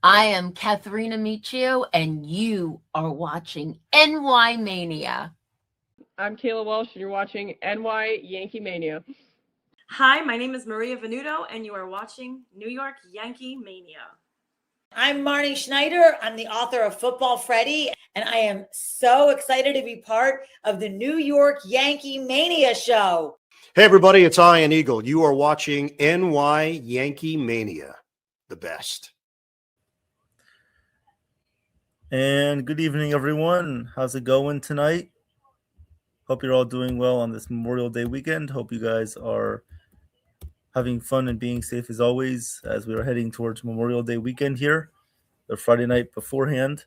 I am Katharina Michio, and you are watching YankeeMania. I'm Kayla Welsh, and you're watching YankeeMania. Hi, my name is Maria Venuto, and you are watching New York Yankee Mania. I'm Marnie Schneider. I'm the author of Football Freddy, and I am so excited to be part of the New York Yankee Mania show. Hey, everybody, it's Ian Eagle. You are watching YankeeMania, the best. And good evening, everyone. How's it going tonight? Hope you're all doing well on this Memorial Day weekend. Hope you guys are having fun and being safe as always as we are heading towards Memorial Day weekend here, the Friday night beforehand.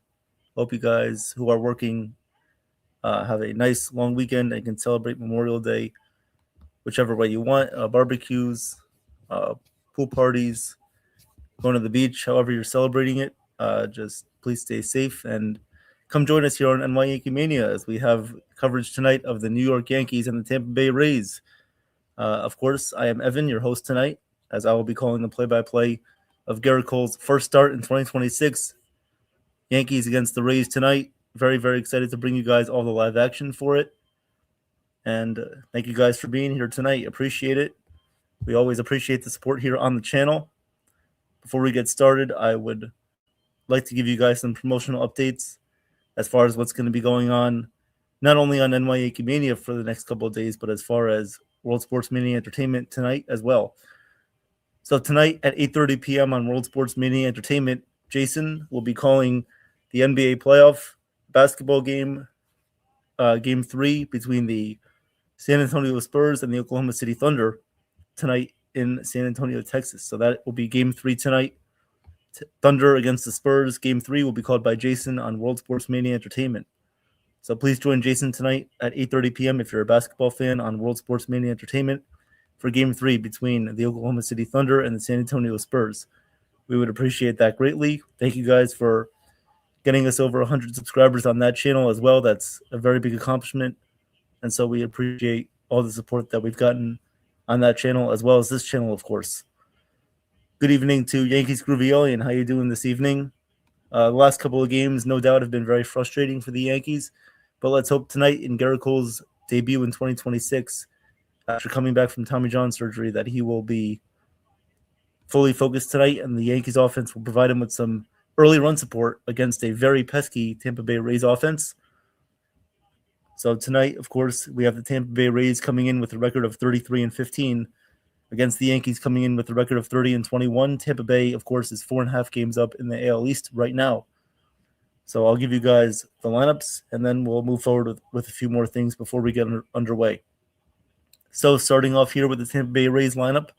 Hope you guys who are working have a nice long weekend and can celebrate Memorial Day whichever way you want. Barbecues, pool parties, going to the beach, however you're celebrating it. Just please stay safe and come join us here on YankeeMania as we have coverage tonight of the New York Yankees and the Tampa Bay Rays. Of course, I am Evan, your host tonight, as I will be calling the play-by-play of Gerrit Cole's first start in 2026. Yankees against the Rays tonight. Very, very excited to bring you guys all the live action for it. And thank you guys for being here tonight. Appreciate it. We always appreciate the support here on the channel. Before we get started, I would like to give you guys some promotional updates as far as what's going to be going on, not only on YankeeMania for the next couple of days, but as far as World Sports Mania Entertainment tonight as well. So tonight at 8:30 p.m. on World Sports Mania Entertainment, Jason will be calling the NBA playoff basketball game, Game 3 between the San Antonio Spurs and the Oklahoma City Thunder tonight in San Antonio, Texas. So that will be Game 3 tonight. Thunder against the Spurs. Game 3 will be called by Jason on World Sports Mania Entertainment. So please join Jason tonight at 8:30 p.m. if you're a basketball fan on World Sports Mania Entertainment for Game 3 between the Oklahoma City Thunder and the San Antonio Spurs. We would appreciate that greatly. Thank you guys for getting us over 100 subscribers on that channel as well. That's a very big accomplishment. And so we appreciate all the support that we've gotten on that channel as well as this channel, of course. Good evening to Yankees Groovy Alien. How you doing this evening? The last couple of games, no doubt, have been very frustrating for the Yankees. But let's hope tonight in Gerrit Cole's debut in 2026, after coming back from Tommy John surgery, that he will be fully focused tonight and the Yankees offense will provide him with some early run support against a very pesky Tampa Bay Rays offense. So tonight, of course, we have the Tampa Bay Rays coming in with a record of 33-15 against the Yankees coming in with a record of 30-21. Tampa Bay, of course, is 4.5 games up in the AL East right now. So I'll give you guys the lineups, and then we'll move forward with a few more things before we get underway. So starting off here with the Tampa Bay Rays lineup,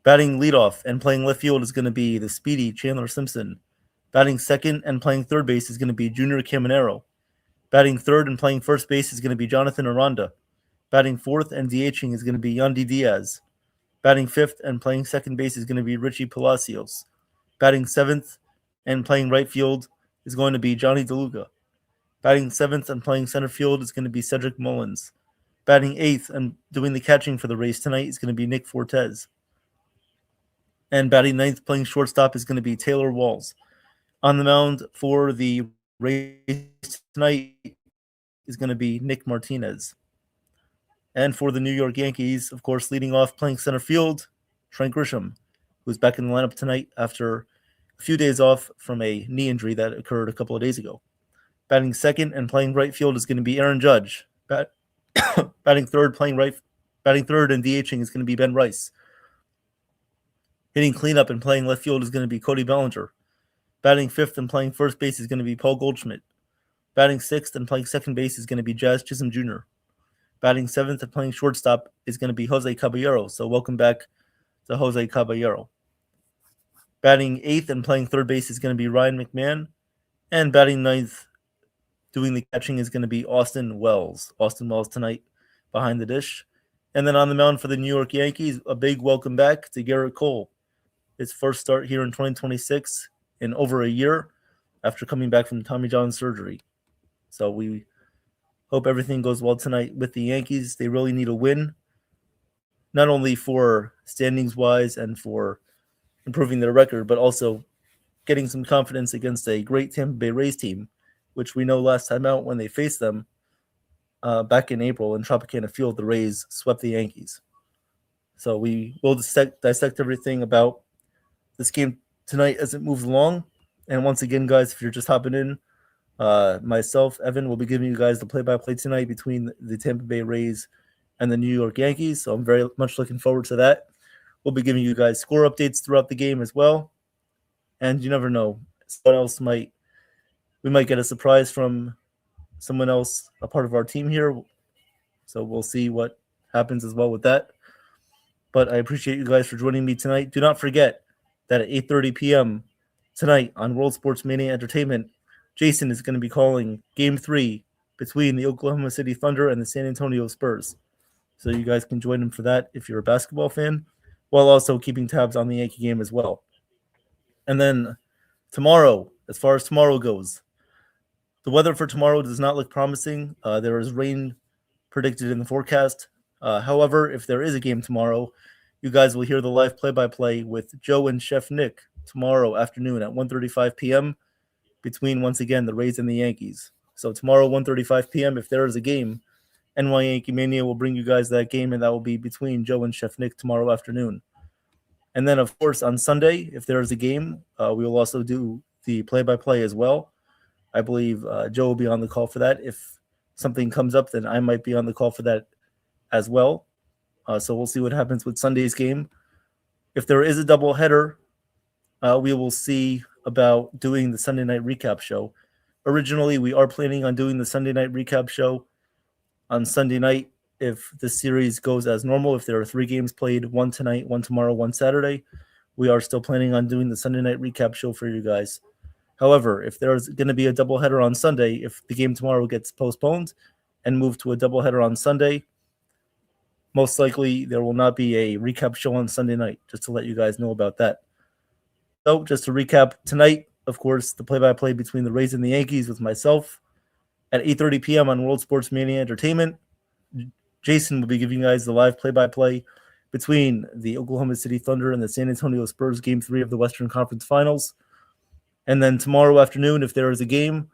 batting leadoff and playing left field is going to be the speedy Chandler Simpson. Batting second and playing third base is going to be Junior Caminero. Batting third and playing first base is going to be Jonathan Aranda. Batting fourth and DHing is going to be Yandy Diaz. Batting fifth and playing second base is going to be Richie Palacios. Batting seventh and playing right field is going to be Johnny DeLuca. Batting seventh and playing center field is going to be Cedric Mullins. Batting eighth and doing the catching for the Rays tonight is going to be Nick Fortes. And batting ninth playing shortstop is going to be Taylor Walls. On the mound for the Rays tonight is going to be Nick Martinez. And for the New York Yankees, of course, leading off playing center field, Trent Grisham, who's back in the lineup tonight after a few days off from a knee injury that occurred a couple of days ago. Batting second and playing right field is going to be Aaron Judge. Batting third and DHing is going to be Ben Rice. Hitting cleanup and playing left field is going to be Cody Bellinger. Batting fifth and playing first base is going to be Paul Goldschmidt. Batting sixth and playing second base is going to be Jazz Chisholm Jr. Batting seventh and playing shortstop is going to be Jose Caballero. So welcome back to Jose Caballero. Batting eighth and playing third base is going to be Ryan McMahon. And batting ninth, doing the catching, is going to be Austin Wells. Austin Wells tonight behind the dish. And then on the mound for the New York Yankees, a big welcome back to Gerrit Cole. His first start here in 2026 in over a year after coming back from Tommy John surgery. So we hope everything goes well tonight with the Yankees. They really need a win, not only for standings-wise and for improving their record, but also getting some confidence against a great Tampa Bay Rays team, which we know last time out when they faced them back in April in Tropicana Field, the Rays swept the Yankees. So we will dissect everything about this game tonight as it moves along. And once again, guys, if you're just hopping in, myself, Evan, will be giving you guys the play-by-play tonight between the Tampa Bay Rays and the New York Yankees. So I'm very much looking forward to that. We'll be giving you guys score updates throughout the game as well. And you never know, we might get a surprise from someone else, a part of our team here. So we'll see what happens as well with that. But I appreciate you guys for joining me tonight. Do not forget that at 8:30 p.m. tonight on World Sports Mania Entertainment, Jason is going to be calling Game 3 between the Oklahoma City Thunder and the San Antonio Spurs. So you guys can join him for that if you're a basketball fan, while also keeping tabs on the Yankee game as well. And then tomorrow, as far as tomorrow goes, the weather for tomorrow does not look promising. There is rain predicted in the forecast. However, if there is a game tomorrow, you guys will hear the live play-by-play with Joe and Chef Nick tomorrow afternoon at 1:35 p.m. between, once again, the Rays and the Yankees. So tomorrow, 1:35 p.m., if there is a game, YankeeMania will bring you guys that game, and that will be between Joe and Chef Nick tomorrow afternoon. And then, of course, on Sunday, if there is a game, we will also do the play-by-play as well. I believe Joe will be on the call for that. If something comes up, then I might be on the call for that as well. So we'll see what happens with Sunday's game. If there is a doubleheader, we will see about doing the Sunday night recap show. Originally, we are planning on doing the Sunday night recap show on Sunday night if the series goes as normal. If there are 3 games played, 1 tonight, 1 tomorrow, 1 Saturday, we are still planning on doing the Sunday night recap show for you guys. However, if there's going to be a doubleheader on Sunday, if the game tomorrow gets postponed and moved to a doubleheader on Sunday, most likely there will not be a recap show on Sunday night, just to let you guys know about that. So just to recap, tonight, of course, the play-by-play between the Rays and the Yankees with myself at 8:30 p.m. on World Sports Mania Entertainment. Jason will be giving you guys the live play-by-play between the Oklahoma City Thunder and the San Antonio Spurs Game 3 of the Western Conference Finals. And then tomorrow afternoon, if there is a game,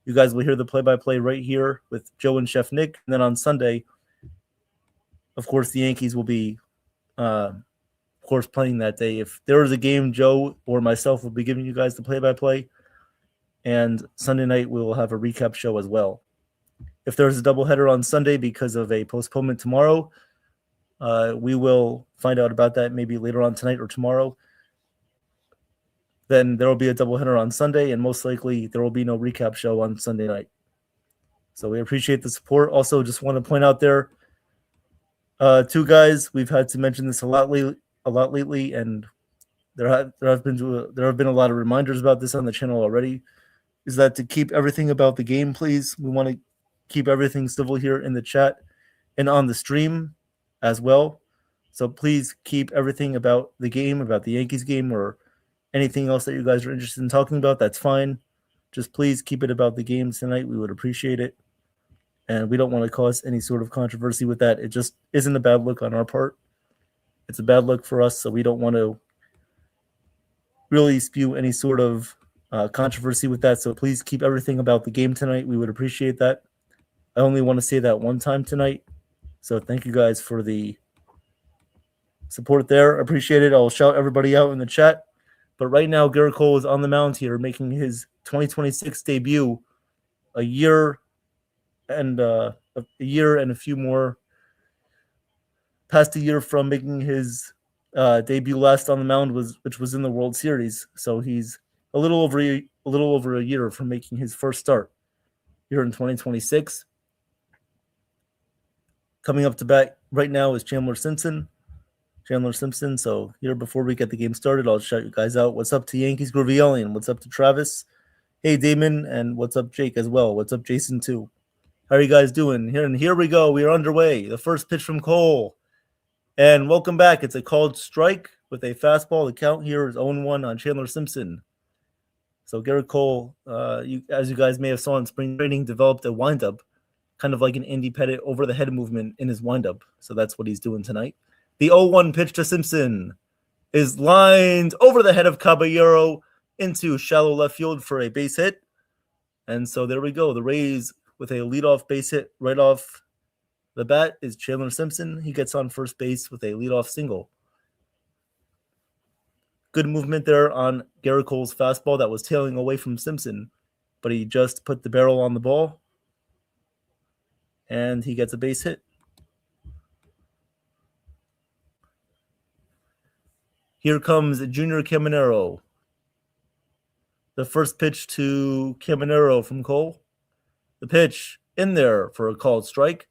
you guys will hear the play-by-play right here with Joe and Chef Nick. And then on Sunday, of course, the Yankees will be, playing that day. If there is a game, Joe or myself will be giving you guys the play-by-play. And Sunday night, we will have a recap show as well. If there's a doubleheader on Sunday because of a postponement tomorrow, we will find out about that maybe later on tonight or tomorrow. Then there will be a doubleheader on Sunday, and most likely there will be no recap show on Sunday night. So we appreciate the support. Also, just want to point out there, 2 guys, we've had to mention this a lot lately, and there have been a lot of reminders about this on the channel already. Is that to keep everything about the game, please? We want to keep everything civil here in the chat and on the stream as well. So please keep everything about the game, about the Yankees game, or anything else that you guys are interested in talking about. That's fine. Just please keep it about the game tonight. We would appreciate it. And we don't want to cause any sort of controversy with that. It just isn't a bad look on our part. It's a bad look for us, so we don't want to really spew any sort of controversy with that. So please keep everything about the game tonight. We would appreciate that. I only want to say that one time tonight. So thank you guys for the support there. Appreciate it. I'll shout everybody out in the chat. But right now, Garrett Cole is on the mound here, making his 2026 debut a year and a few more past a year from making his debut last on the mound, which was in the World Series. So he's a little over a year from making his first start here in 2026. Coming up to bat right now is Chandler Simpson. So here, before we get the game started, I'll shout you guys out. What's up to Yankees Groovy Alien? What's up to Travis? Hey, Damon, and what's up, Jake, as well? What's up, Jason, too? How are you guys doing? Here we go. We are underway. The first pitch from Cole. And welcome back. It's a called strike with a fastball. The count here is 0-1 on Chandler Simpson. So Garrett Cole, as you guys may have saw in spring training, developed a windup, kind of like an Andy Pettit over-the-head movement in his windup. So that's what he's doing tonight. The 0-1 pitch to Simpson is lined over the head of Caballero, into shallow left field for a base hit. And so there we go. The Rays with a leadoff base hit right off the bat is Chandler Simpson. He gets on first base with a leadoff single. Good movement there on Garrett Cole's fastball that was tailing away from Simpson, but he just put the barrel on the ball, and he gets a base hit. Here comes Junior Caminero. The first pitch to Caminero from Cole. The pitch in there for a called strike,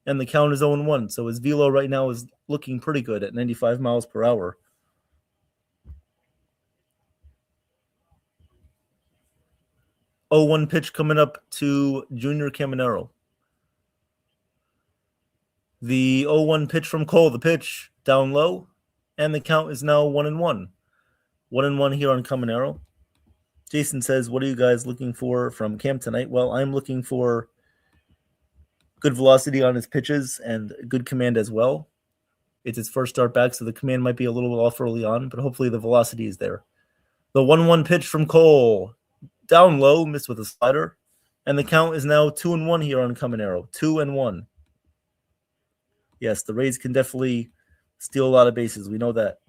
and the count is 0-1. So his velo right now is looking pretty good at 95 miles per hour. Oh, 1 pitch coming up to Junior Caminero. The 0-1 pitch from Cole, the pitch down low, and the count is now 1-1. 1-1 here on Caminero. Jason says, what are you guys looking for from Cam tonight? Well, I'm looking for good velocity on his pitches and good command as well. It's his first start back, so the command might be a little off early on, but hopefully the velocity is there. The 1-1 pitch from Cole. Down low, missed with a slider. And the count is now 2-1 here on Caminero. 2-1. Yes, the Rays can definitely steal a lot of bases. We know that.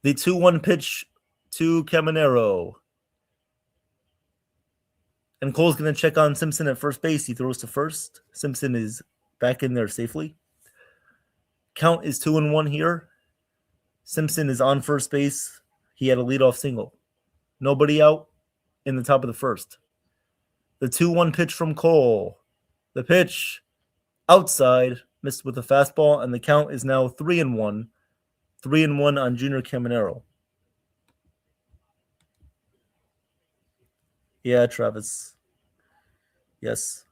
The 2-1 pitch to Caminero. And Cole's going to check on Simpson at first base. He throws to first. Simpson is back in there safely. Count is 2-1 here. Simpson is on first base. He had a leadoff single. Nobody out in the top of the first. The 2-1 pitch from Cole. The pitch outside, missed with a fastball, and the count is now 3-1. 3-1 on Junior Caminero. Yeah, Travis. Yes.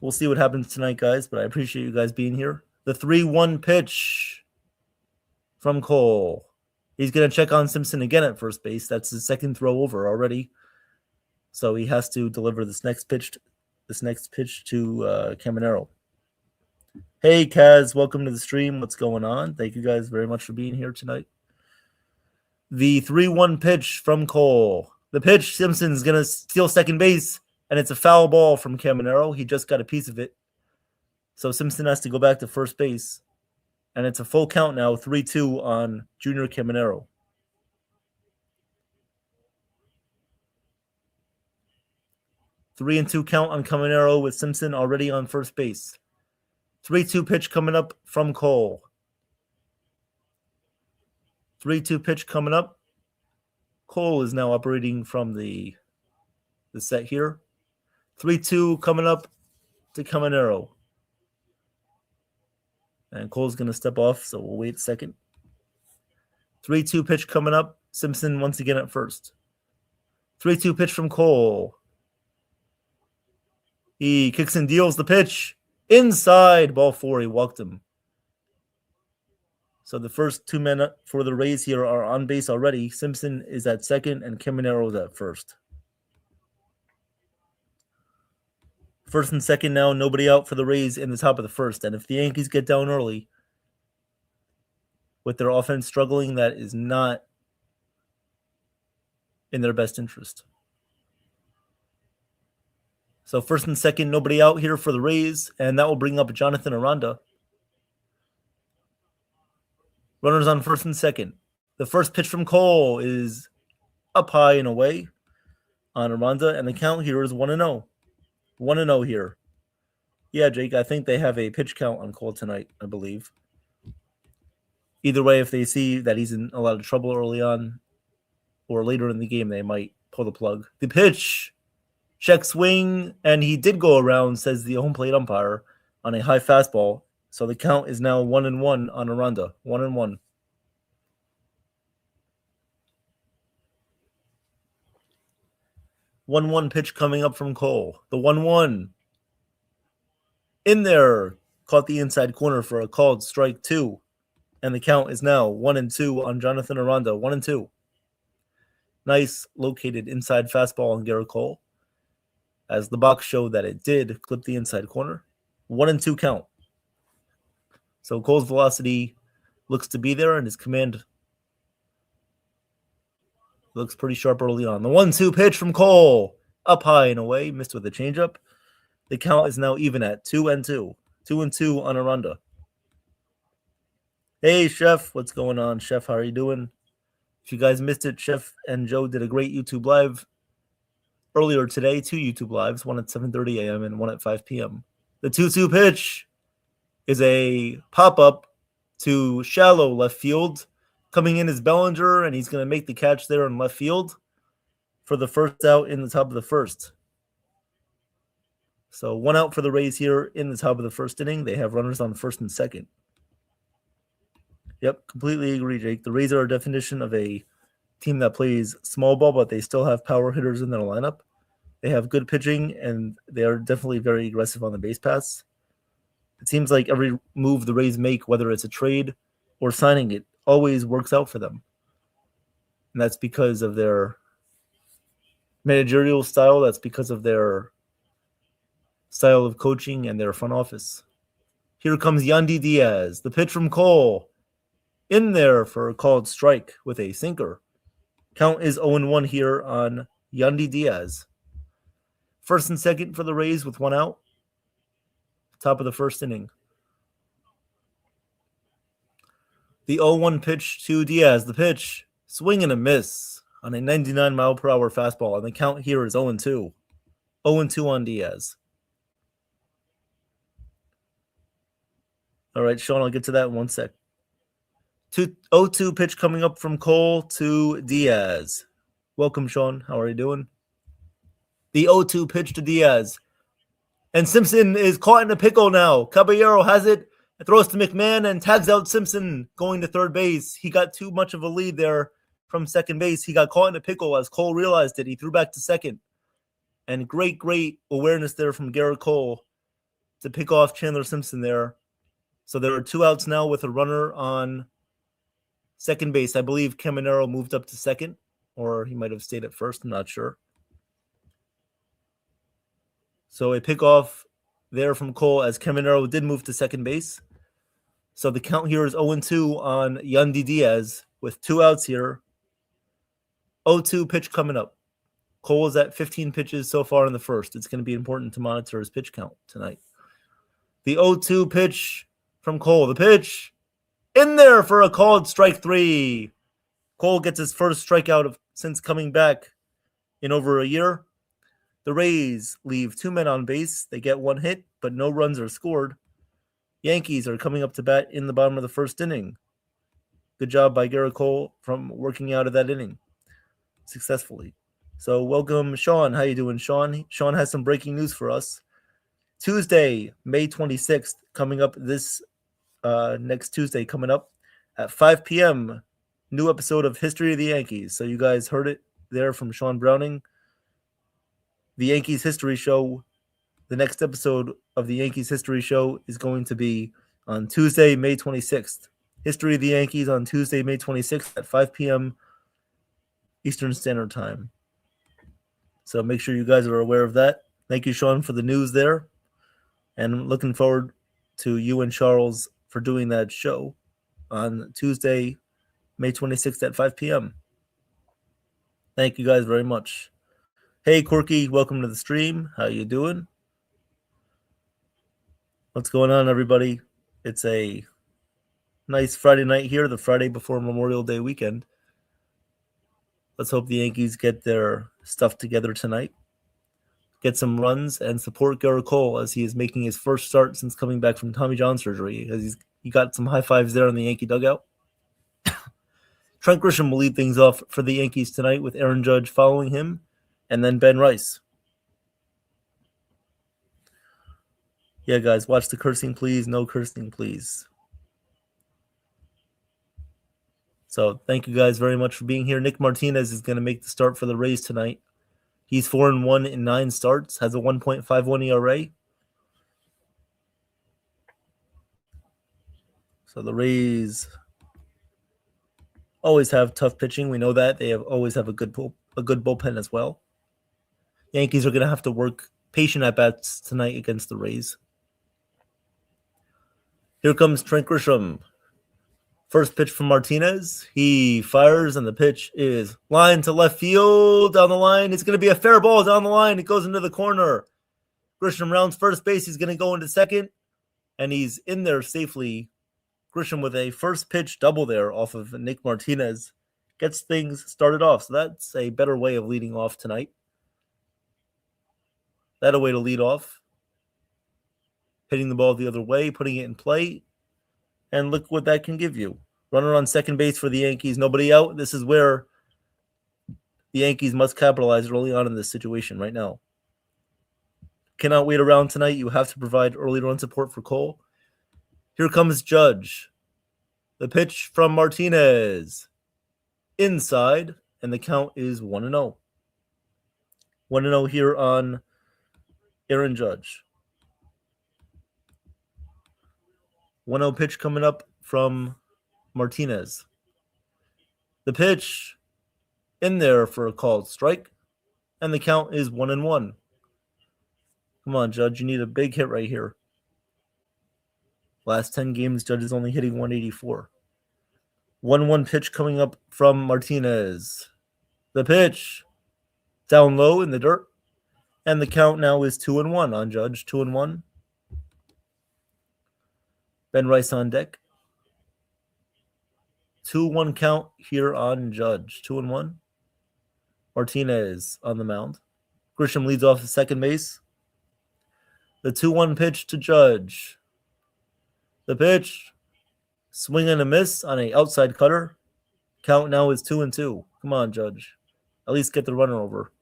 We'll see what happens tonight, guys, but I appreciate you guys being here. The 3-1 pitch from Cole. He's going to check on Simpson again at first base. That's his second throw over already. So he has to deliver this next pitch to Caminero. Hey, Kaz, welcome to the stream. What's going on? Thank you guys very much for being here tonight. The 3-1 pitch from Cole. The pitch, Simpson's going to steal second base, and it's a foul ball from Caminero. He just got a piece of it. So Simpson has to go back to first base. And it's a full count now, 3-2 on Junior Caminero. Three and 2 count on Caminero with Simpson already on first base. 3-2 pitch coming up from Cole. 3-2 pitch coming up. Cole is now operating from the set here. 3-2 coming up to Caminero. And Cole's going to step off, so we'll wait a second. 3-2 pitch coming up. Simpson once again at first. 3-2 pitch from Cole. He kicks and deals the pitch. Inside, ball 4. He walked him. So the first 2 men for the Rays here are on base already. Simpson is at second and Caminero is at first. First and second now, nobody out for the Rays in the top of the first. And if the Yankees get down early with their offense struggling, that is not in their best interest. So first and second, nobody out here for the Rays, and that will bring up Jonathan Aranda. Runners on first and second. The first pitch from Cole is up high and away on Aranda, and the count here is 1-0. 1-0 here. Yeah, Jake, I think they have a pitch count on Cole tonight, I believe. Either way, if they see that he's in a lot of trouble early on or later in the game, they might pull the plug. The pitch, check swing, and he did go around, says the home plate umpire, on a high fastball. So the count is now 1-1 on Aranda. 1-1. One pitch coming up from Cole. The 1-1. In there. Caught the inside corner for a called strike 2. And the count is now 1-2 on Jonathan Aranda. 1-2. Nice located inside fastball on Garrett Cole. As the box showed that it did clip the inside corner. 1-2 count. So Cole's velocity looks to be there, and his command Looks pretty sharp early on. The 1-2 pitch from Cole. Up high and away. Missed with a changeup. The count is now even at 2-2. 2-2 on Aranda. Hey, Chef. What's going on, Chef? How are you doing? If you guys missed it, Chef and Joe did a great YouTube Live earlier today. 2 YouTube Lives, one at 7:30 a.m. and one at 5 p.m. The 2-2 pitch is a pop-up to shallow left field. Coming in is Bellinger, and he's going to make the catch there in left field for the first out in the top of the first. So 1 out for the Rays here in the top of the first inning. They have runners on first and second. Yep, completely agree, Jake. The Rays are a definition of a team that plays small ball, but they still have power hitters in their lineup. They have good pitching, and they are definitely very aggressive on the base paths. It seems like every move the Rays make, whether it's a trade or signing it, always works out for them. And that's because of their managerial style. That's because of their style of coaching and their front office. Here comes Yandy Diaz. The pitch from Cole. In there for a called strike with a sinker. Count is 0-1 here on Yandy Diaz. First and second for the Rays with 1 out. Top of the first inning. The 0-1 pitch to Diaz. The pitch, swing and a miss on a 99-mile-per-hour fastball. And the count here is 0-2. 0-2 on Diaz. All right, Sean, I'll get to that in 1 sec. 0-2 pitch coming up from Cole to Diaz. Welcome, Sean. How are you doing? The 0-2 pitch to Diaz. And Simpson is caught in a pickle now. Caballero has it. Throws to McMahon and tags out Simpson going to third base. He got too much of a lead there from second base. He got caught in a pickle as Cole realized it. He threw back to second. And great awareness there from Garrett Cole to pick off Chandler Simpson there. So there are 2 outs now with a runner on second base. I believe Caminero moved up to second, or he might have stayed at first. I'm not sure. So a pickoff there from Cole as Caminero did move to second base. So the count here is 0-2 on Yandy Diaz with 2 outs here. 0-2 pitch coming up. Cole is at 15 pitches so far in the first. It's going to be important to monitor his pitch count tonight. The 0-2 pitch from Cole. The pitch in there for a called strike 3. Cole gets his first strikeout since coming back in over a year. The Rays leave 2 men on base. They get 1 hit, but no runs are scored. Yankees are coming up to bat in the bottom of the first inning. Good job by Garrett Cole from working out of that inning successfully. So welcome, Sean. How you doing, Sean? Sean has some breaking news for us. Tuesday, May 26th, coming up this next Tuesday, coming up at 5 p.m., new episode of History of the Yankees. So you guys heard it there from Sean Browning. The Yankees History Show, the next episode of the Yankees History Show is going to be on Tuesday, May 26th. History of the Yankees on Tuesday, May 26th at 5 p.m. Eastern Standard Time. So make sure you guys are aware of that. Thank you, Sean, for the news there. And looking forward to you and Charles for doing that show on Tuesday, May 26th at 5 p.m. Thank you guys very much. Hey, Corky, welcome to the stream. How you doing? What's going on, everybody? It's a nice Friday night here, the Friday before Memorial Day weekend. Let's hope the Yankees get their stuff together tonight, get some runs, and support Garrett Cole as he is making his first start since coming back from Tommy John surgery. As he got some high fives there in the Yankee dugout. Trent Grisham will lead things off for the Yankees tonight with Aaron Judge following him, and then Ben Rice. Yeah, guys, watch the cursing, please. No cursing, please. So thank you guys very much for being here. Nick Martinez is going to make the start for the Rays tonight. He's 4-1 in 9 starts, has a 1.51 ERA. So the Rays always have tough pitching. We know that. They always have a good bullpen as well. Yankees are going to have to work patient at bats tonight against the Rays. Here comes Trent Grisham. First pitch from Martinez. He fires, and the pitch is line to left field down the line. It's going to be a fair ball down the line. It goes into the corner. Grisham rounds first base. He's going to go into second, and he's in there safely. Grisham with a first pitch double there off of Nick Martinez gets things started off. So that's a better way of leading off tonight. That a way to lead off. Hitting the ball the other way, putting it in play. And look what that can give you. Runner on second base for the Yankees. Nobody out. This is where the Yankees must capitalize early on in this situation right now. Cannot wait around tonight. You have to provide early run support for Cole. Here comes Judge. The pitch from Martinez. Inside. And the count is 1-0. 1-0 here on Aaron Judge. 1-0 pitch coming up from Martinez. The pitch in there for a called strike, and the count is 1-1. Come on, Judge. You need a big hit right here. Last 10 games, Judge is only hitting 184. 1-1 pitch coming up from Martinez. The pitch down low in the dirt, and the count now is 2-1 on Judge. 2-1. Ben Rice on deck. 2-1 count here on Judge. 2-1. Martinez on the mound. Grisham leads off the second base. The 2-1 pitch to Judge. The pitch. Swing and a miss on an outside cutter. Count now is 2-2. Come on, Judge. At least get the runner over.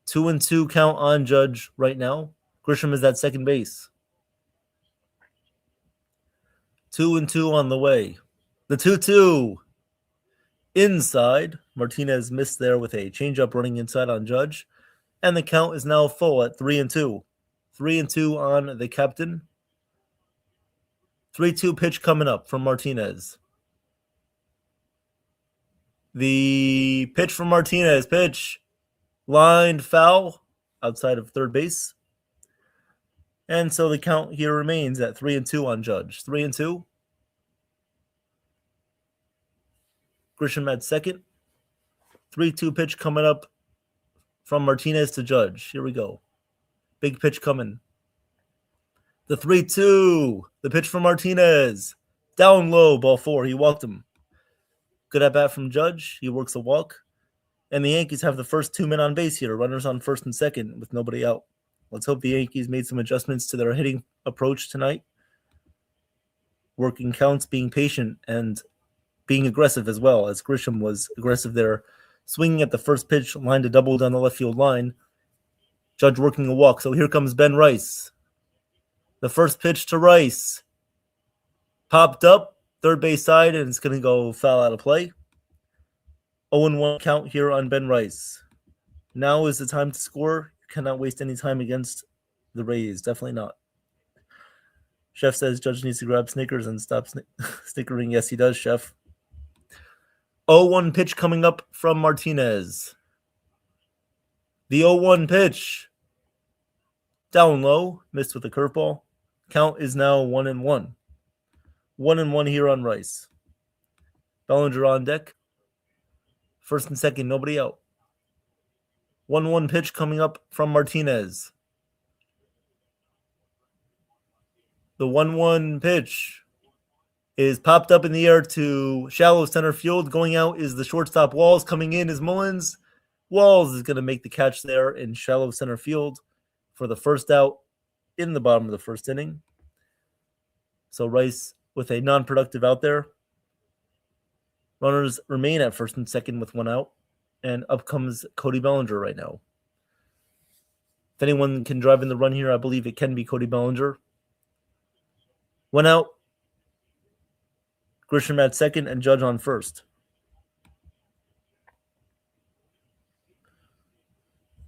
2-2 count on Judge right now. Grisham is at second base. 2-2 on the way. The 2-2 inside. Martinez missed there with a changeup running inside on Judge. And the count is now full at 3-2. 3-2 on the captain. 3-2 pitch coming up from Martinez. The pitch from Martinez. Pitch lined foul outside of third base. And so the count here remains at 3-2 on Judge. 3-2. Grisham at second. 3-2 pitch coming up from Martinez to Judge. Here we go. Big pitch coming. The 3-2. The pitch from Martinez. Down low, ball 4. He walked him. Good at bat from Judge. He works a walk. And the Yankees have the first 2 men on base here. Runners on first and second with nobody out. Let's hope the Yankees made some adjustments to their hitting approach tonight. Working counts, being patient, and being aggressive as well, as Grisham was aggressive there. Swinging at the first pitch, line to double down the left field line. Judge working a walk. So here comes Ben Rice. The first pitch to Rice. Popped up, third base side, and it's going to go foul out of play. 0-1 count here on Ben Rice. Now is the time to score. Cannot waste any time against the Rays. Definitely not. Chef says Judge needs to grab Snickers and stop snickering. Yes, he does, Chef. 0-1 pitch coming up from Martinez. The 0-1 pitch. Down low. Missed with a curveball. Count is now 1-1. 1-1 here on Rice. Bellinger on deck. First and second, nobody out. 1-1 pitch coming up from Martinez. The 1-1 pitch is popped up in the air to shallow center field. Going out is the shortstop Walls. Coming in is Mullins. Walls is going to make the catch there in shallow center field for the first out in the bottom of the first inning. So Rice with a non-productive out there. Runners remain at first and second with 1 out. And up comes Cody Bellinger right now. If anyone can drive in the run here, I believe it can be Cody Bellinger. 1 out. Grisham at second and Judge on first.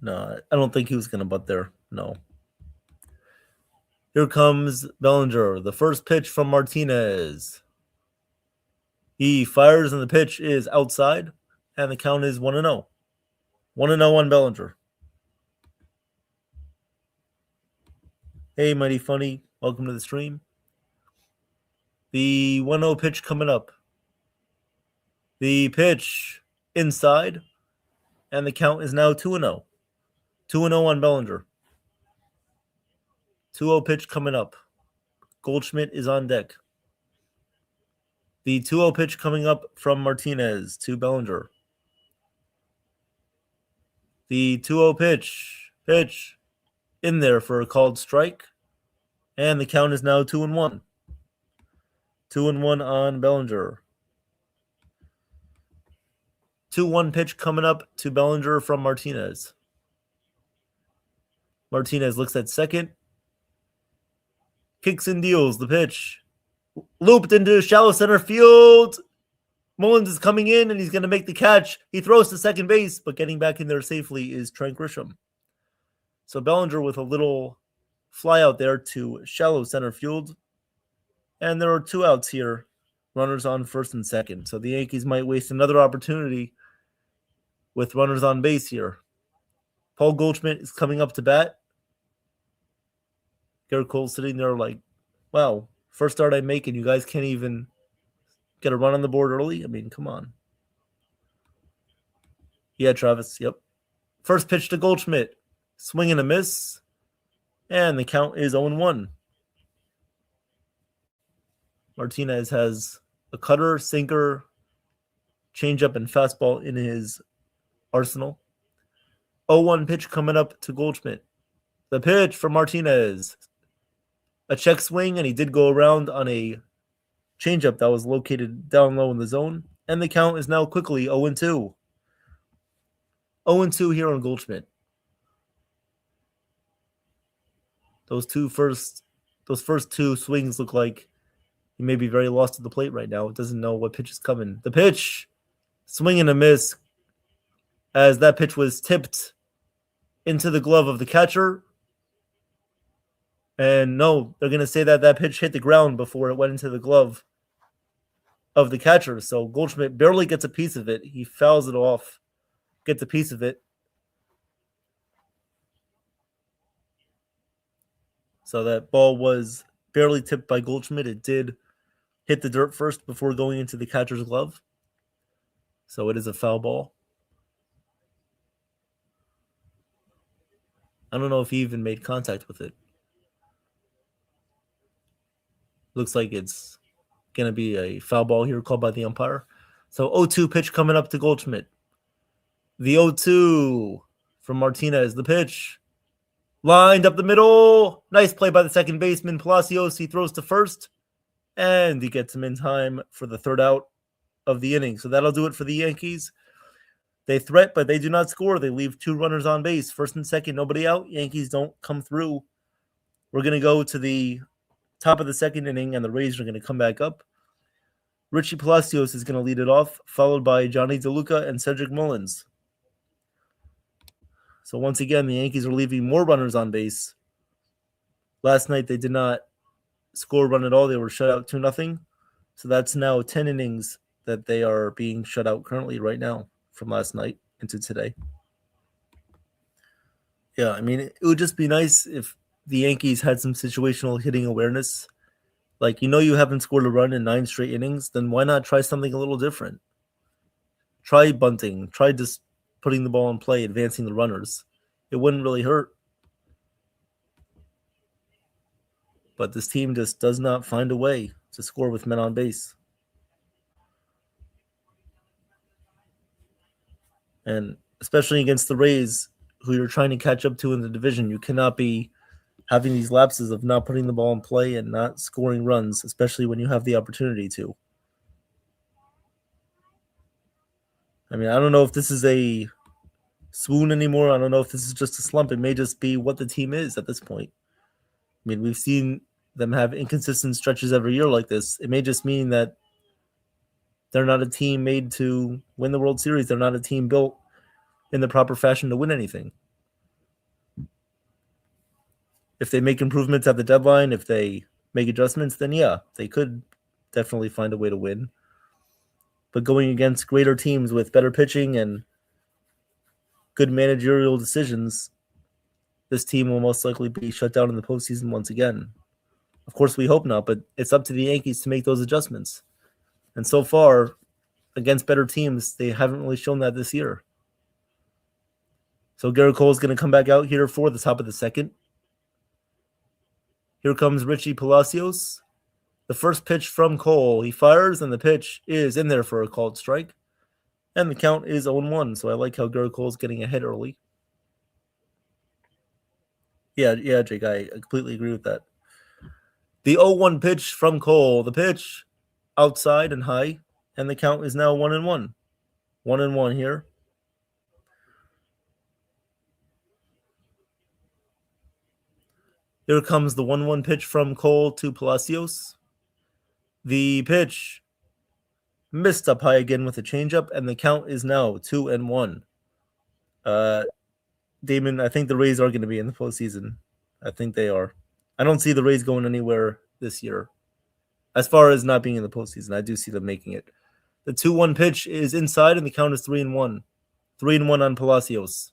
No, I don't think he was going to butt there. No. Here comes Bellinger. The first pitch from Martinez. He fires and the pitch is outside. And the count is 1-0. 1-0 on Bellinger. Hey, Mighty Funny. Welcome to the stream. The 1-0 pitch coming up. The pitch inside, and the count is now 2-0. 2-0 on Bellinger. 2-0 pitch coming up. Goldschmidt is on deck. The 2-0 pitch coming up from Martinez to Bellinger. The 2-0 pitch in there for a called strike, and the count is now 2-1. 2-1 on Bellinger. 2-1 pitch coming up to Bellinger from Martinez. Martinez looks at second. Kicks and deals the pitch. Looped into shallow center field. Mullins is coming in and he's going to make the catch. He throws to second base, but getting back in there safely is Trent Grisham. So Bellinger with a little fly out there to shallow center field. And there are 2 outs here. Runners on first and second. So the Yankees might waste another opportunity with runners on base here. Paul Goldschmidt is coming up to bat. Garrett Cole sitting there like, wow, first start I make and you guys can't even get a run on the board early? I mean, come on. Yeah, Travis, yep. First pitch to Goldschmidt. Swing and a miss. And the count is 0-1. Martinez has a cutter, sinker, changeup, and fastball in his arsenal. 0-1 pitch coming up to Goldschmidt. The pitch from Martinez. A check swing, and he did go around on a changeup that was located down low in the zone. And the count is now quickly 0-2. 0-2 here on Goldschmidt. Those first 2 swings look like he may be very lost at the plate right now. It doesn't know what pitch is coming. The pitch, swing and a miss, as that pitch was tipped into the glove of the catcher. And no, they're going to say that that pitch hit the ground before it went into the glove of the catcher. So Goldschmidt barely gets a piece of it. He fouls it off, gets a piece of it. So that ball was barely tipped by Goldschmidt. It did hit the dirt first before going into the catcher's glove. So it is a foul ball. I don't know if he even made contact with it. Looks like it's going to be a foul ball here called by the umpire. So 0-2 pitch coming up to Goldschmidt. The 0-2 from Martinez. The pitch lined up the middle. Nice play by the second baseman, Palacios. He throws to first, and he gets him in time for the third out of the inning. So that'll do it for the Yankees. They threat, but they do not score. They leave 2 runners on base. First and second, nobody out. Yankees don't come through. We're going to go to the top of the second inning, and the Rays are going to come back up. Richie Palacios is going to lead it off, followed by Johnny DeLuca and Cedric Mullins. So once again, the Yankees are leaving more runners on base. Last night, they did not score a run at all. They were shut out 2-0. So that's now 10 innings that they are being shut out currently right now from last night into today. Yeah, I mean, it would just be nice if the Yankees had some situational hitting awareness. Like, you haven't scored a run in 9 straight innings, then why not try something a little different? Try bunting. Try just putting the ball in play, advancing the runners. It wouldn't really hurt. But this team just does not find a way to score with men on base. And especially against the Rays, who you're trying to catch up to in the division, you cannot be having these lapses of not putting the ball in play and not scoring runs, especially when you have the opportunity to. I mean, I don't know if this is a swoon anymore. I don't know if this is just a slump. It may just be what the team is at this point. I mean, we've seen them have inconsistent stretches every year like this. It may just mean that they're not a team made to win the World Series. They're not a team built in the proper fashion to win anything. If they make improvements at the deadline, if they make adjustments, then yeah, they could definitely find a way to win. But going against greater teams with better pitching and good managerial decisions, this team will most likely be shut down in the postseason once again. Of course, we hope not, but it's up to the Yankees to make those adjustments. And so far, against better teams, they haven't really shown that this year. So Garrett Cole is going to come back out here for the top of the second. Here comes Richie Palacios. The first pitch from Cole. He fires, and the pitch is in there for a called strike. And the count is 0-1. So I like how Garrett Cole's getting ahead early. Yeah, Jake, I completely agree with that. The 0-1 pitch from Cole. The pitch outside and high. And the count is now 1-1. 1-1 here. Here comes the 1-1 pitch from Cole to Palacios. The pitch missed up high again with a changeup, and the count is now 2-1. Damon, I think the Rays are going to be in the postseason. I think they are. I don't see the Rays going anywhere this year. As far as not being in the postseason, I do see them making it. The 2-1 pitch is inside, and the count is 3-1. 3-1 on Palacios.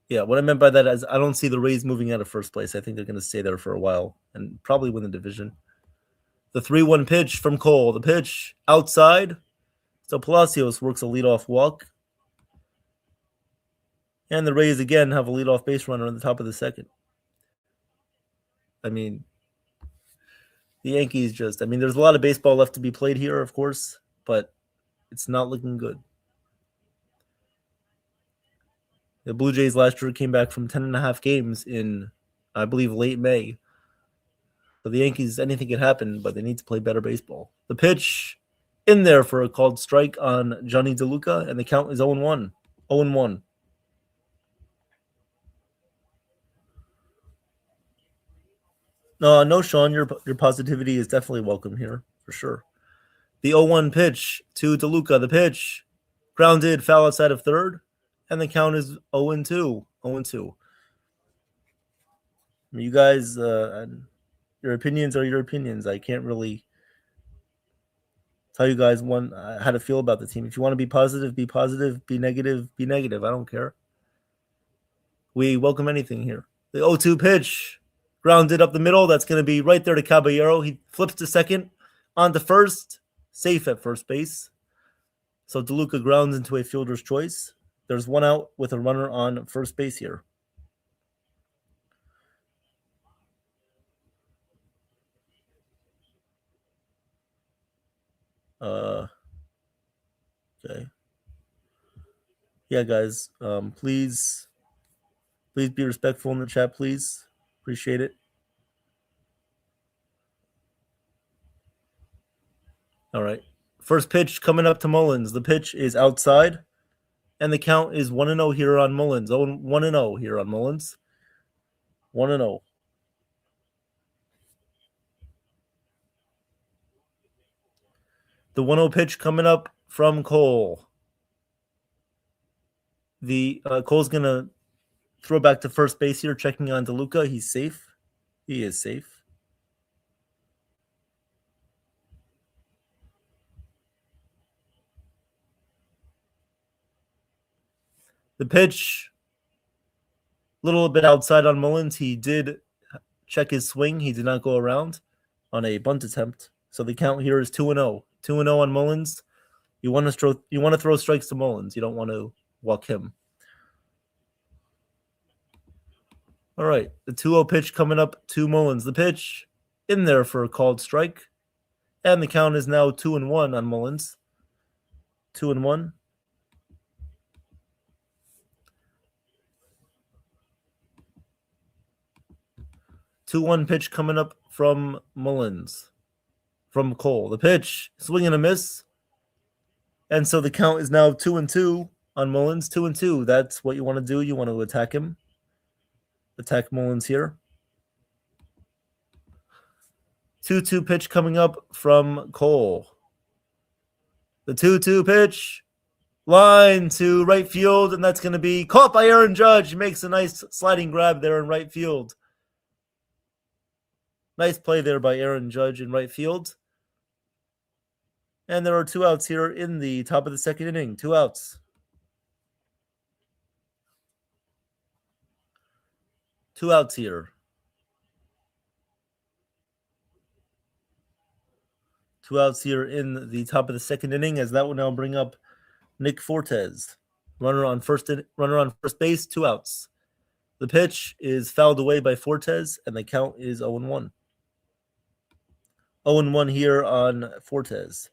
Yeah, what I meant by that is I don't see the Rays moving out of first place. I think they're going to stay there for a while and probably win the division. The 3-1 pitch from Cole. The pitch outside. So Palacios works a leadoff walk. And the Rays again have a leadoff base runner on the top of the second. I mean, the Yankees just, there's a lot of baseball left to be played here, of course, but it's not looking good. The Blue Jays last year came back from 10.5 games in, I believe, late May. For the Yankees, anything can happen, but they need to play better baseball. The pitch in there for a called strike on Johnny DeLuca, and the count is 0-1. 0-1. No, Sean, your positivity is definitely welcome here, for sure. The 0-1 pitch to DeLuca. The pitch grounded, foul outside of third, and the count is 0-2. 0-2. You guys, your opinions are your opinions. I can't really tell you guys how to feel about the team. If you want to be positive, be positive. Be negative, be negative. I don't care. We welcome anything here. The 0-2 pitch. Grounded up the middle. That's going to be right there to Caballero. He flips to second. On to first. Safe at first base. So DeLuca grounds into a fielder's choice. There's one out with a runner on first base here. Okay. Yeah, guys. Please be respectful in the chat, please. Appreciate it. All right. First pitch coming up to Mullins. The pitch is outside, and the count is 1-0 here on Mullins. 1-0 here on Mullins. 1-0. The 1-0 pitch coming up from Cole. The Cole's going to throw back to first base here, checking on DeLuca. He's safe. He is safe. The pitch, a little bit outside on Mullins. He did check his swing. He did not go around on a bunt attempt. So the count here is 2-0. 2-0 on Mullins. You want to throw strikes to Mullins. You don't want to walk him. All right, the 2-0 pitch coming up to Mullins. The pitch in there for a called strike. And the count is now 2-1 on Mullins. 2-1. Two-one pitch coming up from Mullins. From Cole. The pitch, swing and a miss. And so the count is now 2-2 on Mullins. 2-2. That's what you want to do. You want to attack him. Attack Mullins here. 2-2 pitch coming up from Cole. The 2-2 pitch. Line to right field, and that's going to be caught by Aaron Judge. He makes a nice sliding grab there in right field. Nice play there by Aaron Judge in right field. And there are 2 outs here in the top of the second inning. 2 outs. 2 outs here. 2 outs here in the top of the second inning, as that will now bring up Nick Fortes. Runner on first base, 2 outs. The pitch is fouled away by Fortes, and the count is 0-1. 0-1 here on Fortes.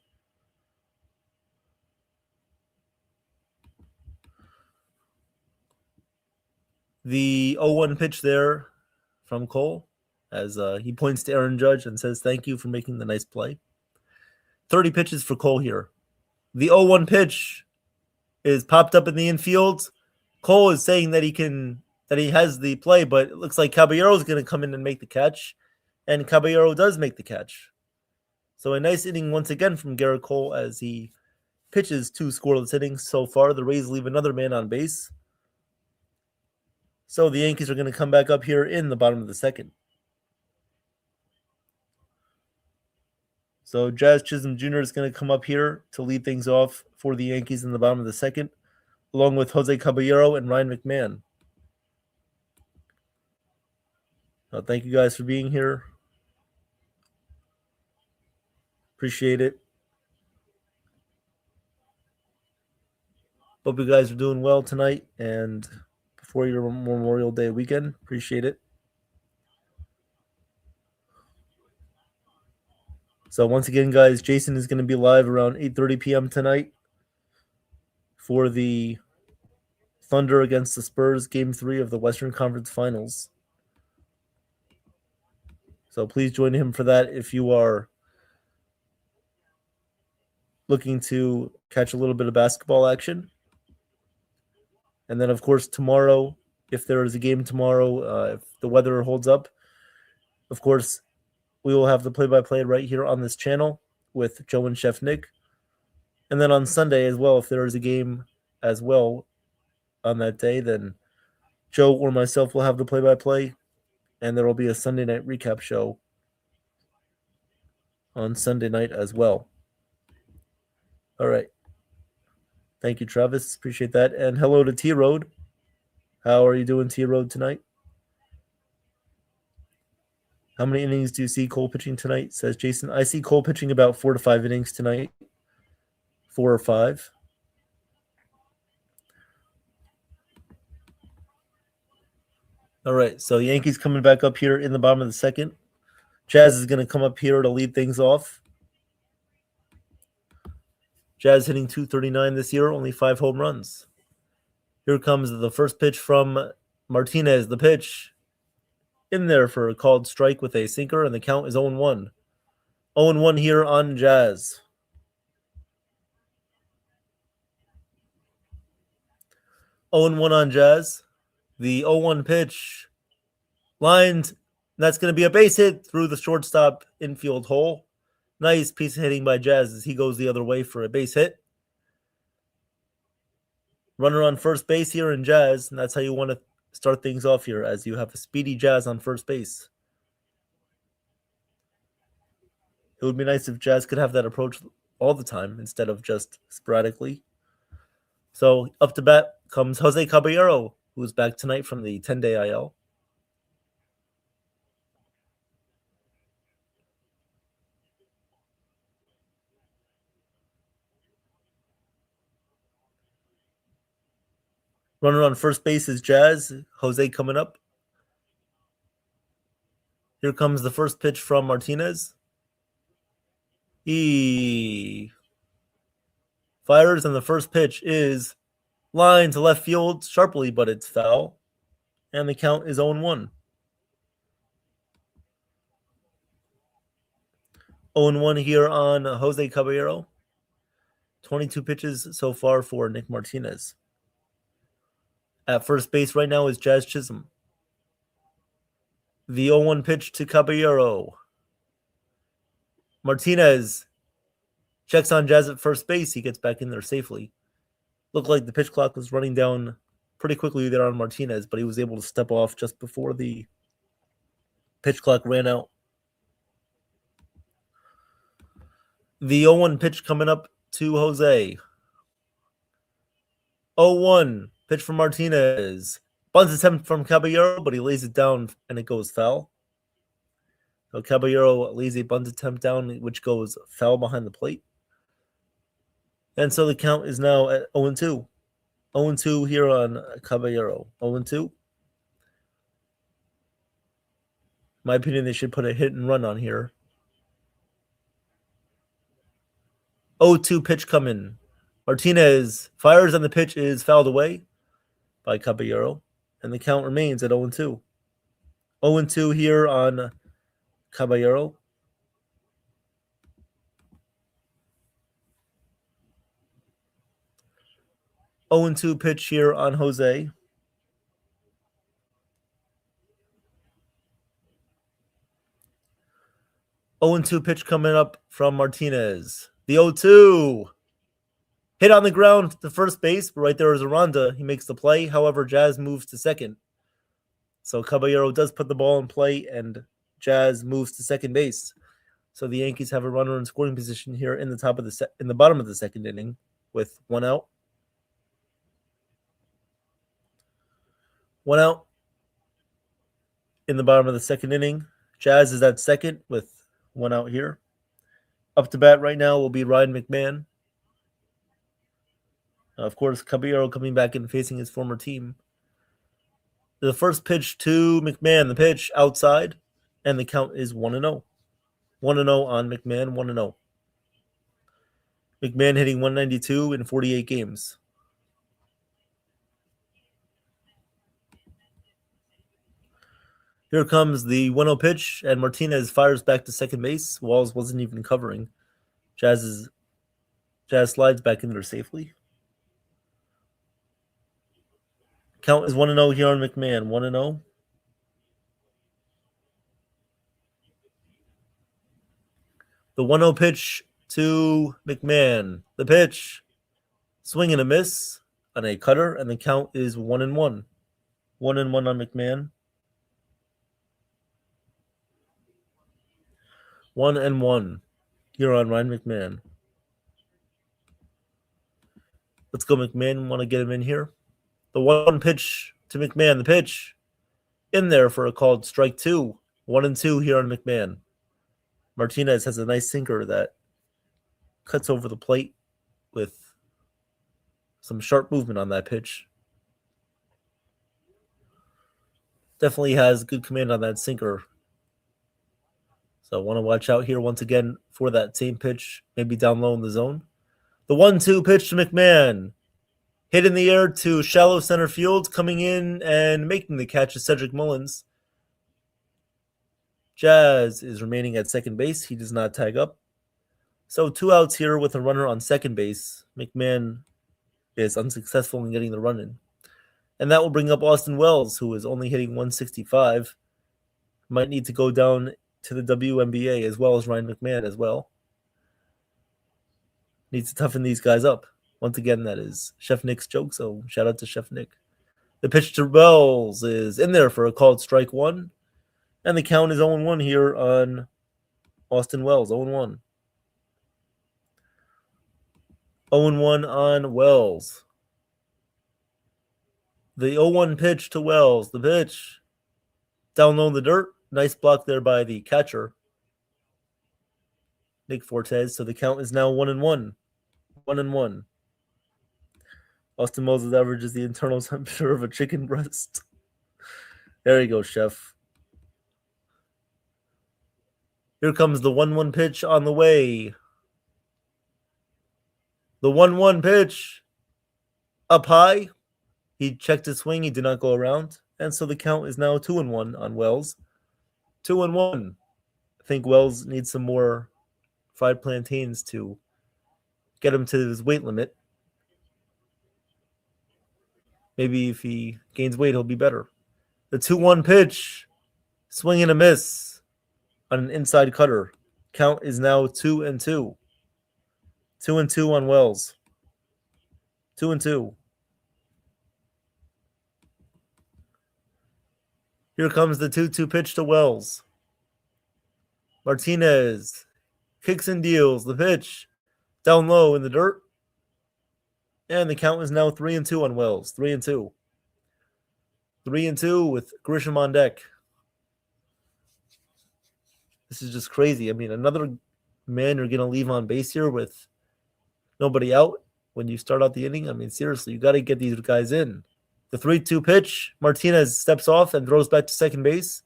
The 0-1 pitch there from Cole, as he points to Aaron Judge and says, "Thank you for making the nice play." 30 pitches for Cole here. The 0-1 pitch is popped up in the infield. Cole is saying that he has the play, but it looks like Caballero is going to come in and make the catch, and Caballero does make the catch. So a nice inning once again from Garrett Cole as he pitches 2 scoreless innings so far. The Rays leave another man on base. So the Yankees are going to come back up here in the bottom of the second. So Jazz Chisholm Jr. is going to come up here to lead things off for the Yankees in the bottom of the second, along with Jose Caballero and Ryan McMahon. Thank you guys for being here. Appreciate it. Hope you guys are doing well tonight and before your Memorial Day weekend. Appreciate it. So once again, guys, Jason is going to be live around 8:30 p.m. tonight for the Thunder against the Spurs, Game 3 of the Western Conference Finals. So please join him for that if you are looking to catch a little bit of basketball action. And then, of course, tomorrow, if there is a game tomorrow, if the weather holds up, of course, we will have the play-by-play right here on this channel with Joe and Chef Nick. And then on Sunday as well, if there is a game as well on that day, then Joe or myself will have the play-by-play, and there will be a Sunday night recap show on Sunday night as well. All right. Thank you, Travis. Appreciate that. And hello to T-Road. How are you doing, T-Road, tonight? How many innings do you see Cole pitching tonight? Says Jason. I see Cole pitching about 4 to 5 innings tonight. 4 or 5. All right, so Yankees coming back up here in the bottom of the second. Jazz is going to come up here to lead things off. Jazz hitting .239 this year, only 5 home runs. Here comes the first pitch from Martinez. The pitch in there for a called strike with a sinker, and the count is 0-1. 0-1 here on Jazz. 0-1 on Jazz. The 0-1 pitch lined. That's going to be a base hit through the shortstop infield hole. Nice piece of hitting by Jazz as he goes the other way for a base hit. Runner on first base here in Jazz, and that's how you want to start things off here, as you have a speedy Jazz on first base. It would be nice if Jazz could have that approach all the time instead of just sporadically. So up to bat comes Jose Caballero, who's back tonight from the 10-day IL. Runner on first base is Jazz. Jose coming up. Here comes the first pitch from Martinez. He fires, and the first pitch is line to left field sharply, but it's foul. And the count is 0-1. 0-1 here on Jose Caballero. 22 pitches so far for Nick Martinez. At first base right now is Jazz Chisholm. The 0-1 pitch to Caballero. Martinez checks on Jazz at first base. He gets back in there safely. Looked like the pitch clock was running down pretty quickly there on Martinez, but he was able to step off just before the pitch clock ran out. The 0-1 pitch coming up to Jose. 0-1 pitch from Martinez. Bunts attempt from Caballero, but he lays it down and it goes foul. So Caballero lays a bunt attempt down, which goes foul behind the plate. And so the count is now at 0-2. 0-2 here on Caballero. 0-2. My opinion, they should put a hit and run on here. 0-2 pitch coming. Martinez fires and the pitch is fouled away by Caballero. And the count remains at 0-2. 0-2 here on Caballero. Oh and 2 pitch here on Jose. Oh and 2 pitch coming up from Martinez. The 0-2. Hit on the ground to first base, but right there is Aranda. He makes the play. However, Jazz moves to second. So Caballero does put the ball in play, and Jazz moves to second base. So the Yankees have a runner in scoring position here in the bottom of the second inning with 1 out. 1 out in the bottom of the second inning. Jazz is at second with 1 out here. Up to bat right now will be Ryan McMahon. Of course, Caballero coming back and facing his former team. The first pitch to McMahon, the pitch outside, and the count is 1-0. 1-0 on McMahon, 1-0. McMahon hitting 192 in 48 games. Here comes the 1-0 pitch, and Martinez fires back to second base. Walls wasn't even covering. Jazz slides back in there safely. Count is 1-0 here on McMahon. 1-0. The 1-0 pitch to McMahon. The pitch. Swing and a miss on a cutter, and the count is 1-1. 1-1 on McMahon. 1-1 here on Ryan McMahon. Let's go, McMahon. Want to get him in here. The 1 pitch to McMahon. The pitch in there for a called strike 2. 1-2 here on McMahon. Martinez has a nice sinker that cuts over the plate with some sharp movement on that pitch. Definitely has good command on that sinker. So I want to watch out here once again for that same pitch, maybe down low in the zone. The 1-2 pitch to McMahon. Hit in the air to shallow center field. Coming in and making the catch is Cedric Mullins. Jazz is remaining at second base. He does not tag up. So 2 outs here with a runner on second base. McMahon is unsuccessful in getting the run in. And that will bring up Austin Wells, who is only hitting 165. Might need to go down to the WNBA as well as Ryan McMahon as well. Needs to toughen these guys up. Once again, that is Chef Nick's joke, so shout out to Chef Nick. The pitch to Wells is in there for a called strike 1. And the count is 0-1 here on Austin Wells. 0-1. 0-1 on Wells. The 0-1 pitch to Wells. The pitch down low in the dirt. Nice block there by the catcher, Nick Fortes. So the count is now 1-1. 1-1. Austin Wells' average is the internal temperature of a chicken breast. There you go, Chef. Here comes the 1-1 pitch on the way. The 1-1 pitch up high. He checked his swing. He did not go around. And so the count is now 2-1 on Wells. 2-1. I think Wells needs some more fried plantains to get him to his weight limit. Maybe if he gains weight, he'll be better. The 2-1 pitch. Swing and a miss on an inside cutter. Count is now 2-2. 2-2 on Wells. 2-2. Here comes the 2-2 pitch to Wells. Martinez kicks and deals. The pitch down low in the dirt. And the count is now 3-2 on Wells. 3-2. 3-2 with Grisham on deck. This is just crazy. I mean, another man you're going to leave on base here with nobody out when you start out the inning. I mean, seriously, you got to get these guys in. The 3-2 pitch, Martinez steps off and throws back to second base.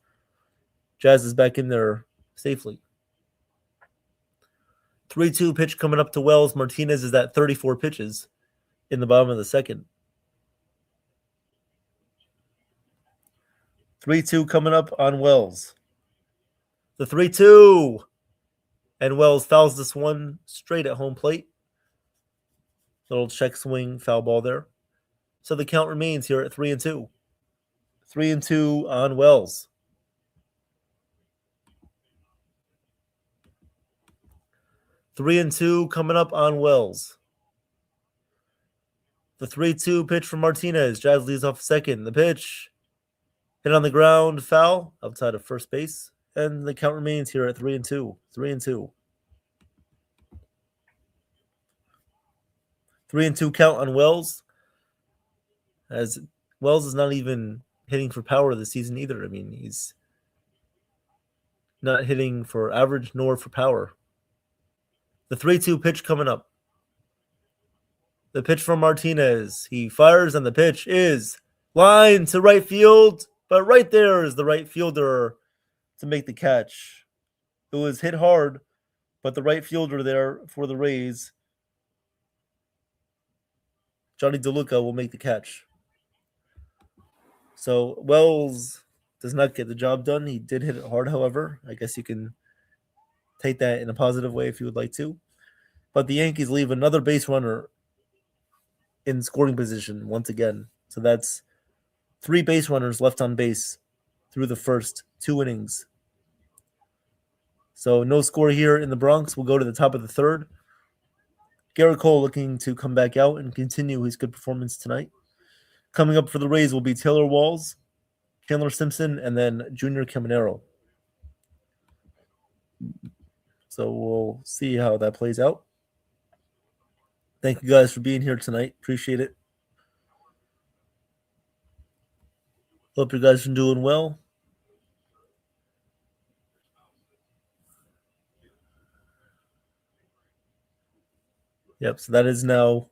Jazz is back in there safely. 3-2 pitch coming up to Wells. Martinez is at 34 pitches in the bottom of the second. 3-2 coming up on Wells. The 3-2. And Wells fouls this one straight at home plate. Little check swing foul ball there. So the count remains here at 3-2. 3-2 on Wells. Three and two coming up on Wells. The 3-2 pitch from Martinez. Jazz leads off second. The pitch hit on the ground, foul outside of first base. And the count remains here at 3-2. 3-2. 3-2 count on Wells. As Wells is not even hitting for power this season either. I mean, he's not hitting for average nor for power. The 3-2 pitch coming up. The pitch from Martinez. He fires, and the pitch is line to right field. But right there is the right fielder to make the catch. It was hit hard, but the right fielder there for the Rays, Johnny DeLuca, will make the catch. So Wells does not get the job done. He did hit it hard, however. I guess you can take that in a positive way if you would like to. But the Yankees leave another base runner in scoring position once again. So that's 3 base runners left on base through the first 2 innings. So no score here in the Bronx. We'll go to the top of the third. Garrett Cole looking to come back out and continue his good performance tonight. Coming up for the Rays will be Taylor Walls, Chandler Simpson, and then Junior Caminero. So we'll see how that plays out. Thank you guys for being here tonight. Appreciate it. Hope you guys are doing well. Yep, so that is now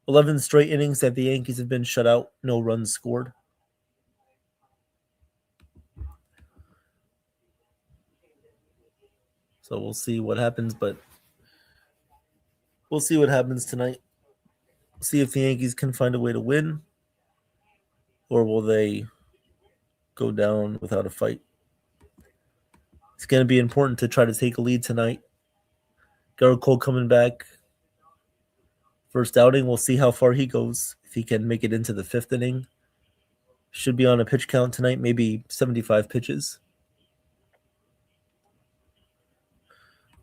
11 straight innings that the Yankees have been shut out. No runs scored. So we'll see what happens, but we'll see what happens tonight. See if the Yankees can find a way to win, or will they go down without a fight. It's going to be important to try to take a lead tonight. Garrett Cole coming back. First outing, we'll see how far he goes. If he can make it into the 5th inning. Should be on a pitch count tonight, maybe 75 pitches.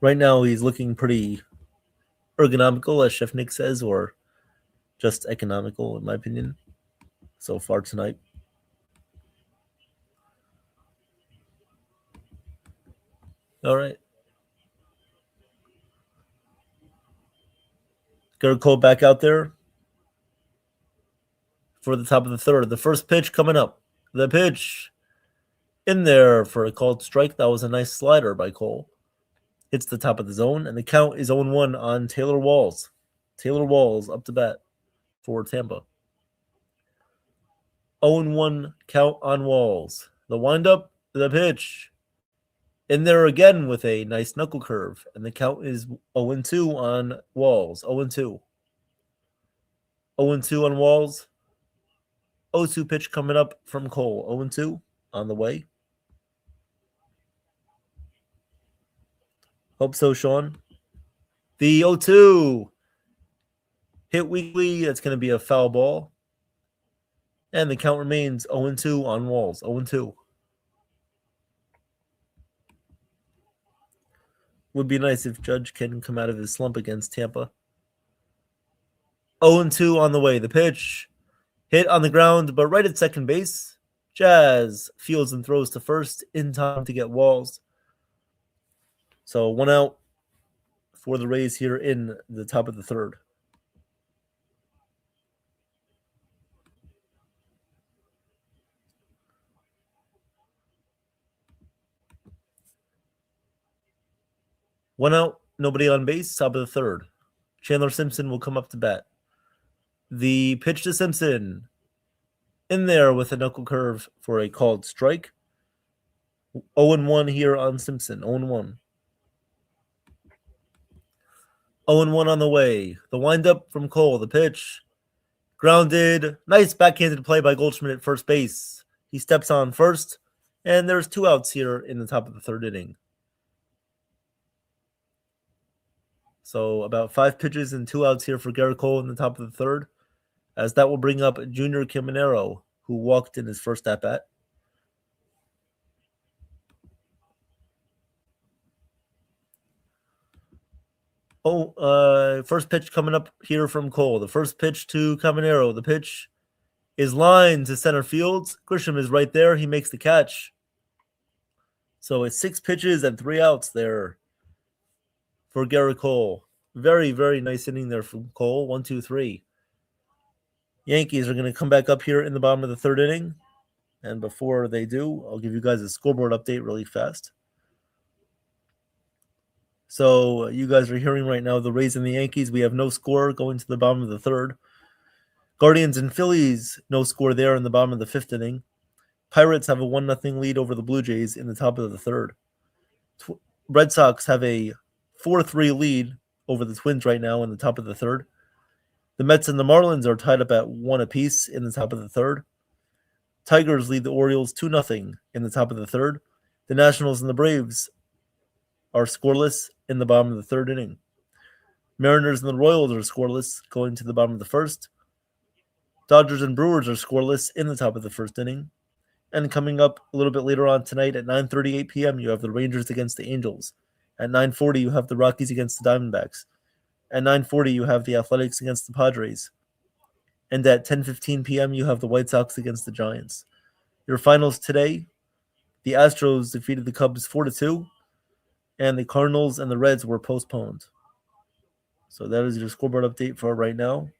Right now, he's looking pretty ergonomical, as Chef Nick says, or just economical, in my opinion, so far tonight. All right. Garrett Cole back out there for the top of the third. The first pitch coming up. The pitch in there for a called strike. That was a nice slider by Cole. Hits the top of the zone, and the count is 0-1 on Taylor Walls. Taylor Walls up to bat for Tampa. 0-1 count on Walls. The windup, the pitch. In there again with a nice knuckle curve, and the count is 0-2 on Walls. 0-2. 0-2 on Walls. 0-2 pitch coming up from Cole. 0-2 on the way. Hope so, Sean. The 0-2 hit weakly. That's going to be a foul ball. And the count remains 0-2 on Walls. 0-2. Would be nice if Judge can come out of his slump against Tampa. 0-2 on the way. The pitch hit on the ground, but right at second base. Jazz fields and throws to first in time to get Walls. So 1 out for the Rays here in the top of the third. 1 out, nobody on base, top of the third. Chandler Simpson will come up to bat. The pitch to Simpson. In there with a knuckle curve for a called strike. 0-1 here on Simpson. 0-1. 0-1 on the way. The windup from Cole. The pitch. Grounded. Nice backhanded play by Goldschmidt at first base. He steps on first. And there's 2 outs here in the top of the third inning. So about 5 pitches and 2 outs here for Garrett Cole in the top of the third. As that will bring up Junior Caminero, who walked in his first at-bat. First pitch coming up here from Cole. The first pitch to Caminero. The pitch is lined to center field. Grisham is right there. He makes the catch. So it's 6 pitches and 3 outs there for Garrett Cole. Very, very nice inning there from Cole. 1, 2, 3. Yankees are going to come back up here in the bottom of the third inning. And before they do, I'll give you guys a scoreboard update really fast. So you guys are hearing right now the Rays and the Yankees. We have no score going to the bottom of the third. Guardians and Phillies, no score there in the bottom of the 5th inning. Pirates have a 1-0 lead over the Blue Jays in the top of the third. Red Sox have a 4-3 lead over the Twins right now in the top of the third. The Mets and the Marlins are tied up at 1 apiece in the top of the third. Tigers lead the Orioles 2-0 in the top of the third. The Nationals and the Braves are scoreless in the bottom of the third inning. Mariners and the Royals are scoreless going to the bottom of the first. Dodgers and Brewers are scoreless in the top of the first inning. And coming up a little bit later on tonight at 9:38 p.m., you have the Rangers against the Angels. At 9:40, you have the Rockies against the Diamondbacks. At 9:40, you have the Athletics against the Padres. And at 10:15 p.m., you have the White Sox against the Giants. Your finals today, the Astros defeated the Cubs 4-2, and the Cardinals and the Reds were postponed. So that is your scoreboard update for right now.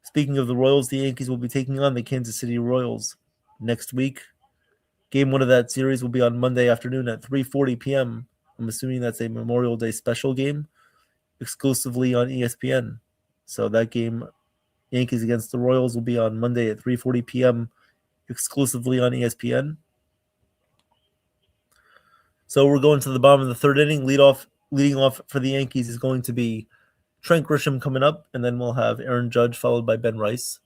Speaking of the Royals, the Yankees will be taking on the Kansas City Royals next week. Game 1 of that series will be on Monday afternoon at 3:40 p.m. I'm assuming that's a Memorial Day special game, exclusively on ESPN. So that game, Yankees against the Royals, will be on Monday at 3:40 p.m. exclusively on ESPN. So we're going to the bottom of the third inning. Leading off for the Yankees is going to be Trent Grisham coming up, and then we'll have Aaron Judge followed by Ben Rice.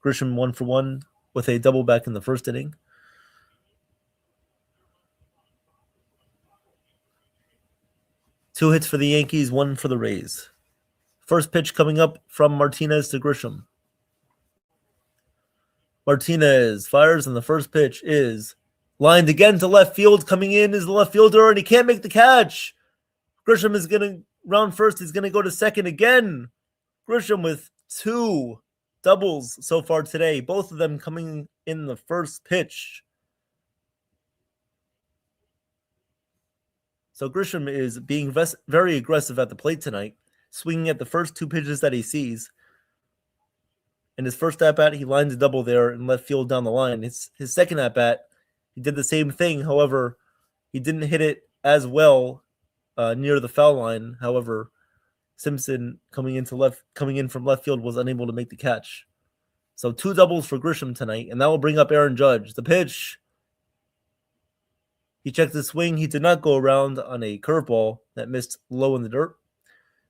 Grisham 1-for-1 with a double back in the first inning. Two hits for the Yankees, 1 for the Rays. First pitch coming up from Martinez to Grisham. Martinez fires, and the first pitch is lined again to left field. Coming in is the left fielder, and he can't make the catch. Grisham is going to round first. He's going to go to second again. Grisham with 2 doubles so far today, both of them coming in the first pitch. So Grisham is being very aggressive at the plate tonight, swinging at the first 2 pitches that he sees. In his first at-bat, he lines a double there in left field down the line. His second at-bat, he did the same thing. However, he didn't hit it as well near the foul line. However, Simpson coming in from left field was unable to make the catch. So 2 doubles for Grisham tonight, and that will bring up Aaron Judge. The pitch. He checked the swing. He did not go around on a curveball that missed low in the dirt.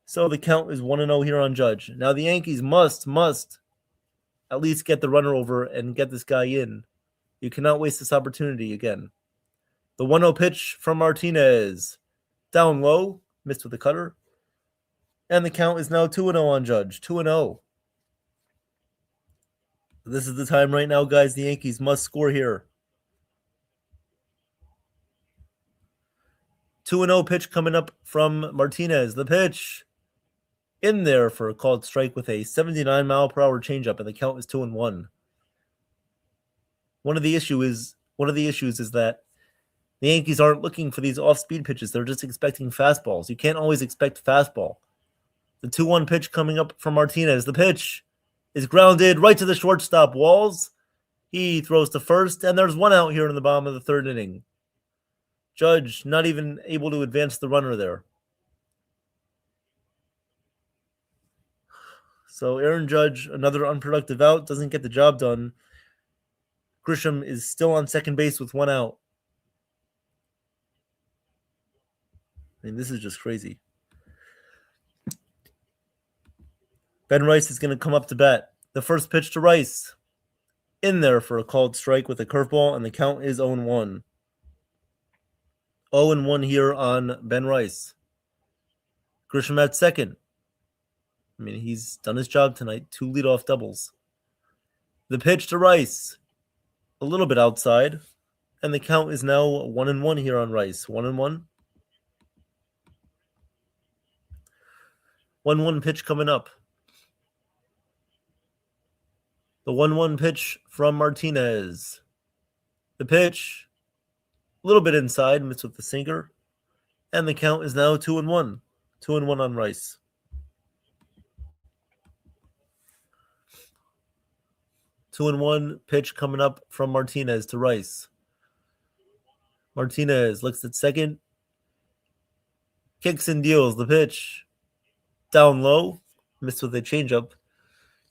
So the count is 1-0 here on Judge. Now the Yankees must at least get the runner over and get this guy in. You cannot waste this opportunity again. The 1-0 pitch from Martinez. Down low, missed with the cutter. And the count is now 2-0 on Judge. 2-0. This is the time right now, guys. The Yankees must score here. 2-0 pitch coming up from Martinez. The pitch in there for a called strike with a 79-mile-per-hour changeup, and the count is 2-1. One of the issues is that the Yankees aren't looking for these off-speed pitches. They're just expecting fastballs. You can't always expect fastball. The 2-1 pitch coming up from Martinez. The pitch is grounded right to the shortstop, Walls. He throws to first, and there's 1 out here in the bottom of the third inning. Judge not even able to advance the runner there. So Aaron Judge, another unproductive out, doesn't get the job done. Grisham is still on second base with 1 out. I mean, this is just crazy. Ben Rice is going to come up to bat. The first pitch to Rice. In there for a called strike with a curveball, and the count is 0-1. 0-1 here on Ben Rice. Grisham at second. I mean, he's done his job tonight. 2 leadoff doubles. The pitch to Rice. A little bit outside. And the count is now 1-1 here on Rice. 1-1. 1-1 pitch coming up. The 1-1 pitch from Martinez. The pitch, a little bit inside, missed with the sinker. And the count is now 2-1. 2-1 on Rice. Two and one pitch coming up from Martinez to Rice. Martinez looks at second. Kicks and deals. The pitch down low. Missed with a changeup.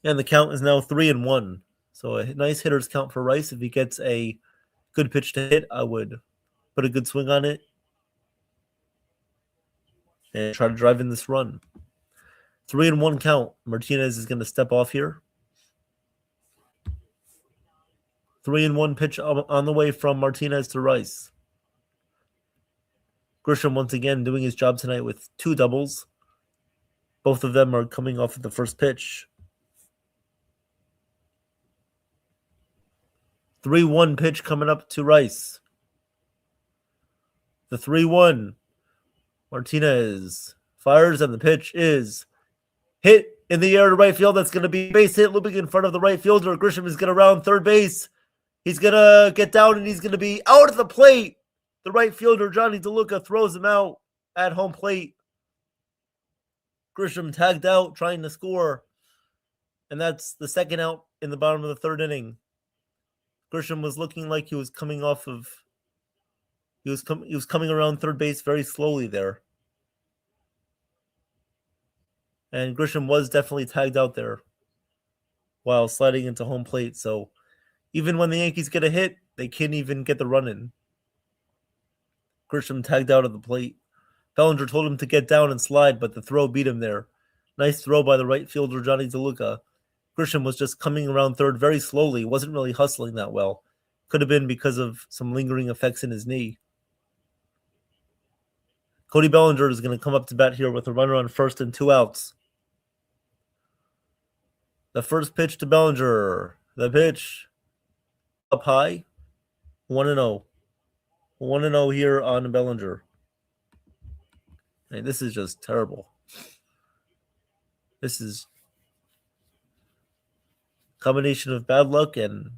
And the count is now 3-1. So a nice hitter's count for Rice. If he gets a good pitch to hit, I would put a good swing on it and try to drive in this run. 3-1 count. Martinez is going to step off here. 3-1 pitch on the way from Martinez to Rice. Grisham once again doing his job tonight with 2 doubles. Both of them are coming off of the first pitch. 3-1 pitch coming up to Rice. The 3-1. Martinez fires, and the pitch is hit in the air to right field. That's going to be a base hit, looping in front of the right fielder. Grisham is going to round third base. He's going to get down, and he's going to be out at the plate. The right fielder, Johnny DeLuca, throws him out at home plate. Grisham tagged out, trying to score. And that's the second out in the bottom of the third inning. Grisham was looking like he was coming off of... He was coming around third base very slowly there. And Grisham was definitely tagged out there while sliding into home plate. So even when the Yankees get a hit, they can't even get the run in. Grisham tagged out of the plate. Bellinger told him to get down and slide, but the throw beat him there. Nice throw by the right fielder, Johnny DeLuca. Grisham was just coming around third very slowly. Wasn't really hustling that well. Could have been because of some lingering effects in his knee. Cody Bellinger is going to come up to bat here with a runner on first and 2 outs. The first pitch to Bellinger. The pitch up high. 1-0. 1-0 here on Bellinger. I mean, this is just terrible. This is a combination of bad luck and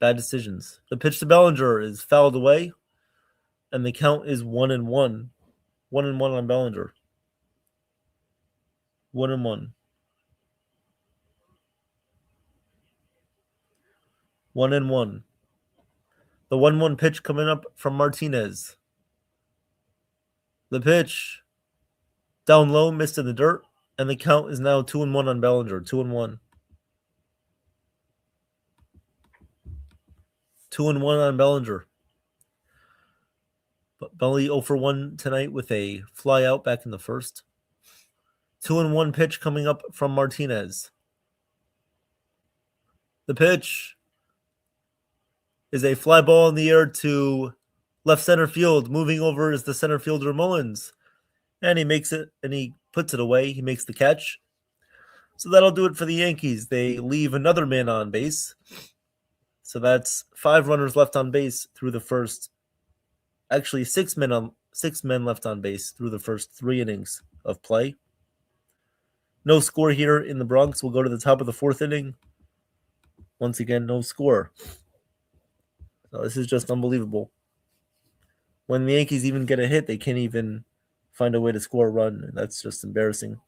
bad decisions. The pitch to Bellinger is fouled away, and the count is 1-1. 1-1 on Bellinger. 1-1. 1-1. The 1-1 pitch coming up from Martinez. The pitch down low, missed in the dirt, and the count is now 2-1 on Bellinger. 2-1. 2-1 on Bellinger. But Belly 0 for 1 tonight with a fly out back in the first. 2-1 pitch coming up from Martinez. The pitch is a fly ball in the air to left center field. Moving over is the center fielder Mullins. And he makes it, and he puts it away. He makes the catch. So that'll do it for the Yankees. They leave another man on base. So that's 5 runners left on base through the first. Actually, 6 men left on base through the first 3 innings of play. No score here in the Bronx. We'll go to the top of the 4th inning. Once again, no score. So this is just unbelievable. When the Yankees even get a hit, they can't even find a way to score a run. That's just embarrassing.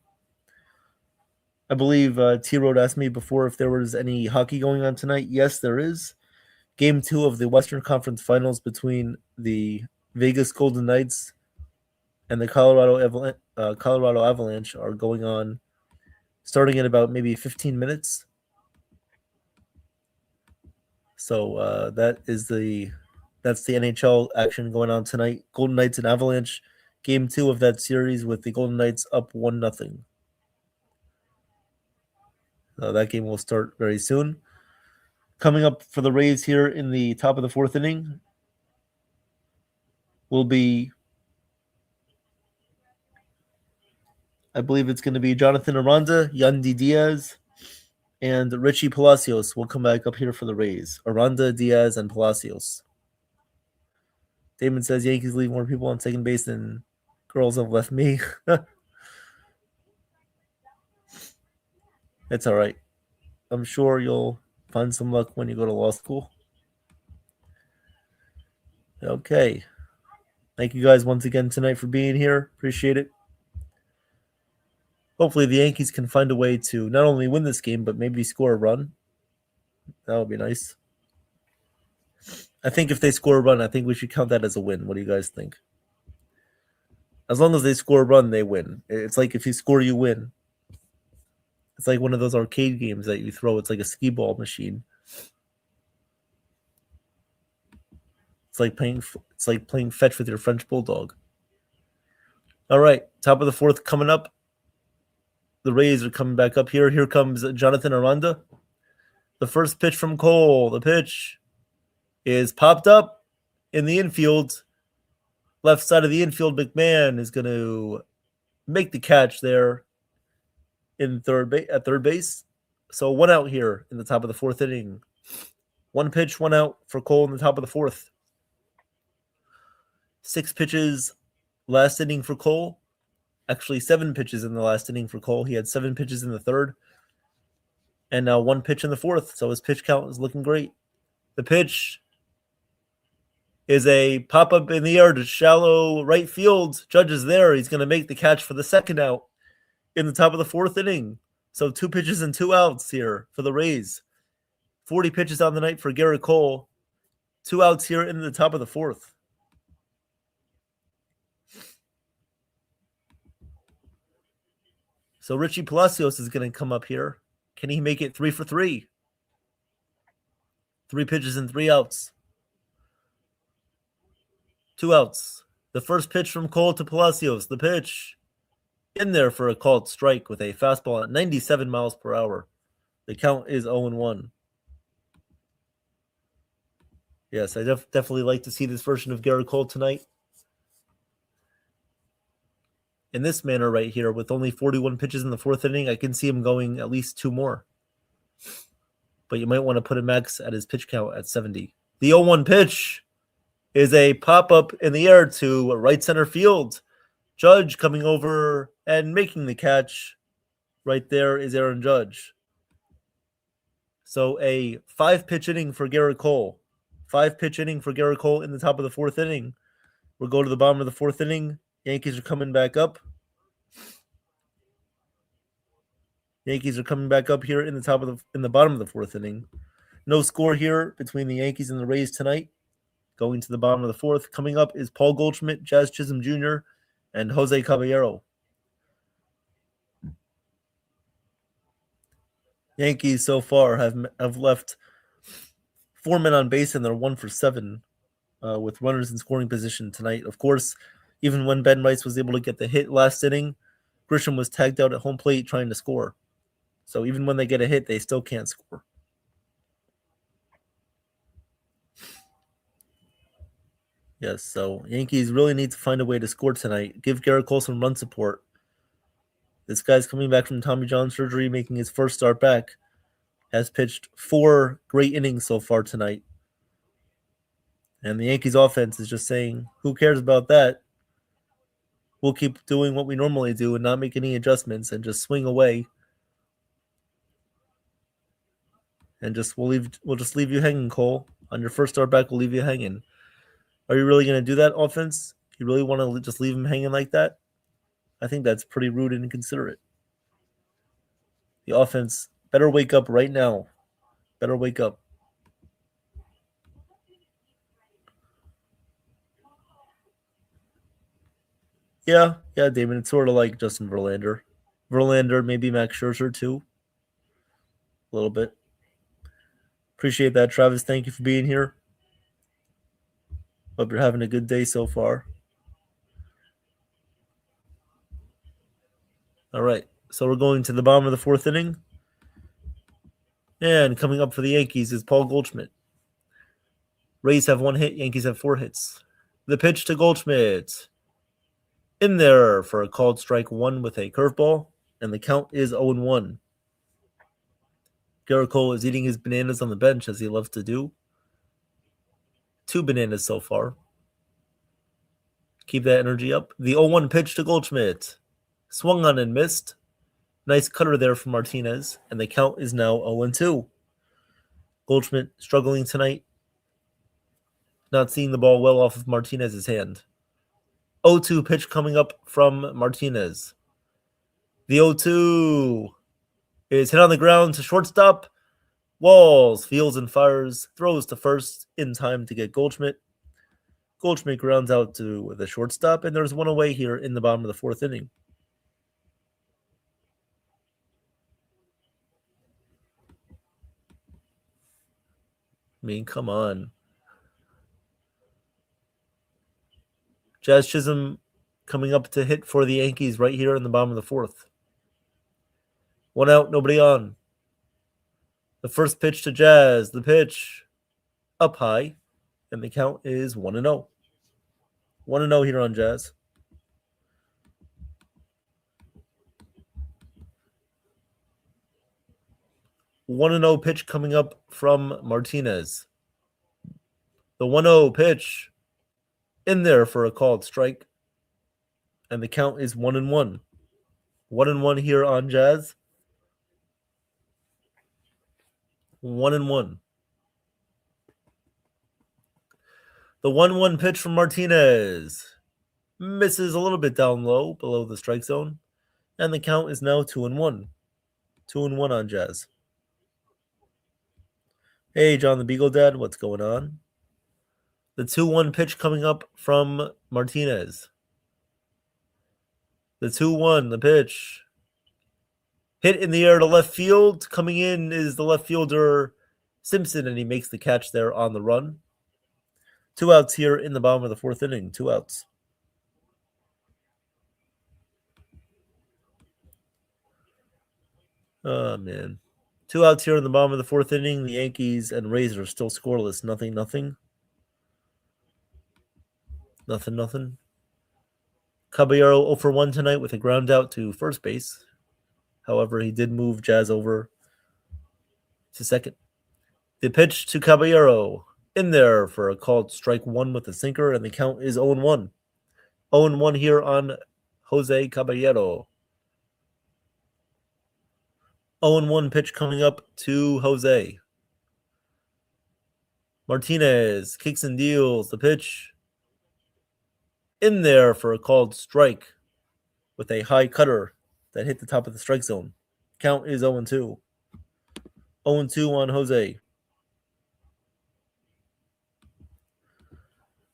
I believe T-Road asked me before if there was any hockey going on tonight. Yes, there is. Game 2 of the Western Conference Finals between the Vegas Golden Knights and the Colorado Avalanche are going on, starting in about maybe 15 minutes. So that's the NHL action going on tonight. Golden Knights and Avalanche, game 2 of that series with the Golden Knights up 1-0. That game will start very soon. Coming up for the Rays here in the top of the 4th inning will be, I believe it's going to be Jonathan Aranda, Yandy Diaz, and Richie Palacios will come back up here for the Rays. Aranda, Diaz, and Palacios. Damon says Yankees leave more people on second base than girls have left me. It's all right. I'm sure you'll find some luck when you go to law school. Okay. Thank you guys once again tonight for being here. Appreciate it. Hopefully the Yankees can find a way to not only win this game, but maybe score a run. That would be nice. I think if they score a run, I think we should count that as a win. What do you guys think? As long as they score a run, they win. It's like if you score, you win. It's like one of those arcade games that you throw. It's like a skee ball machine. It's like playing fetch with your French bulldog. All right, top of the 4th coming up. The Rays are coming back up here. Here comes Jonathan Aranda. The first pitch from Cole. The pitch is popped up in the infield. Left side of the infield, McMahon is going to make the catch there at third base. So 1 out here in the top of the 4th inning. 1 pitch, 1 out for Cole in the top of the 4th. 6 pitches last inning for Cole. Actually, 7 pitches in the last inning for Cole. He had 7 pitches in the 3rd. And now 1 pitch in the 4th. So his pitch count is looking great. The pitch is a pop-up in the air to shallow right field. Judge is there. He's going to make the catch for the 2nd out in the top of the 4th inning. So 2 pitches and 2 outs here for the Rays. 40 pitches on the night for Garrett Cole. 2 outs here in the top of the 4th. So Richie Palacios is going to come up here. Can he make it 3 for 3? 3 pitches and 3 outs. 2 outs. The first pitch from Cole to Palacios. The pitch in there for a called strike with a fastball at 97 miles per hour. The count is 0-1. Yes, I definitely like to see this version of Garrett Cole tonight. In this manner right here, with only 41 pitches in the 4th inning, I can see him going at least 2 more. But you might want to put a max at his pitch count at 70. The 0-1 pitch is a pop-up in the air to right center field. Judge coming over and making the catch. Right there is Aaron Judge. So a 5-pitch inning for Garrett Cole. 5-pitch inning for Garrett Cole in the top of the 4th inning. We'll go to the bottom of the 4th inning. Yankees are coming back up. Yankees are coming back up here in the bottom of the 4th inning. No score here between the Yankees and the Rays tonight. Going to the bottom of the 4th. Coming up is Paul Goldschmidt, Jazz Chisholm Jr., and Jose Caballero. Yankees so far have left 4 men on base, and they're 1 for 7 with runners in scoring position tonight. Of course, even when Ben Rice was able to get the hit last inning, Grisham was tagged out at home plate trying to score. So even when they get a hit, they still can't score. Yes, so Yankees really need to find a way to score tonight. Give Garrett Cole some run support. This guy's coming back from Tommy John surgery, making his first start back. Has pitched 4 great innings so far tonight. And the Yankees offense is just saying, who cares about that? We'll keep doing what we normally do and not make any adjustments and just swing away. And we'll just leave you hanging, Cole. On your first start back, we'll leave you hanging. Are you really going to do that, offense? You really want to just leave him hanging like that? I think that's pretty rude and inconsiderate. The offense better wake up right now. Better wake up. Yeah, Damon. It's sort of like Justin Verlander. Verlander, maybe Max Scherzer too. A little bit. Appreciate that, Travis. Thank you for being here. Hope you're having a good day so far. All right. So we're going to the bottom of the fourth inning. And coming up for the Yankees is Paul Goldschmidt. Rays have 1 hit. Yankees have 4 hits. The pitch to Goldschmidt. In there for a called strike 1 with a curveball. And the count is 0-1. Garrett Cole is eating his bananas on the bench as he loves to do. 2 bananas so far. Keep that energy up. The 0-1 pitch to Goldschmidt. Swung on and missed. Nice cutter there from Martinez. And the count is now 0-2. Goldschmidt struggling tonight. Not seeing the ball well off of Martinez's hand. 0-2 pitch coming up from Martinez. The 0-2 is hit on the ground to shortstop. Walls, fields and fires, throws to first in time to get Goldschmidt. Goldschmidt grounds out to the shortstop, and there's 1 away here in the bottom of the fourth inning. I mean, come on. Jazz Chisholm coming up to hit for the Yankees right here in the bottom of the fourth. 1 out, nobody on. The first pitch to Jazz. The pitch up high. And the count is 1-0. 1-0 here on Jazz. One 1-0 pitch coming up from Martinez. The 1-0 pitch in there for a called strike. And the count is 1-1. 1-1 here on Jazz. 1-1. The 1-1 pitch from Martinez misses a little bit down low below the strike zone. And the count is now 2-1. 2-1 on Jazz. Hey, John the Beagle Dad, what's going on? The 2-1 pitch coming up from Martinez. The 2-1, the pitch. Hit in the air to left field. Coming in is the left fielder Simpson, and he makes the catch there on the run. 2 outs here in the bottom of the fourth inning. 2 outs. Oh, man. 2 outs here in the bottom of the fourth inning. The Yankees and Rays are still scoreless. 0-0. Nothing. Caballero 0 for 1 tonight with a ground out to first base. However, he did move Jazz over to second. The pitch to Caballero in there for a called strike 1 with a sinker, and the count is 0-1. 0-1 here on Jose Caballero. 0-1 pitch coming up to Jose. Martinez kicks and deals. The pitch in there for a called strike with a high cutter that hit the top of the strike zone. Count is 0-2. 0-2 on Jose.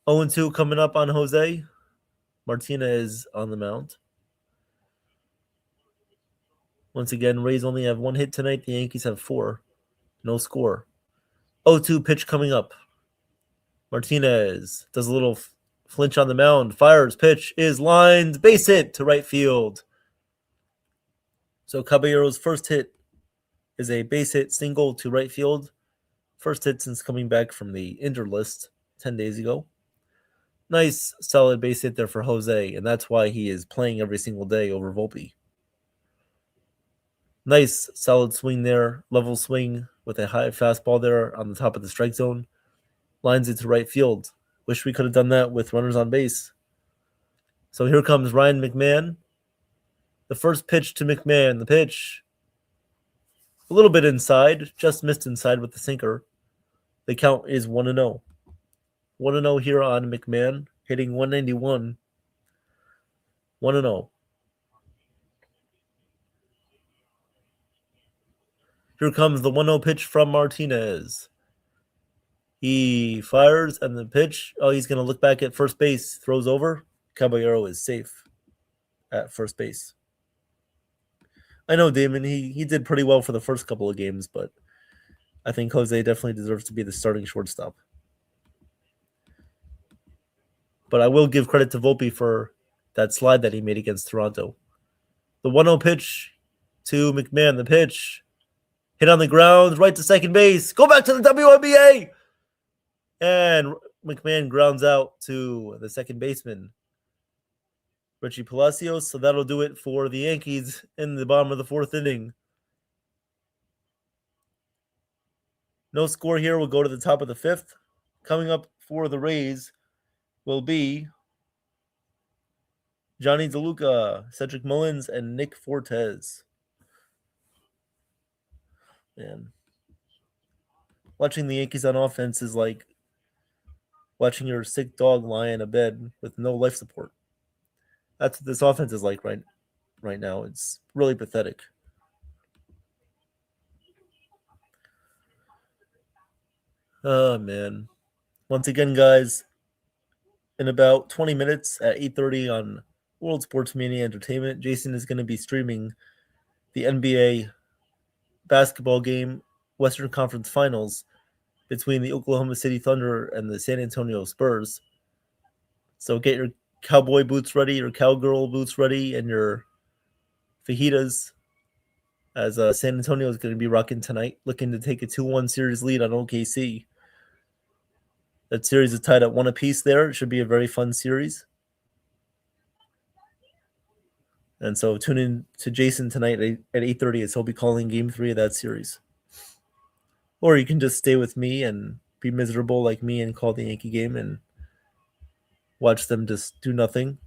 0-2 coming up on Jose. Martinez on the mound. Once again, Rays only have 1 hit tonight. The Yankees have 4. No score. 0-2 pitch coming up. Martinez does a little flinch on the mound. Fires. Pitch is lined. Base hit to right field. So Caballero's first hit is a base hit single to right field. First hit since coming back from the injured list 10 days ago. Nice, solid base hit there for Jose, and that's why he is playing every single day over Volpe. Nice, solid swing there, level swing with a high fastball there on the top of the strike zone. Lines it to right field. Wish we could have done that with runners on base. So here comes Ryan McMahon. The first pitch to McMahon. The pitch a little bit inside, just missed inside with the sinker. The count is 1-0. 1-0 here on McMahon, hitting 191. 1-0. Here comes the 1-0 pitch from Martinez. He fires, and the pitch, he's going to look back at first base, throws over. Caballero is safe. at first base. I know Damon, he did pretty well for the first couple of games, but I think Jose definitely deserves to be the starting shortstop. But I will give credit to Volpe for that slide that he made against Toronto. The 1-0 pitch to McMahon. The pitch hit on the ground, right to second base. Go back to the WNBA! And McMahon grounds out to the second baseman, Richie Palacios. So that'll do it for the Yankees in the bottom of the fourth inning. No score here. We'll go to the top of the fifth. Coming up for the Rays will be Johnny DeLuca, Cedric Mullins, and Nick Fortes. Man, watching the Yankees on offense is like watching your sick dog lie in a bed with no life support. That's what this offense is like right now. It's really pathetic. Oh, man. Once again, guys, in about 20 minutes at 8:30 on World Sports Mania Entertainment, Jason is going to be streaming the NBA basketball game, Western Conference Finals, between the Oklahoma City Thunder and the San Antonio Spurs. So get your cowboy boots ready, your cowgirl boots ready, and your fajitas, as San Antonio is going to be rocking tonight, looking to take a 2-1 series lead on OKC. That series is tied at 1 apiece there. It should be a very fun series. And so tune in to Jason tonight at 8:30 as he'll be calling Game 3 of that series. Or you can just stay with me and be miserable like me and call the Yankee game and watch them just do nothing.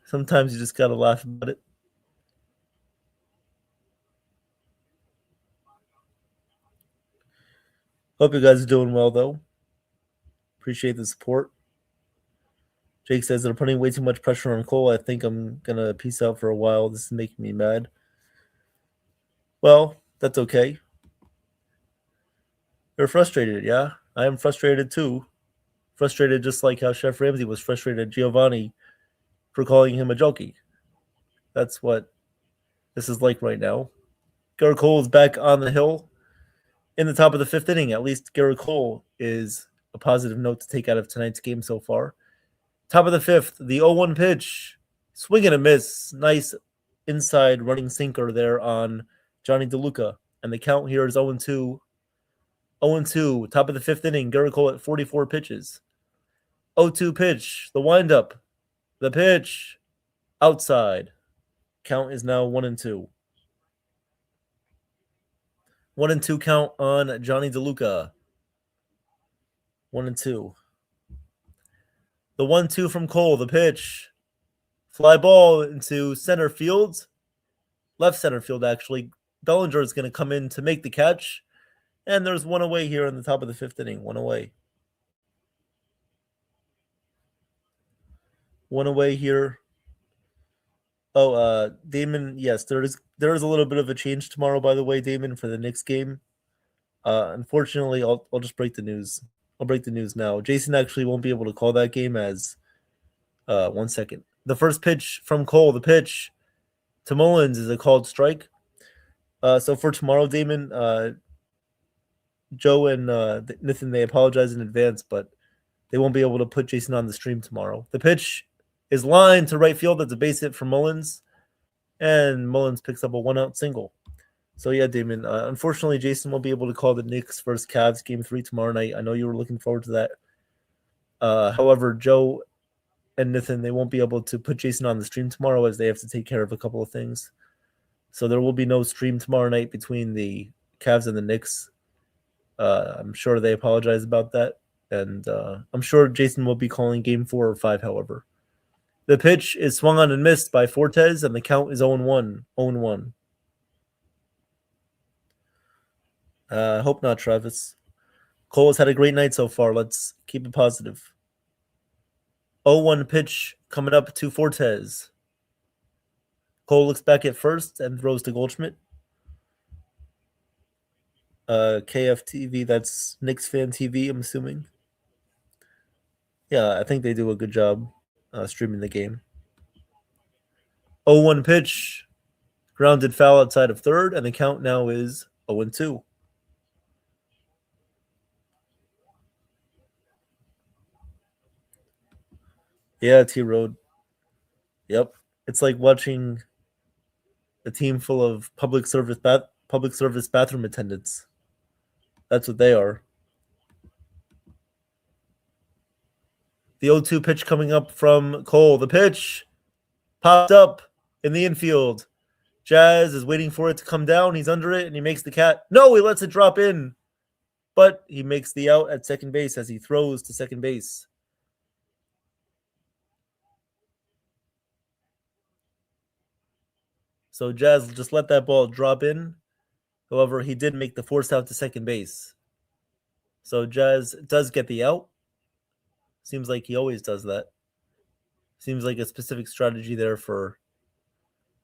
Sometimes you just gotta laugh about it. Hope you guys are doing well, though. Appreciate the support. Jake says they're putting way too much pressure on Cole. I think I'm going to peace out for a while. This is making me mad. Well, that's okay. You're frustrated, yeah? I am frustrated, too. Frustrated just like how Chef Ramsay was frustrated at Giovanni for calling him a jokey. That's what this is like right now. Garrett Cole is back on the hill in the top of the fifth inning. At least Garrett Cole is a positive note to take out of tonight's game so far. Top of the fifth, the 0-1 pitch. Swing and a miss. Nice inside running sinker there on Johnny DeLuca. And the count here is 0-2. 0-2, top of the fifth inning. Garrett Cole at 44 pitches. 0-2 pitch, the windup. The pitch, outside. Count is now 1-2. 1-2 count on Johnny DeLuca. 1-2. The 1-2 from Cole, the pitch. Fly ball into center field. Left center field, actually. Bellinger is going to come in to make the catch. And there's one away here in the top of the fifth inning. One away. One away here. Oh, Damon, yes, there is a little bit of a change tomorrow, by the way, Damon, for the Knicks game. Unfortunately, I'll just break the news. I'll break the news now. Jason actually won't be able to call that game as 1 second. The first pitch from Cole, the pitch to Mullins is a called strike. So for tomorrow, Damon, Joe and Nathan, they apologize in advance, but they won't be able to put Jason on the stream tomorrow. The pitch is lined to right field. That's a base hit for Mullins, and Mullins picks up a 1-out single. So yeah, Damon, unfortunately, Jason won't be able to call the Knicks versus Cavs Game 3 tomorrow night. I know you were looking forward to that. However, Joe and Nathan, they won't be able to put Jason on the stream tomorrow as they have to take care of a couple of things. So there will be no stream tomorrow night between the Cavs and the Knicks. I'm sure they apologize about that. And I'm sure Jason will be calling Game 4 or 5, however. The pitch is swung on and missed by Fortes, and the count is 0-1. 0-1. Hope not, Travis. Cole has had a great night so far. Let's keep it positive. 0-1 pitch coming up to Fortes. Cole looks back at first and throws to Goldschmidt. KFTV. That's Knicks Fan TV, I'm assuming. Yeah, I think they do a good job streaming the game. 0-1 pitch. Grounded foul outside of third, and the count now is 0-2. Yeah, T-Road. Yep. It's like watching a team full of public service bathroom attendants. That's what they are. The 0-2 pitch coming up from Cole. The pitch popped up in the infield. Jazz is waiting for it to come down. He's under it, and he makes the cat. No, he lets it drop in. But he makes the out at second base as he throws to second base. So Jazz just let that ball drop in. However, he did make the force out to second base. So Jazz does get the out. Seems like he always does that. Seems like a specific strategy there for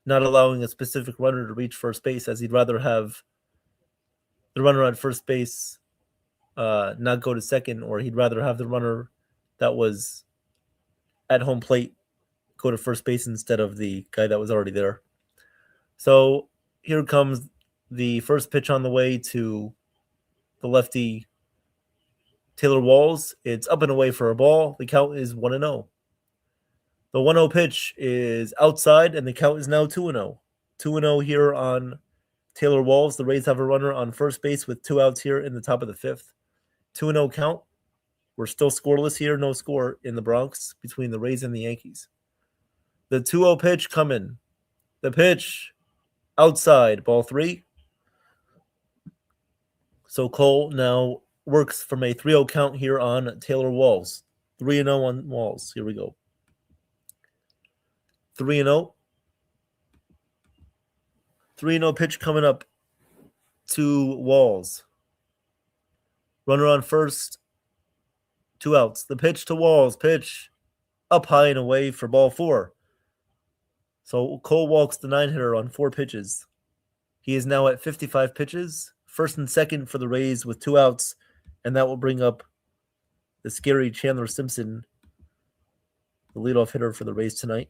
not allowing a specific runner to reach first base, as he'd rather have the runner at first base not go to second, or he'd rather have the runner that was at home plate go to first base instead of the guy that was already there. So here comes the first pitch on the way to the lefty Taylor Walls. It's up and away for a ball. The count is 1-0. The 1-0 pitch is outside, and the count is now 2-0. 2-0 here on Taylor Walls. The Rays have a runner on first base with 2 outs here in the top of the 5th. 2-0 count. We're still scoreless here. No score in the Bronx between the Rays and the Yankees. The 2-0 pitch coming. The pitch outside, ball 3. So Cole now works from a 3-0 count here on Taylor Walls. 3-0 on Walls. Here we go. 3-0. 3-0 pitch coming up to Walls. Runner on first. 2 outs. The pitch to Walls. Pitch up high and away for ball 4. So Cole walks the 9-hitter on 4 pitches. He is now at 55 pitches. First and second for the Rays with 2 outs. And that will bring up the scary Chandler Simpson, the leadoff hitter for the Rays tonight.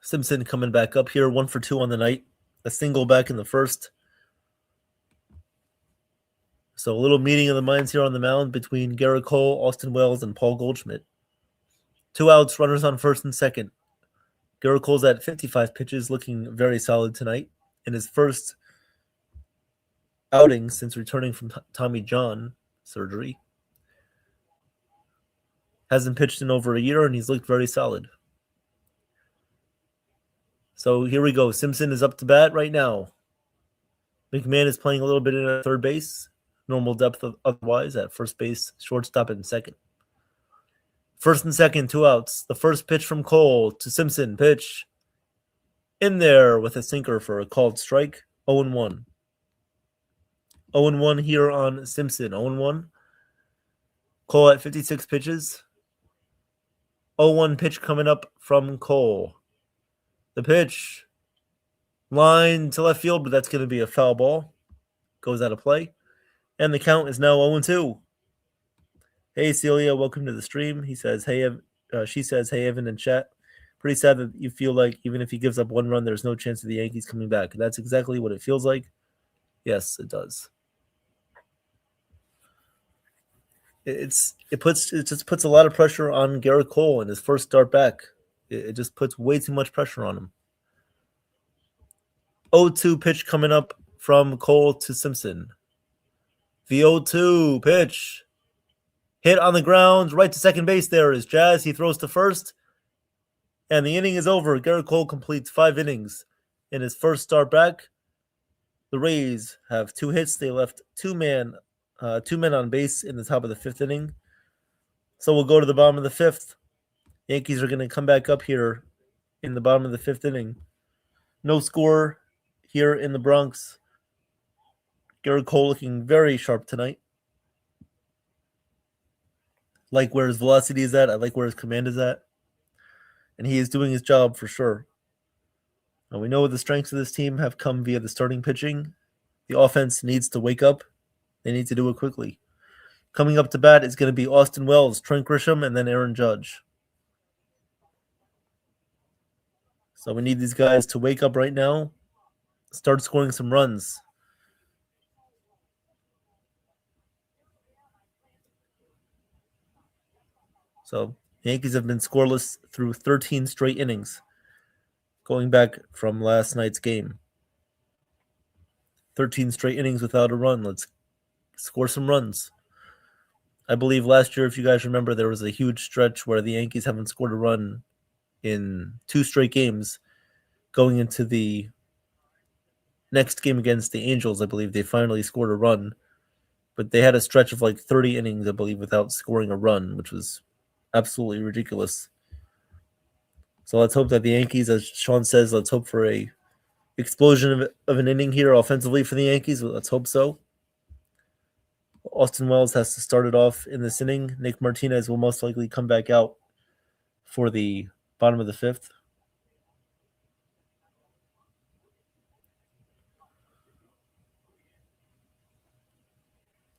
Simpson coming back up here, 1 for 2 on the night. A single back in the first. So a little meeting of the minds here on the mound between Garrett Cole, Austin Wells, and Paul Goldschmidt. 2 outs, runners on first and second. Garrett Cole's at 55 pitches, looking very solid tonight. In his first outing since returning from Tommy John surgery. Hasn't pitched in over a year, and he's looked very solid. So here we go. Simpson is up to bat right now. McMahon is playing a little bit in at third base. Normal depth otherwise at first base, shortstop, and second. First and second, 2 outs. The first pitch from Cole to Simpson. Pitch in there with a sinker for a called strike. 0-1. 0-1 here on Simpson. 0-1. Cole at 56 pitches. 0-1 pitch coming up from Cole. The pitch. Line to left field, but that's going to be a foul ball. Goes out of play. And the count is now 0-2. Hey, Celia, welcome to the stream. He says, hey, she says, hey, Evan in chat. Pretty sad that you feel like even if he gives up 1 run, there's no chance of the Yankees coming back. That's exactly what it feels like. Yes, it does. It just puts a lot of pressure on Garrett Cole in his first start back. It just puts way too much pressure on him. 0-2 pitch coming up from Cole to Simpson. The 0-2 pitch. Hit on the ground, right to second base. There is Jazz. He throws to first. And the inning is over. Garrett Cole completes 5 innings in his first start back. The Rays have 2 hits. They left 2 men on base in the top of the 5th inning. So we'll go to the bottom of the 5th. Yankees are going to come back up here in the bottom of the 5th inning. No score here in the Bronx. Garrett Cole looking very sharp tonight. Like where his velocity is at. I like where his command is at. And he is doing his job for sure. And we know the strengths of this team have come via the starting pitching. The offense needs to wake up. They need to do it quickly. Coming up to bat is going to be Austin Wells, Trent Grisham, and then Aaron Judge. So we need these guys to wake up right now, start scoring some runs. So the Yankees have been scoreless through 13 straight innings, going back from last night's game. 13 straight innings without a run. Let's score some runs. I believe last year, if you guys remember, there was a huge stretch where the Yankees haven't scored a run in 2 straight games. Going into the next game against the Angels, I believe they finally scored a run. But they had a stretch of like 30 innings, I believe, without scoring a run, which was absolutely ridiculous. So let's hope that the Yankees, as Sean says, let's hope for a explosion of an inning here offensively for the Yankees. Let's hope so. Austin Wells has to start it off in this inning. Nick Martinez will most likely come back out for the bottom of the 5th.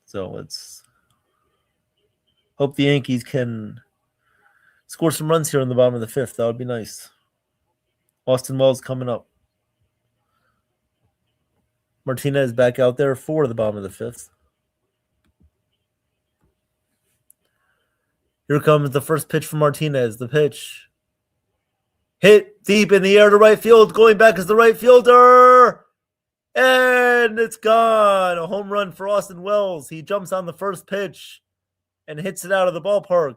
So let's hope the Yankees can score some runs here in the bottom of the 5th. That would be nice. Austin Wells coming up. Martinez back out there for the bottom of the 5th. Here comes the first pitch from Martinez. The pitch hit deep in the air to right field. Going back is the right fielder. And it's gone. A home run for Austin Wells. He jumps on the first pitch and hits it out of the ballpark.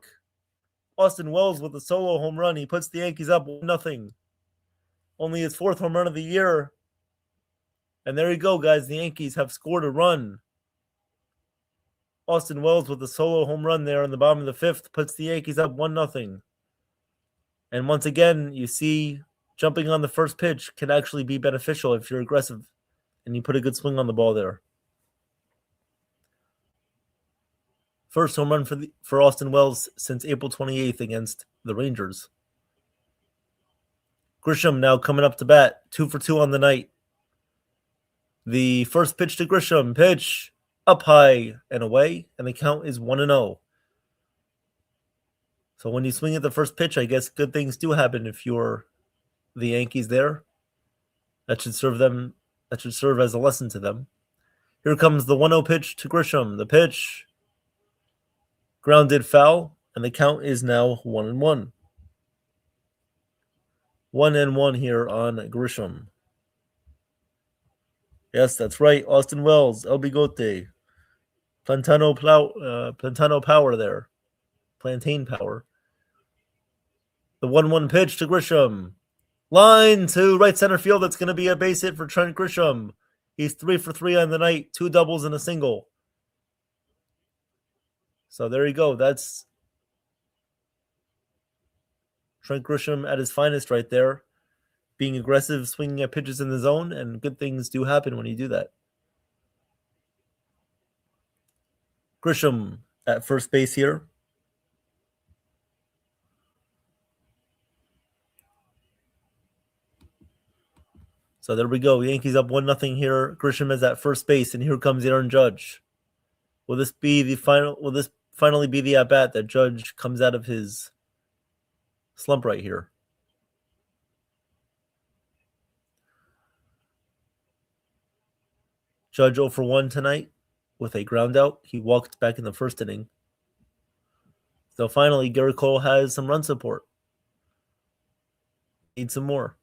Austin Wells with a solo home run. He puts the Yankees up 1-0. Only his 4th home run of the year. And there you go, guys. The Yankees have scored a run. Austin Wells with a solo home run there in the bottom of the 5th puts the Yankees up 1-0. And once again, you see jumping on the first pitch can actually be beneficial if you're aggressive and you put a good swing on the ball there. First home run for Austin Wells since April 28th against the Rangers. Grisham now coming up to bat, 2 for 2 on the night. The first pitch to Grisham, pitch up high and away, and the count is 1-0. So when you swing at the first pitch, I guess good things do happen if you're the Yankees there. That should serve them. That should serve as a lesson to them. Here comes the 1-0 pitch to Grisham. The pitch grounded foul, and the count is now 1-1. 1-1 here on Grisham. Yes, that's right. Austin Wells, El Bigote. Plantano power there. Plantain power. The 1-1 pitch to Grisham. Line to right center field. That's going to be a base hit for Trent Grisham. He's 3 for 3 on the night. 2 doubles and a single. So there you go. That's Trent Grisham at his finest right there. Being aggressive, swinging at pitches in the zone, and good things do happen when you do that. Grisham at first base here. So there we go. Yankees up 1-0 here. Grisham is at first base, and here comes Aaron Judge. Will this finally be the at bat that Judge comes out of his slump right here? Judge 0 for 1 tonight with a ground out. He walked back in the first inning. So finally, Garrett Cole has some run support. Need some more.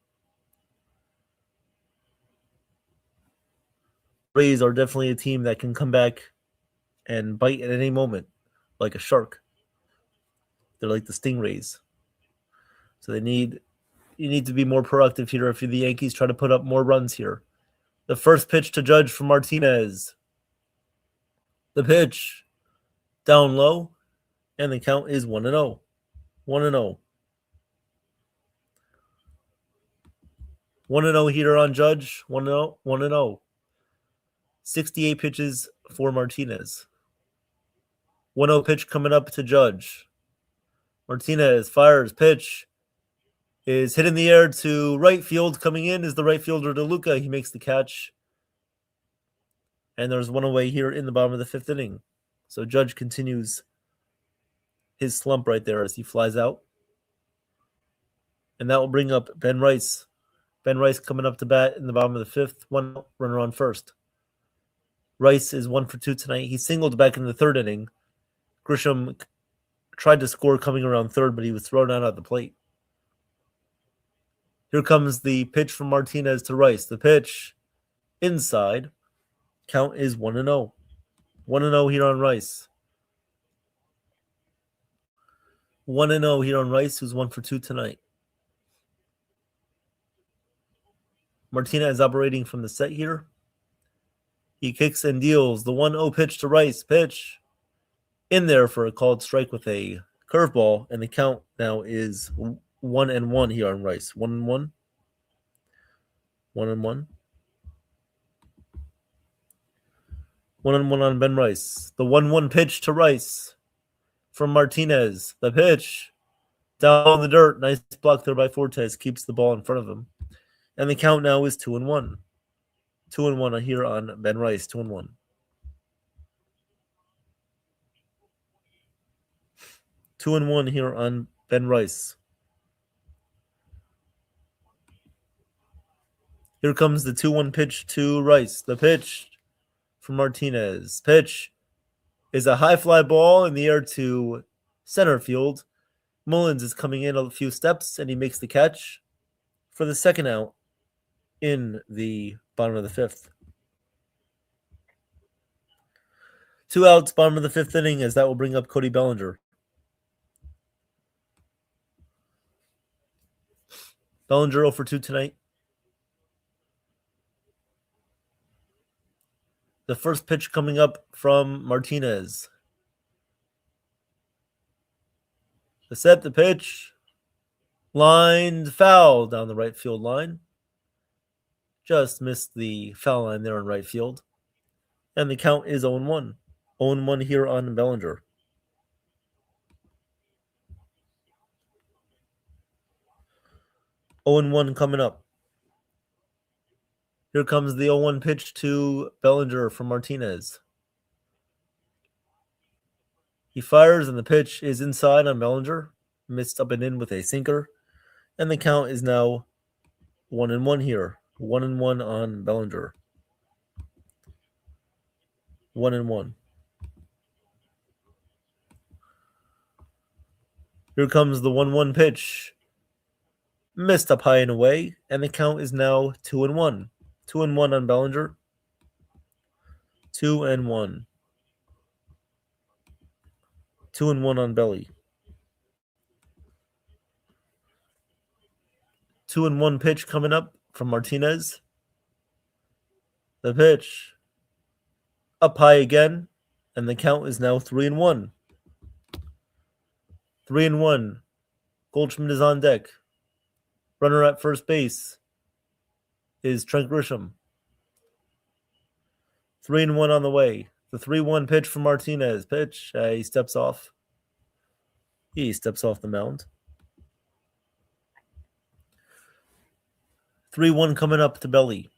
Rays are definitely a team that can come back and bite at any moment, like a shark. They're like the Stingrays. So you need to be more proactive here if you're the Yankees, try to put up more runs here. The first pitch to Judge from Martinez. The pitch down low, and the count is 1-0. 1-0. 1-0 here on Judge. 1-0. 1-0. 68 pitches for Martinez. 1-0 pitch coming up to Judge. Martinez fires pitch. is hit in the air to right field. Coming in is the right fielder DeLuca. He makes the catch. And there's one away here in the bottom of the 5th inning. So Judge continues his slump right there as he flies out. And that will bring up Ben Rice. Ben Rice coming up to bat in the bottom of the 5th. 1 runner on first. Rice is 1 for 2 tonight. He singled back in the 3rd inning. Grisham tried to score coming around 3rd, but he was thrown out at the plate. Here comes the pitch from Martinez to Rice. The pitch inside. Count is 1-0. 1-0 here on Rice. 1-0 here on Rice, who's 1 for 2 tonight. Martinez operating from the set here. He kicks and deals the 1-0 pitch to Rice. Pitch in there for a called strike with a curveball, and the count now is 1-1 here on Rice. 1-1. 1-1. 1-1 on Ben Rice. The 1-1 pitch to Rice from Martinez. The pitch down in the dirt. Nice block there by Fortes. Keeps the ball in front of him. And the count now is 2-1. 2-1 here on Ben Rice. 2-1. 2-1 here on Ben Rice. Here comes the 2-1 pitch to Rice. The pitch from Martinez. Pitch is a high fly ball in the air to center field. Mullins is coming in a few steps, and he makes the catch for the 2nd out in the bottom of the 5th. 2 outs, bottom of the 5th inning, as that will bring up Cody Bellinger. Bellinger 0 for 2 tonight. The first pitch coming up from Martinez. The set, the pitch. Lined foul down the right field line. Just missed the foul line there in right field. And the count is 0-1. 0-1 here on Bellinger. Oh, 1 coming up. Here comes the 0-1 pitch to Bellinger from Martinez. He fires, and the pitch is inside on Bellinger. Missed up and in with a sinker. And the count is now 1-1 here. 1-1 on Bellinger. 1-1. Here comes the 1-1 pitch. Missed up high and away. And the count is now 2-1. 2-1 on Bellinger. 2-1. 2-1 on Belly. 2-1 pitch coming up from Martinez. The pitch up high again, and the count is now 3-1. 3-1. Goldschmidt is on deck. Runner at first base is Trent Grisham. 3-1 on the way. The 3-1 pitch from Martinez. Pitch. He steps off. He steps off the mound. 3-1 coming up to Belly.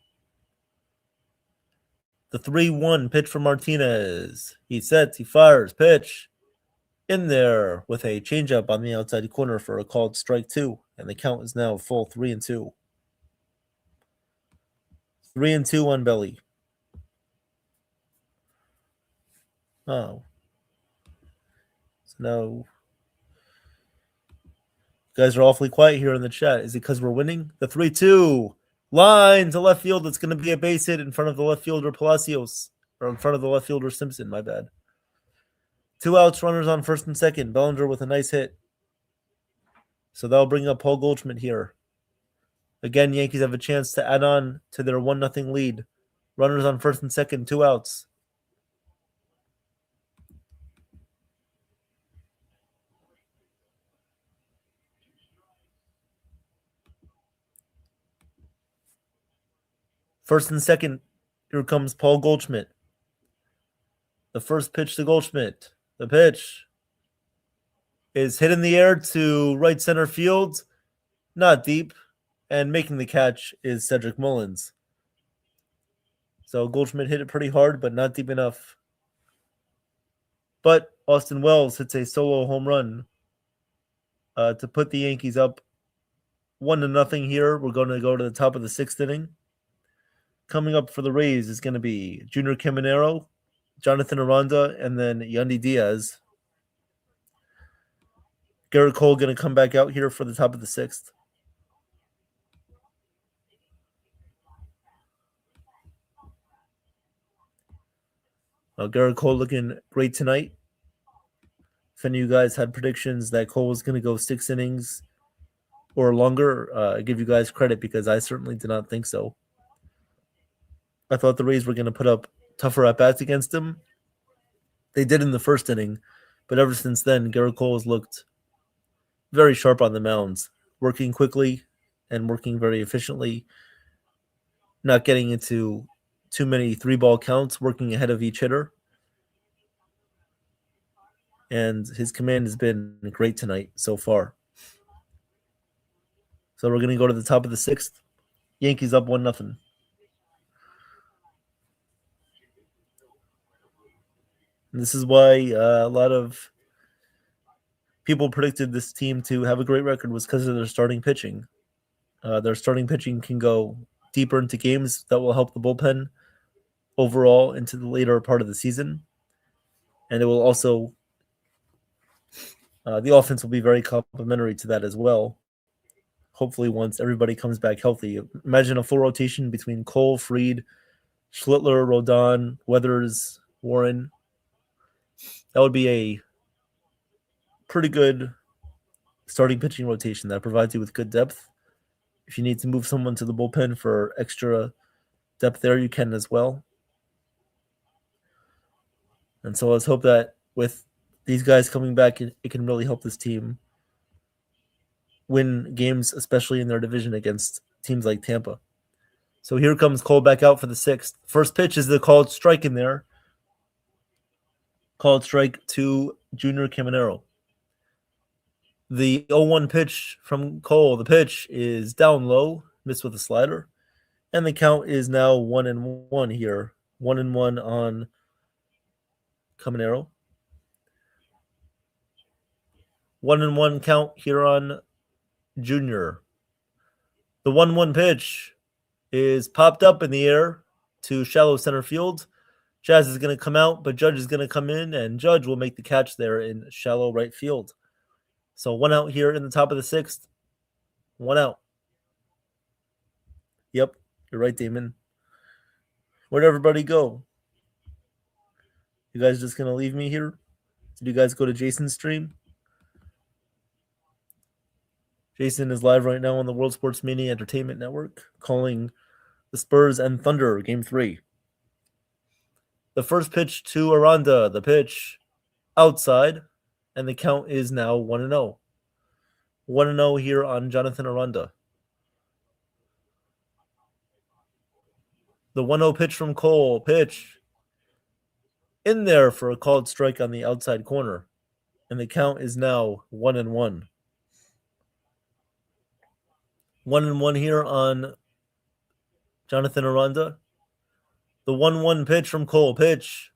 The 3-1 pitch from Martinez. He sets. He fires. Pitch. In there with a changeup on the outside corner for a called strike 2. And the count is now full 3-2. 3-2 on Belly. Oh. So now, you guys are awfully quiet here in the chat. Is it because we're winning? The 3-2 line to left field. It's going to be a base hit in front of the left fielder Palacios. Or in front of the left fielder Simpson, my bad. 2 outs, runners on first and second. Bellinger with a nice hit. So that'll bring up Paul Goldschmidt here. Again, Yankees have a chance to add on to their 1-0 lead. Runners on first and second, 2 outs. First and second, here comes Paul Goldschmidt. The first pitch to Goldschmidt. The pitch is hit in the air to right center field. not deep, and making the catch is Cedric Mullins. So Goldschmidt hit it pretty hard, but not deep enough. But Austin Wells hits a solo home run to put the Yankees up 1-0 here. We're going to go to the top of the 6th inning. Coming up for the Rays is going to be Junior Caminero, Jonathan Aranda, and then Yandy Diaz. Garrett Cole going to come back out here for the top of the 6th. Garrett Cole looking great tonight. If any of you guys had predictions that Cole was going to go 6 innings or longer, I give you guys credit because I certainly did not think so. I thought the Rays were going to put up tougher at-bats against him. They did in the 1st inning, but ever since then, Garrett Cole has looked very sharp on the mounds, working quickly and working very efficiently, not getting into too many 3-ball counts, working ahead of each hitter. And his command has been great tonight so far. So we're going to go to the top of the 6th. Yankees up 1-0. And this is why a lot of people predicted this team to have a great record was because of their starting pitching. Their starting pitching can go deeper into games that will help the bullpen overall into the later part of the season. And it will also, the offense will be very complementary to that as well. Hopefully once everybody comes back healthy. Imagine a full rotation between Cole, Fried, Schlittler, Rodon, Weathers, Warren. That would be a pretty good starting pitching rotation that provides you with good depth. If you need to move someone to the bullpen for extra depth there, you can as well. And so let's hope that with these guys coming back, it can really help this team win games, especially in their division against teams like Tampa. So here comes Cole back out for the 6th. First pitch is the called strike in there. Called strike to Junior Caminero. The 0-1 pitch from Cole. The pitch is down low, missed with a slider. And the count is now 1-1 here. 1-1 on Caminero. 1-1 count here on Junior. The 1-1 pitch is popped up in the air to shallow center field. Jazz is going to come out, but Judge is going to come in, and Judge will make the catch there in shallow right field. So 1 out here in the top of the 6th. 1 out. Yep, you're right, Damon. Where'd everybody go? You guys just going to leave me here? Did you guys go to Jason's stream? Jason is live right now on the World Sports Media Entertainment Network, calling the Spurs and Thunder Game 3. The first pitch to Aranda, the pitch outside, and the count is now 1-0. 1-0 here on Jonathan Aranda. The 1-0 pitch from Cole, pitch in there for a called strike on the outside corner, and the count is now 1-1. 1-1 here on Jonathan Aranda. The 1-1 pitch from Cole, pitch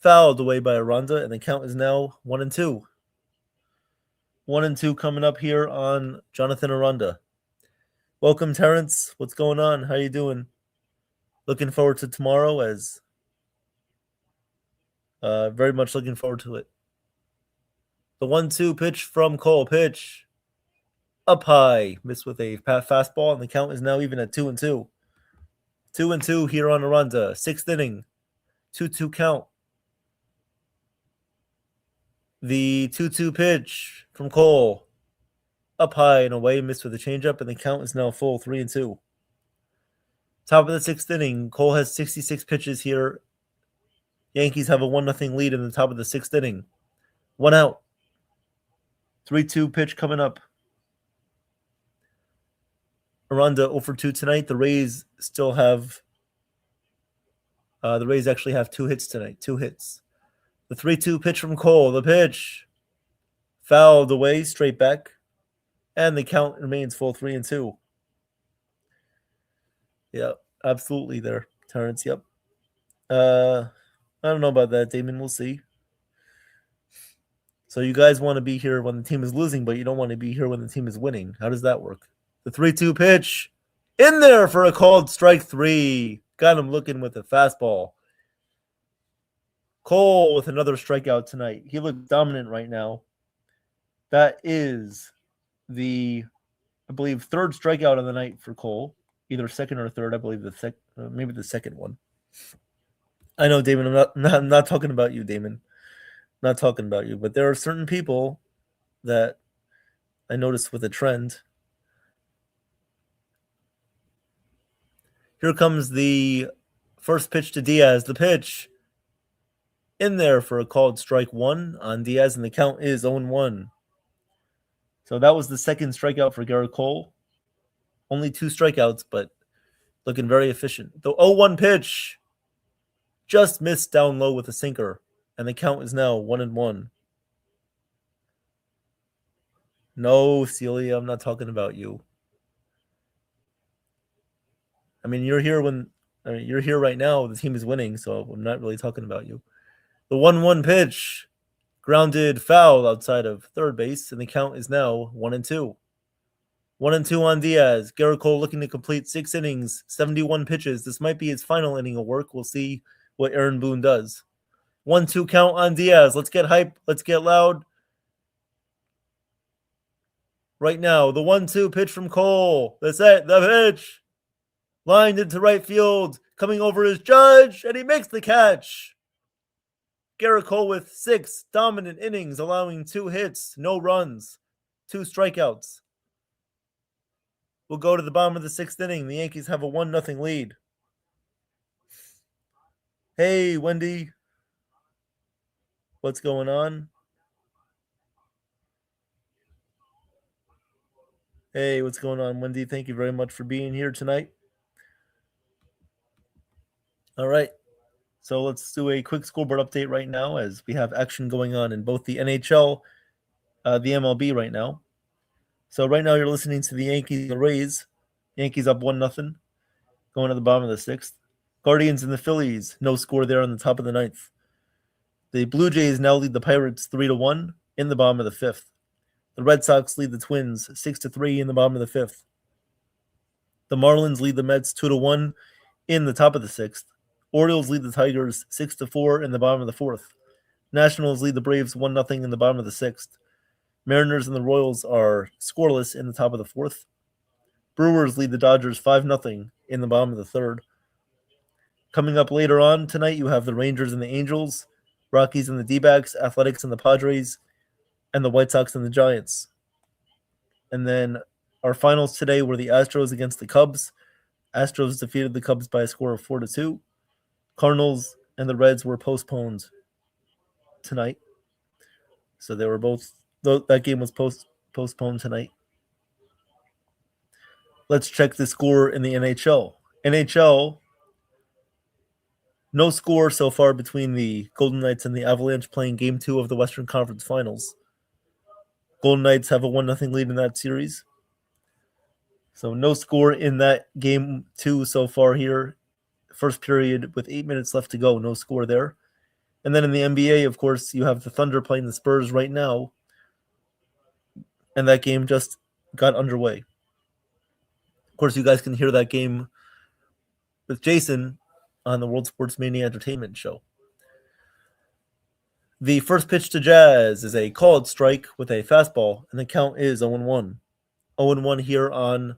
fouled away by Aranda, and the count is now 1-2. 1-2 coming up here on Jonathan Aranda. Welcome, Terrence. What's going on? How you doing? Looking forward to tomorrow, as very much looking forward to it. The 1-2 pitch from Cole, pitch up high, missed with a fastball, and the count is now even at 2-2. 2-2 here on Aranda. 6th inning, 2-2 count. The 2-2 pitch from Cole, up high and away, missed with a changeup, and the count is now full 3-2. Top of the 6th inning, Cole has 66 pitches here. Yankees have a 1-0 lead in the top of the 6th inning. 1 out. 3-2 pitch coming up. Aranda 0 for 2 tonight. The Rays still have the Rays actually have 2 hits tonight. 2 hits. The 3-2 pitch from Cole. The pitch fouled away, straight back. And the count remains full 3-2. Yeah, absolutely there, Terrence. Yep. I don't know about that, Damon. We'll see. So you guys want to be here when the team is losing, but you don't want to be here when the team is winning. How does that work? The 3-2 pitch in there for a called strike 3. Got him looking with the fastball. Cole with another strikeout tonight. He looks dominant right now. That is the, I believe, third strikeout of the night for Cole. Either second or third. I believe maybe the second one. I know, Damon. I'm not talking about you, Damon. Not talking about you, but there are certain people that I noticed with a trend. Here comes the first pitch to Diaz. The pitch in there for a called strike 1 on Diaz, and the count is 0-1. So that was the second strikeout for Garrett Cole. Only 2 strikeouts, but looking very efficient. The 0-1 pitch just missed down low with a sinker, and the count is now 1-1. No, Celia, I'm not talking about you. I mean, you're here right now. The team is winning, so I'm not really talking about you. The 1-1 pitch, grounded foul outside of third base, and the count is now 1-2. 1-2 on Diaz. Garrett Cole looking to complete 6 innings, 71 pitches. This might be his final inning of work. We'll see what Aaron Boone does. 1-2 count on Diaz. Let's get hype. Let's get loud. Right now, the 1-2 pitch from Cole. That's it. The pitch. Lined into right field. Coming over is Judge, and he makes the catch. Garrett Cole with 6 dominant innings, allowing 2 hits, no runs, 2 strikeouts. We'll go to the bottom of the 6th inning. The Yankees have a 1-0 lead. Hey, Wendy. What's going on? Hey, what's going on, Wendy? Thank you very much for being here tonight. All right. So let's do a quick scoreboard update right now as we have action going on in both the NHL, the MLB right now. So right now you're listening to the Yankees and the Rays. Yankees up 1-0, going to the bottom of the 6th. Guardians and the Phillies, no score there on the top of the 9th. The Blue Jays now lead the Pirates 3-1 in the bottom of the 5th. The Red Sox lead the Twins 6-3 in the bottom of the 5th. The Marlins lead the Mets 2-1 in the top of the 6th. Orioles lead the Tigers 6-4 in the bottom of the 4th. Nationals lead the Braves 1-0 in the bottom of the 6th. Mariners and the Royals are scoreless in the top of the 4th. Brewers lead the Dodgers 5-0 in the bottom of the 3rd. Coming up later on tonight, you have the Rangers and the Angels, Rockies and the D-backs, Athletics and the Padres, and the White Sox and the Giants. And then our finals today were the Astros against the Cubs. Astros defeated the Cubs by a score of 4-2. Cardinals and the Reds were postponed tonight. So they were both, that game was postponed tonight. Let's check the score in the NHL. NHL, no score so far between the Golden Knights and the Avalanche playing Game 2 of the Western Conference Finals. Golden Knights have a 1-0 lead in that series. So no score in that Game 2 so far here. First period with 8 minutes left to go. No score there. And then in the NBA, of course, you have the Thunder playing the Spurs right now. And that game just got underway. Of course, you guys can hear that game with Jason on the World Sports Mania Entertainment Show. The first pitch to Jazz is a called strike with a fastball, and the count is 0-1. 0-1 here on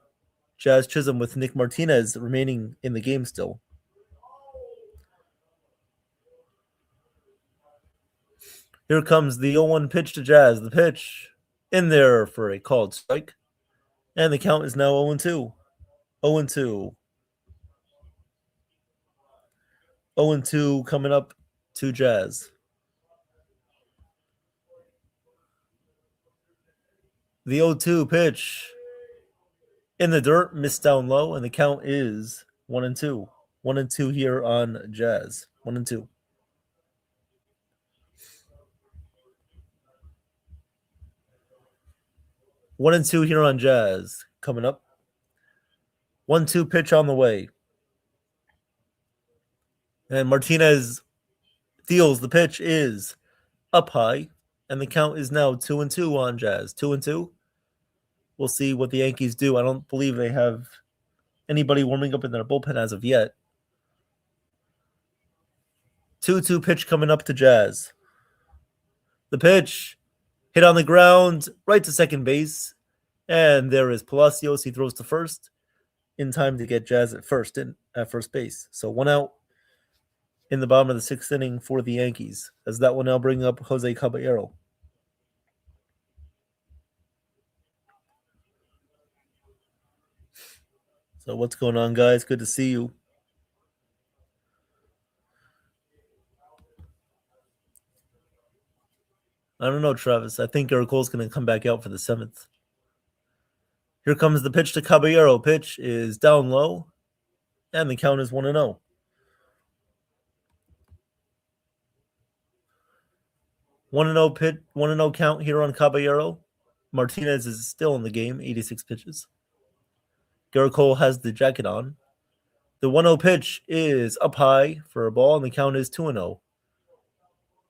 Jazz Chisholm with Nick Martinez remaining in the game still. Here comes the 0-1 pitch to Jazz. The pitch in there for a called strike. And the count is now 0-2. 0-2. 0-2 coming up to Jazz. The 0-2 pitch in the dirt, missed down low, and the count is 1-2. 1-2 here on Jazz. 1-2. 1-2 here on Jazz. Coming up. 1-2 pitch on the way. And Martinez deals. The pitch is up high. And the count is now 2-2 on Jazz. 2-2. We'll see what the Yankees do. I don't believe they have anybody warming up in their bullpen as of yet. 2-2 pitch coming up to Jazz. The pitch hit on the ground right to second base. And there is Palacios. He throws to first in time to get Jazz at first base. So 1 out in the bottom of the 6th inning for the Yankees. As that will now bring up Jose Caballero. So what's going on, guys? Good to see you. I don't know, Travis. I think Garrett Cole's going to come back out for the 7th. Here comes the pitch to Caballero. Pitch is down low, and the count is 1-0. 1-0 pitch, 1-0 count here on Caballero. Martinez is still in the game, 86 pitches. Garrett Cole has the jacket on. The 1-0 pitch is up high for a ball, and the count is 2-0.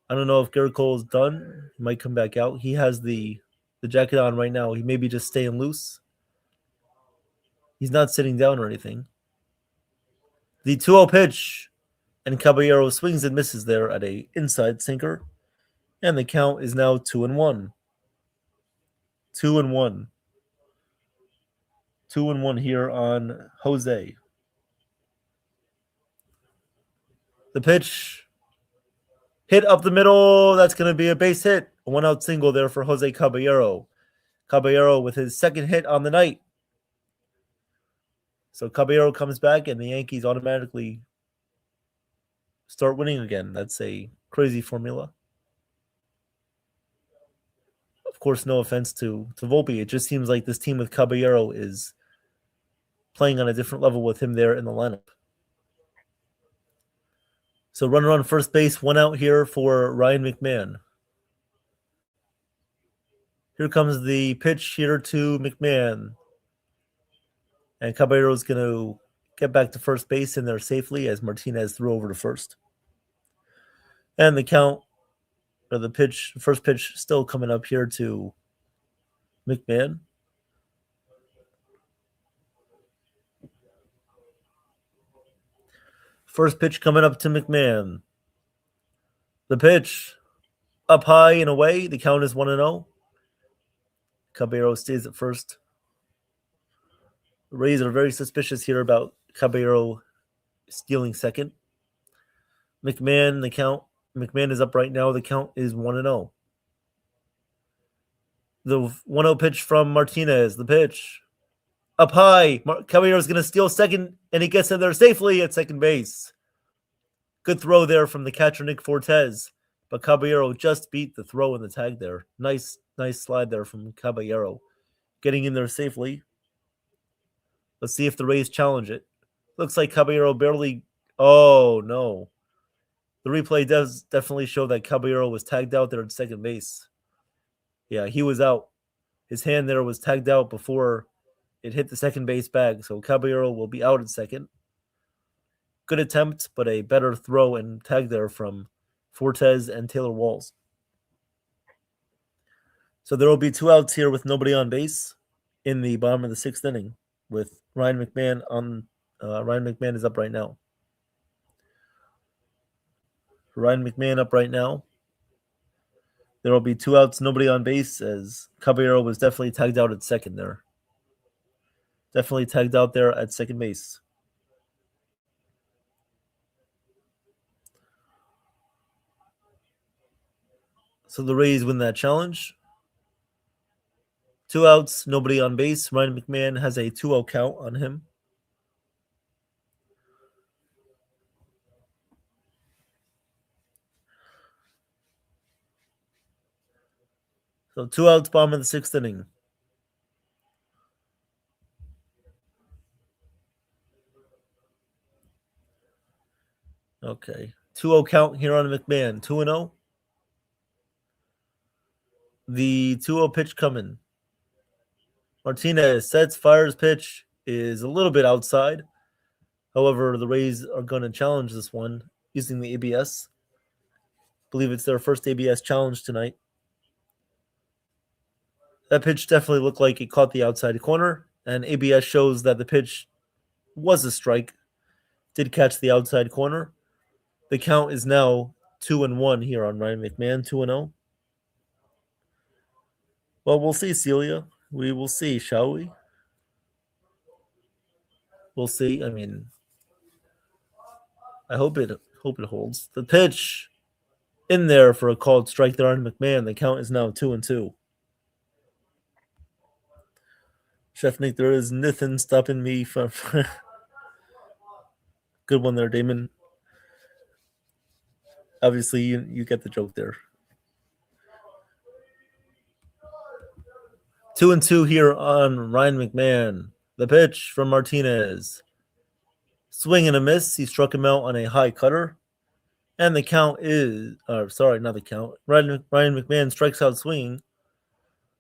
I don't know if Garrett Cole is done. He might come back out. He has the jacket on right now. He may be just staying loose. He's not sitting down or anything. The 2-0 pitch, and Caballero swings and misses there at a inside sinker. And the count is now 2-1. 2-1. 2-1 here on Jose. The pitch hit up the middle. That's going to be a base hit. A 1-out single there for Jose Caballero. Caballero with his 2nd hit on the night. So Caballero comes back and the Yankees automatically start winning again. That's a crazy formula. Of course, no offense to Volpe. It just seems like this team with Caballero is playing on a different level with him there in the lineup. So runner on first base, 1 out here for Ryan McMahon. Here comes the pitch here to McMahon. And Caballero is going to get back to first base in there safely as Martinez threw over to first. And the count, or the pitch, first pitch still coming up here to McMahon. First pitch coming up to McMahon. The pitch up high and away. The count is 1-0. Caballero stays at first. The Rays are very suspicious here about Caballero stealing second. McMahon, the count. McMahon is up right now. The count is 1-0. The 1-0 pitch from Martinez. The pitch up high. Caballero is going to steal second, and he gets in there safely at second base. Good throw there from the catcher, Nick Fortes. But Caballero just beat the throw and the tag there. Nice slide there from Caballero. Getting in there safely. Let's see if the Rays challenge it. Looks like Caballero barely... Oh, no. The replay does definitely show that Caballero was tagged out there at second base. Yeah, he was out. His hand there was tagged out before it hit the second base bag. So Caballero will be out at second. Good attempt, but a better throw and tag there from Fortes and Taylor Walls. So there will be 2 outs here with nobody on base in the bottom of the 6th inning with Ryan McMahon on. Ryan McMahon is up right now. Ryan McMahon up right now. There will be 2 outs, nobody on base, as Caballero was definitely tagged out at second there. Definitely tagged out there at second base. So the Rays win that challenge. 2 outs, nobody on base. Ryan McMahon has a 2-0 count on him. So 2 outs, bottom of the 6th inning. Okay. 2-0 count here on McMahon. 2-0. The 2-0 pitch coming. Martinez sets, fires, pitch is a little bit outside. However, the Rays are going to challenge this one using the ABS. I believe it's their first ABS challenge tonight. That pitch definitely looked like it caught the outside corner, and ABS shows that the pitch was a strike, did catch the outside corner. The count is now 2-1 here on Ryan McMahon, 2-0. Well, we'll see, Celia. We will see, shall we? We'll see. I mean, I hope it holds. The pitch in there for a called strike there on McMahon. The count is now 2-2. Chef Nick, there is nothing stopping me from. Good one there, Damon. Obviously, you get the joke there. 2-2 here on Ryan McMahon. The pitch from Martinez. Swing and a miss. He struck him out on a high cutter. And the count is, not the count. Ryan McMahon strikes out swinging.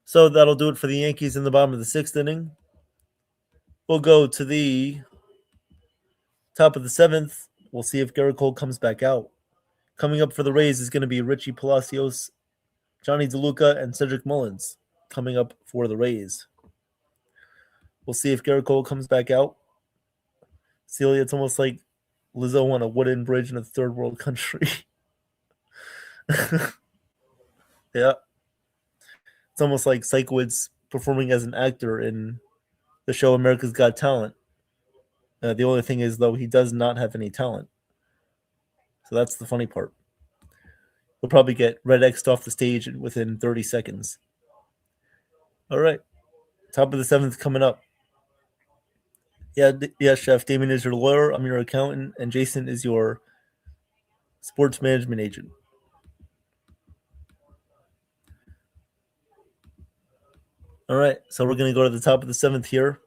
So that'll do it for the Yankees in the bottom of the 6th inning. We'll go to the top of the 7th. We'll see if Garrett Cole comes back out. Coming up for the Rays is going to be Richie Palacios, Johnny DeLuca, and Cedric Mullins coming up for the Rays. We'll see if Garrett Cole comes back out. Celia, it's almost like Lizzo on a wooden bridge in a third world country. Yeah. It's almost like Sykewitz performing as an actor in the show America's Got Talent. The only thing is, though, he does not have any talent. So that's the funny part. He'll probably get red X'd off the stage within 30 seconds. All right. Top of the 7th coming up. Yeah, Chef. Damon is your lawyer. I'm your accountant. And Jason is your sports management agent. All right. So we're going to go to the top of the 7th here.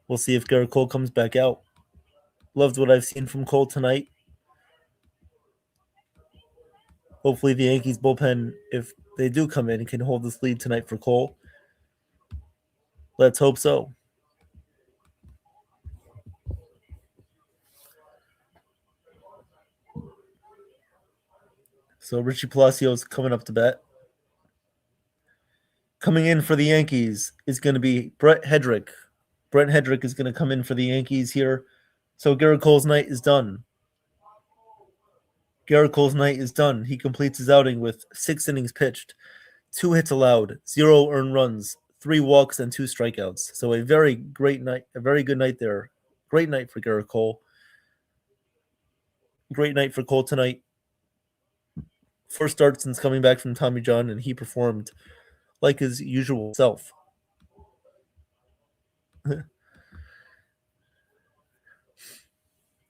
We'll see if Garrett Cole comes back out. Loved what I've seen from Cole tonight. Hopefully the Yankees bullpen, if they do come in, can hold this lead tonight for Cole. Let's hope so. So Richie Palacios coming up to bat. Coming in for the Yankees is going to be Brett Hedrick. Brett Hedrick is going to come in for the Yankees here. So Garrett Cole's night is done. Garrett Cole's night is done. He completes his outing with 6 innings pitched, 2 hits allowed, 0 earned runs, 3 walks, and 2 strikeouts. So a very great night, a very good night there. Great night for Garrett Cole. Great night for Cole tonight. First start since coming back from Tommy John, and he performed like his usual self.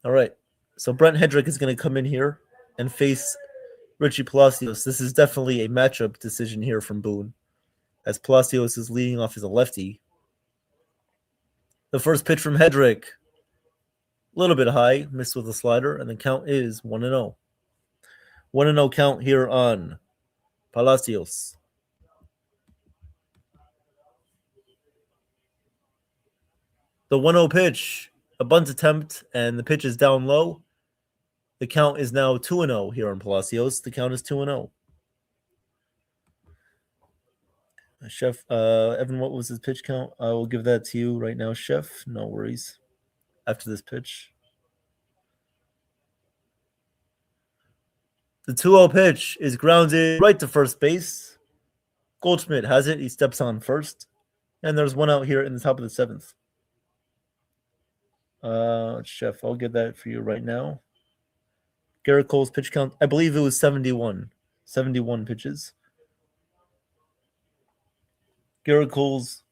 All right. So Brent Hedrick is going to come in here and face Richie Palacios. This is definitely a matchup decision here from Boone, as Palacios is leading off as a lefty. The first pitch from Hedrick, a little bit high, missed with a slider, and the count is 1-0. 1-0 count here on Palacios. The 1-0 pitch, a bunt attempt, and the pitch is down low. The count is now 2-0 here on Palacios. The count is 2-0. Chef, Evan, what was his pitch count? I will give that to you right now, Chef. No worries. After this pitch. The 2-0 pitch is grounded right to first base. Goldschmidt has it. He steps on first. And there's one out here in the top of the 7th. Chef, I'll get that for you right now. Garrett Cole's pitch count, I believe it was 71. 71 pitches. Garrett Cole's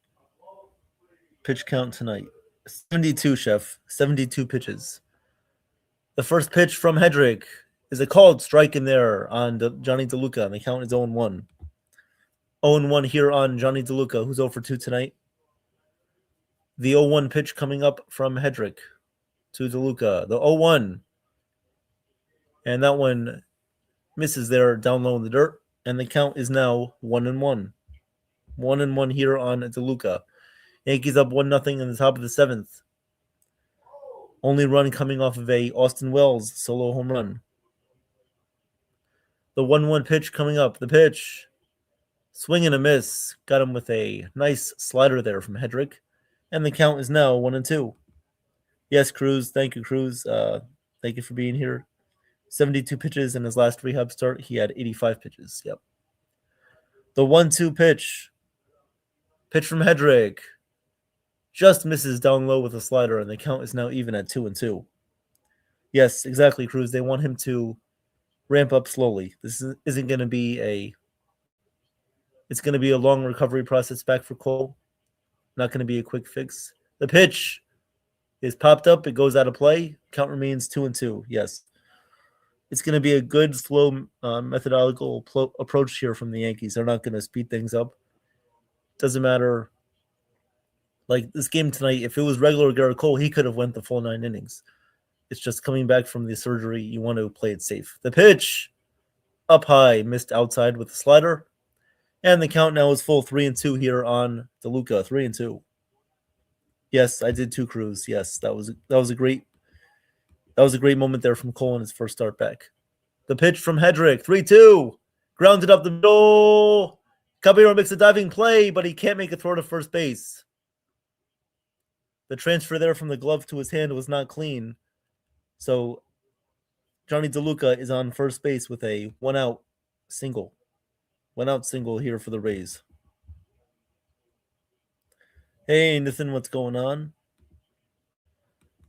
pitch count tonight. 72, Chef. 72 pitches. The first pitch from Hedrick is a called strike in there on Johnny DeLuca, and the count is 0-1. 0-1 here on Johnny DeLuca, who's 0 for 2 tonight. The 0-1 pitch coming up from Hedrick to DeLuca. The 0-1. And that one misses there down low in the dirt. And the count is now 1-1. 1-1 here on DeLuca. Yankees up 1-0 in the top of the 7th. Only run coming off of a Austin Wells solo home run. The 1-1 pitch coming up. The pitch. Swing and a miss. Got him with a nice slider there from Hedrick. And the count is now 1-2. Yes, Cruz. Thank you, Cruz. Thank you for being here. 72 pitches in his last rehab start. He had 85 pitches. Yep. The 1-2 pitch. Pitch from Hedrick. Just misses down low with a slider, and the count is now even at 2-2. Yes, exactly, Cruz. They want him to ramp up slowly. This isn't going to be it's going to be a long recovery process back for Cole. Not going to be a quick fix. The pitch is popped up. It goes out of play. Count remains 2-2. Yes. It's going to be a good, slow, methodological approach here from the Yankees. They're not going to speed things up. Doesn't matter. Like this game tonight, if it was regular Garrett Cole, he could have went the full 9 innings. It's just coming back from the surgery. You want to play it safe. The pitch up high, missed outside with the slider. And the count now is full 3-2 here on DeLuca. 3-2. Yes, I did too, Cruz. Yes, that was a great moment there from Cole in his first start back. The pitch from Hedrick, 3-2. Grounded up the middle. Caballero makes a diving play, but he can't make a throw to first base. The transfer there from the glove to his hand was not clean. So Johnny DeLuca is on first base with a one-out single. One-out single here for the Rays. Hey, Nathan, what's going on?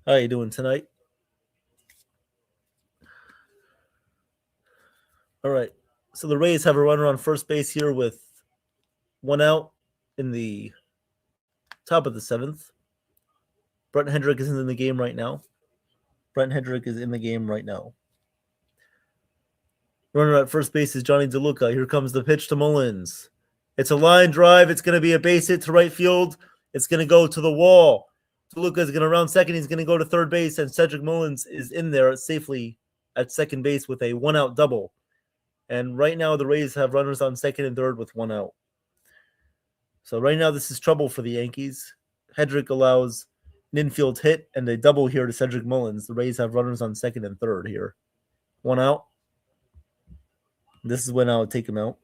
How you doing tonight? All right. So the Rays have a runner on first base here with one out in the top of the 7th. Brent Hendrick is in the game right now. Runner at first base is Johnny DeLuca. Here comes the pitch to Mullins. It's a line drive. It's going to be a base hit to right field. It's going to go to the wall. DeLuca is going to round second. He's going to go to third base, and Cedric Mullins is in there safely at second base with a one-out double. And right now the Rays have runners on second and third with one out. So right now this is trouble for the Yankees. Hedrick allows an infield hit and a double here to Cedric Mullins. The Rays have runners on second and third here. One out. This is when I would take him out.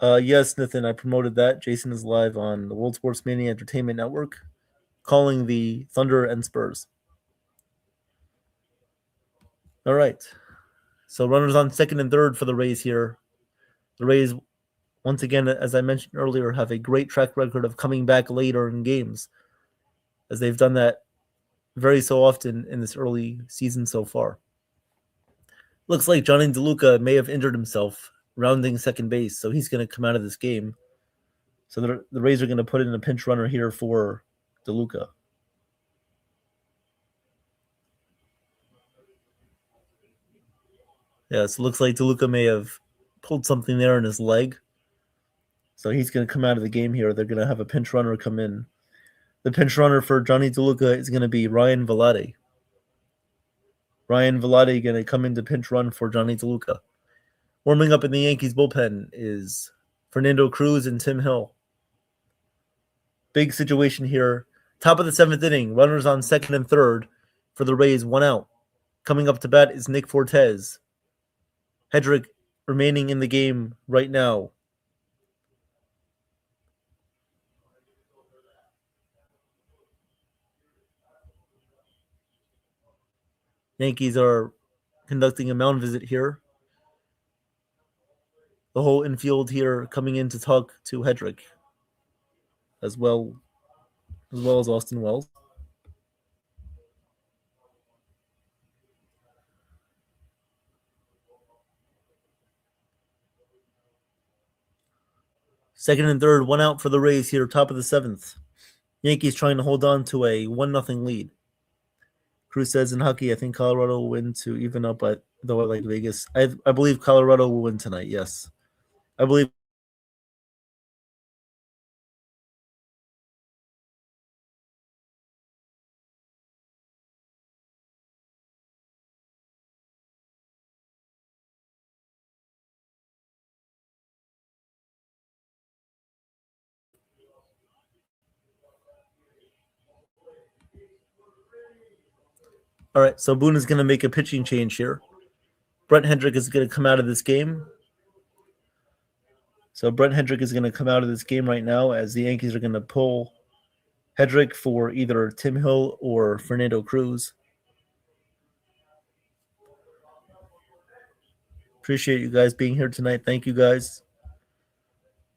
Yes, Nathan, I promoted that. Jason is live on the World Sports Mania Entertainment Network, calling the Thunder and Spurs. All right. So runners on second and third for the Rays here. The Rays, once again, as I mentioned earlier, have a great track record of coming back later in games, as they've done that very so often in this early season so far. Looks like Johnny DeLuca may have injured himself rounding second base, so he's going to come out of this game. So the Rays are going to put in a pinch runner here for DeLuca. Yeah, so it looks like DeLuca may have pulled something there in his leg. So he's going to come out of the game here. They're going to have a pinch runner come in. The pinch runner for Johnny DeLuca is going to be Ryan Velarde. Ryan Velarde going to come in to pinch run for Johnny DeLuca. Warming up in the Yankees bullpen is Fernando Cruz and Tim Hill. Big situation here. Top of the 7th inning. Runners on second and third for the Rays. One out. Coming up to bat is Nick Fortes. Hedrick remaining in the game right now. Yankees are conducting a mound visit here. The whole infield here coming in to talk to Hedrick, as well as Austin Wells. Second and third, one out for the Rays here, top of the 7th. Yankees trying to hold on to a 1-0 lead. Cruz says in hockey, I think Colorado will win to even up, though I like Vegas. I believe Colorado will win tonight, yes. I believe All right, so Boone is going to make a pitching change here. Brent Hendrick is going to come out of this game. So Brent Hendrick is going to come out of this game right now as the Yankees are going to pull Hendrick for either Tim Hill or Fernando Cruz. Appreciate you guys being here tonight. Thank you guys.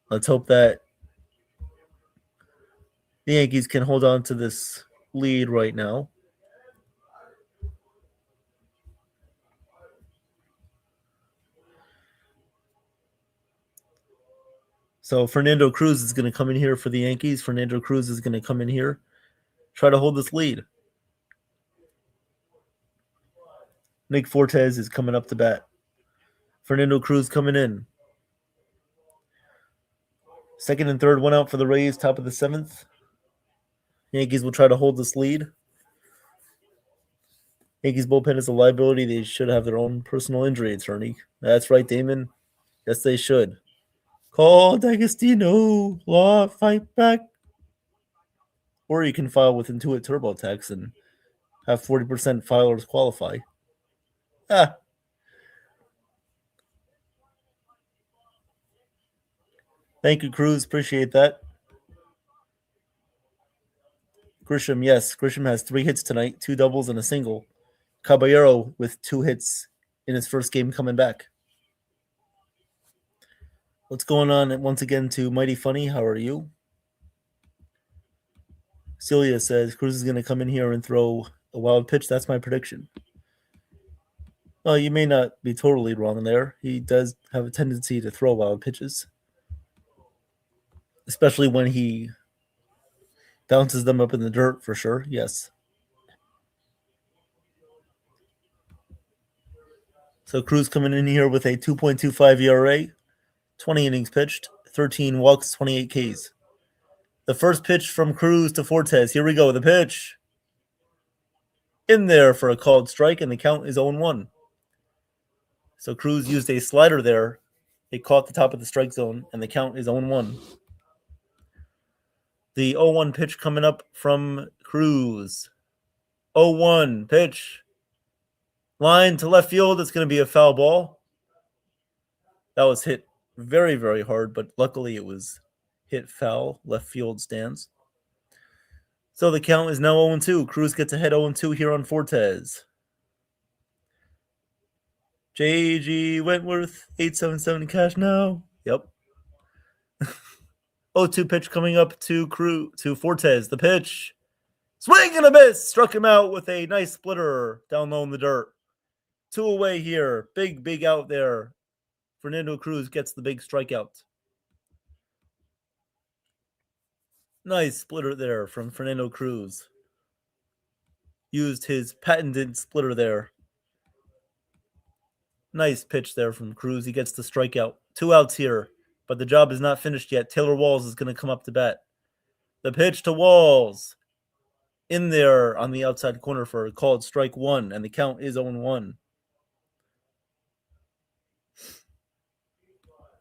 Let's hope that the Yankees can hold on to this lead right now. So Fernando Cruz is going to come in here for the Yankees. Fernando Cruz is going to come in here, try to hold this lead. Nick Fortes is coming up to bat. Fernando Cruz coming in. Second and third, one out for the Rays, top of the seventh. Yankees will try to hold this lead. Yankees bullpen is a liability. They should have their own personal injury attorney. That's right, Damon. Yes, they should. Call D'Agostino. Law, fight back. Or you can file with Intuit TurboTax and have 40% filers qualify. Ah. Thank you, Cruz. Appreciate that. Grisham, yes. Grisham has 3 hits tonight, 2 doubles and a single. Caballero with 2 hits in his first game coming back. What's going on once again to Mighty Funny? How are you? Celia says Cruz is going to come in here and throw a wild pitch. That's my prediction. Well, you may not be totally wrong there. He does have a tendency to throw wild pitches, especially when he bounces them up in the dirt for sure. Yes. So Cruz coming in here with a 2.25 ERA, 20 innings pitched, 13 walks, 28 Ks. The first pitch from Cruz to Fortes. Here we go. The pitch. In there for a called strike, and the count is 0-1. So Cruz used a slider there. It caught the top of the strike zone, and the count is 0-1. The 0-1 pitch coming up from Cruz. 0-1 pitch. Line to left field. It's going to be a foul ball. That was hit very, very hard, but luckily it was hit foul, left field stands. So the count is now 0-2. Cruz gets ahead 0-2 here on Fortes. J.G. Wentworth, 877 cash now. Yep. 0-2 pitch coming up to Fortes. The pitch. Swing and a miss. Struck him out with a nice splitter down low in the dirt. 2 away here. Big out there. Fernando Cruz gets the big strikeout. Nice splitter there from Fernando Cruz. Used his patented splitter there. Nice pitch there from Cruz. He gets the strikeout. 2 outs here, but the job is not finished yet. Taylor Walls is going to come up to bat. The pitch to Walls. In there on the outside corner for a called strike 1, and the count is 0-1.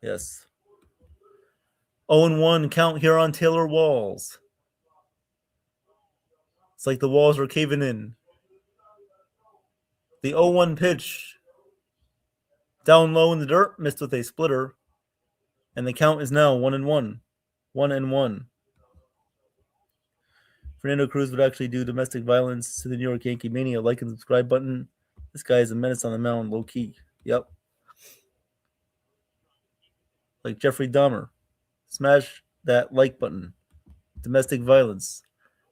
Yes. 0-1 count here on Taylor Walls. It's like the walls are caving in. The 0-1 pitch. Down low in the dirt, missed with a splitter. And the count is now 1-1. 1-1. Fernando Cruz would actually do domestic violence to the New York YankeeMania. Like and subscribe button. This guy is a menace on the mound, low key. Yep. Like Jeffrey Dahmer. Smash that like button. Domestic violence.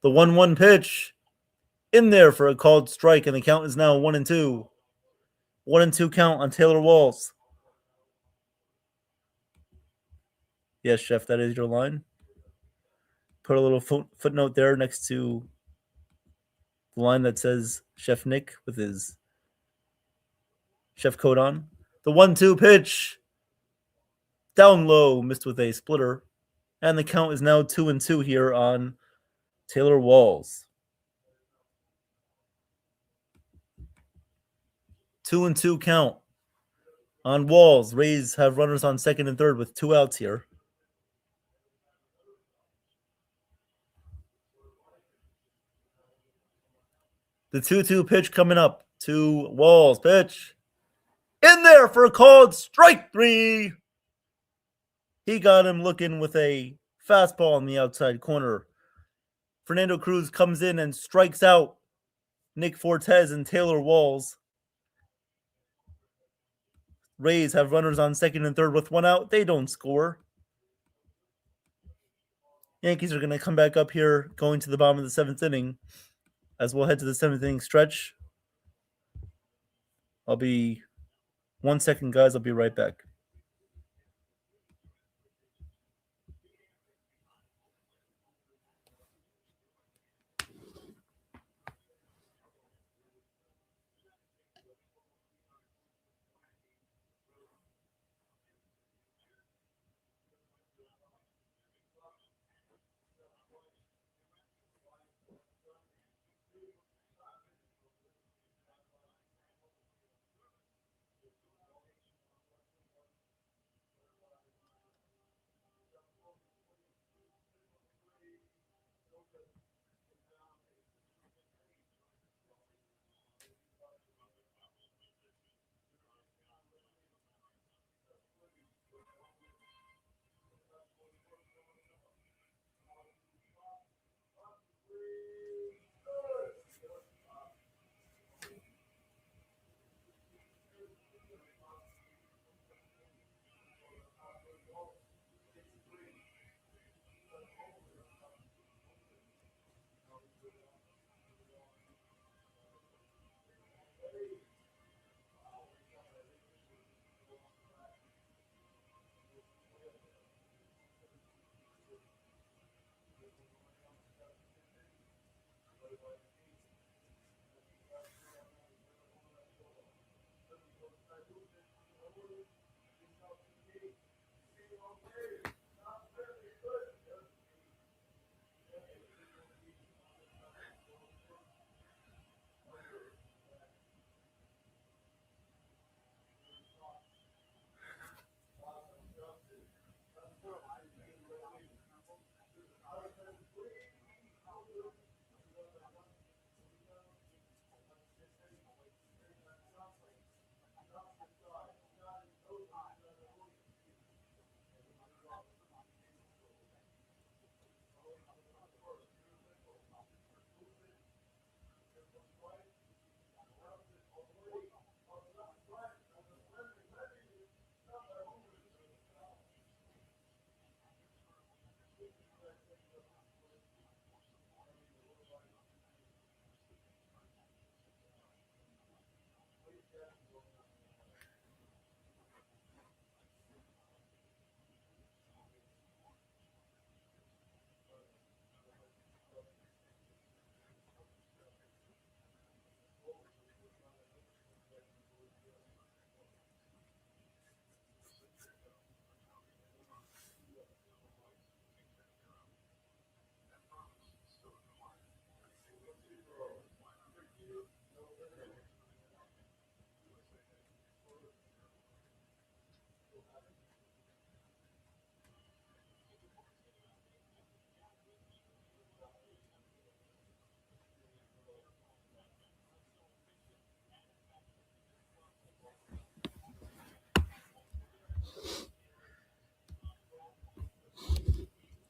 The 1-1 pitch. In there for a called strike, and the count is now 1-2. 1-2 count on Taylor Walls. Yes, Chef, that is your line. Put a little footnote there next to the line that says Chef Nick with his chef coat on. The 1-2 pitch. Down low, missed with a splitter. And the count is now 2-2 here on Taylor Walls. 2-2 count on Walls. Rays have runners on second and third with 2 outs here. The 2-2 pitch coming up to Walls. Pitch in there for a called strike 3. He got him looking with a fastball on the outside corner. Fernando Cruz comes in and strikes out Nick Fortes and Taylor Walls. Rays have runners on second and third with one out. They don't score. Yankees are going to come back up here going to the bottom of the 7th inning as we'll head to the 7th inning stretch. I'll be 1 second, guys. I'll be right back.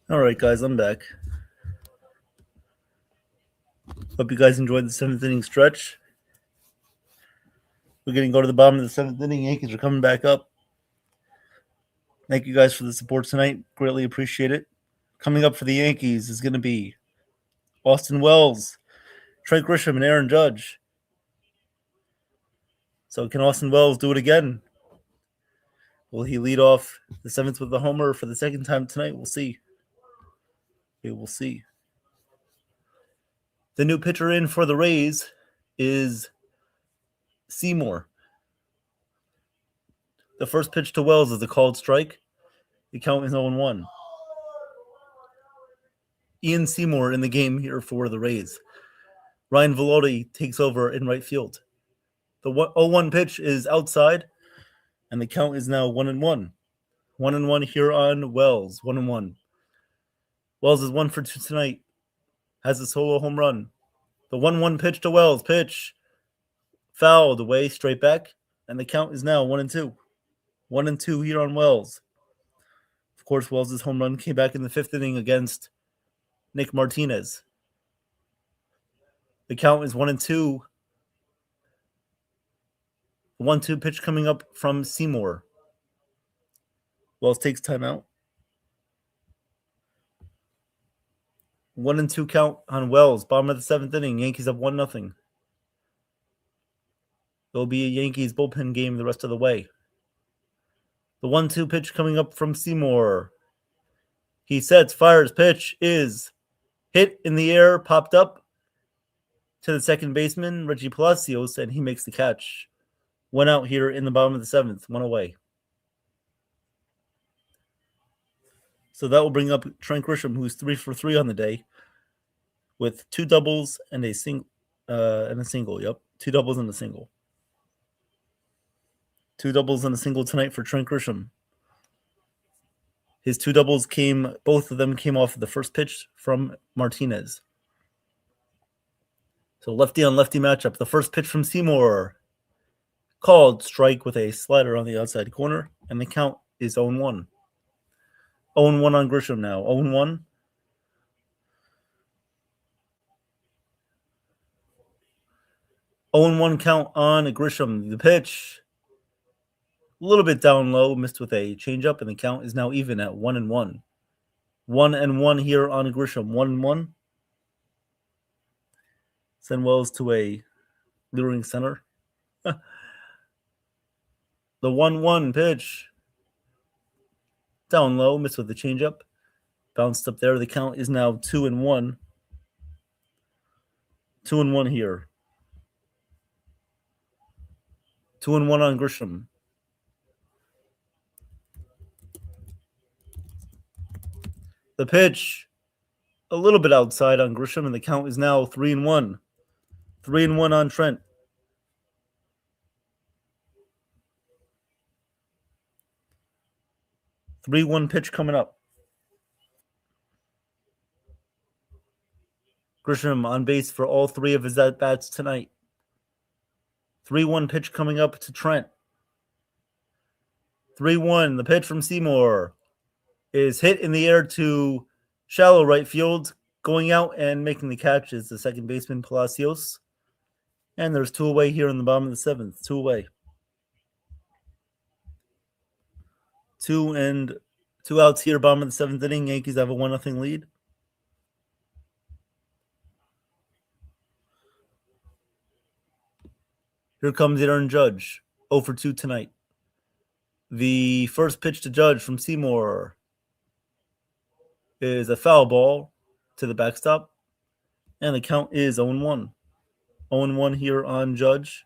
All right, guys, I'm back. Hope you guys enjoyed the 7th inning stretch. We're going to go to the bottom of the 7th inning. Yankees are coming back up. Thank you guys for the support tonight. Greatly appreciate it. Coming up for the Yankees is going to be Austin Wells, Trey Grisham, and Aaron Judge. So can Austin Wells do it again? Will he lead off the 7th with a homer for the second time tonight? We'll see. We will see. The new pitcher in for the Rays is Seymour. The first pitch to Wells is a called strike. The count is 0-1. Ian Seymour in the game here for the Rays. Ryan Velotti takes over in right field. The 0-1 pitch is outside, and the count is now 1-1. 1-1 here on Wells. 1-1. Wells is 1 for 2 tonight. Has a solo home run. The 1-1 pitch to Wells. Pitch fouled away, straight back, and the count is now 1-2. 1-2 here on Wells. Of course, Wells' home run came back in the 5th inning against Nick Martinez. The count is 1-2. The 1-2 pitch coming up from Seymour. Wells takes timeout. 1-2 count on Wells. Bottom of the 7th inning. Yankees up 1-0. There'll be a Yankees bullpen game the rest of the way. The 1-2 pitch coming up from Seymour. He sets, fires, pitch is hit in the air, popped up to the second baseman, Reggie Palacios, and he makes the catch. 1 out here in the bottom of the 7th, 1 away. So that will bring up Trent Grisham, who's 3 for 3 on the day, with 2 doubles and a single. Yep, 2 doubles and a single. 2 doubles and a single tonight for Trent Grisham. His 2 doubles both of them came off the first pitch from Martinez. So lefty on lefty matchup. The first pitch from Seymour, called strike with a slider on the outside corner, and the count is 0-1. 0-1 on Grisham now. 0-1. Count on Grisham. The pitch, a little bit down low, missed with a changeup, and the count is now even at 1-1. 1-1 here on Grisham. 1-1. Send Wells to a luring center. The 1-1 pitch, down low, missed with the changeup. Bounced up there. The count is now 2-1. 2-1 here. 2-1 on Grisham. The pitch, a little bit outside on Grisham, and the count is now 3-1. 3-1 on Trent. The 3-1 pitch coming up. Grisham on base for all 3 of his at-bats tonight. 3-1 pitch coming up to Trent. 3-1. The pitch from Seymour is hit in the air to shallow right field. Going out and making the catch is the second baseman, Palacios. And there's 2 away here in the bottom of the 7th. 2 away. 2 outs here, bottom of the 7th inning. Yankees have a 1-0 lead. Here comes Aaron Judge, 0 for 2 tonight. The first pitch to Judge from Seymour is a foul ball to the backstop, and the count is 0-1. 0-1 here on Judge,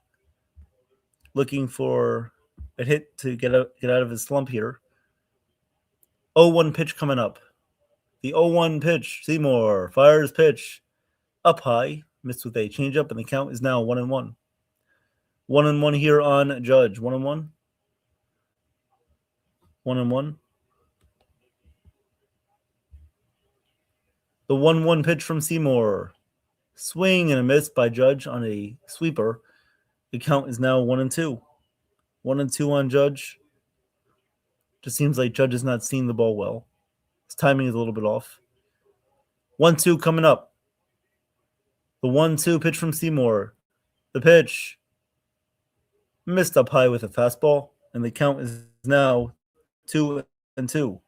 looking for a hit to get out of his slump here. 0-1 pitch coming up. The 0-1 pitch, Seymour fires pitch up high, missed with a changeup, and the count is now 1-1. 1-1 here on Judge. 1-1. 1-1. The 1-1 pitch from Seymour. Swing and a miss by Judge on a sweeper. The count is now 1-2. 1-2 on Judge. Just seems like Judge is not seeing the ball well. His timing is a little bit off. 1-2 coming up. The 1-2 pitch from Seymour. The pitch missed up high with a fastball, and the count is now 2-2. 2-2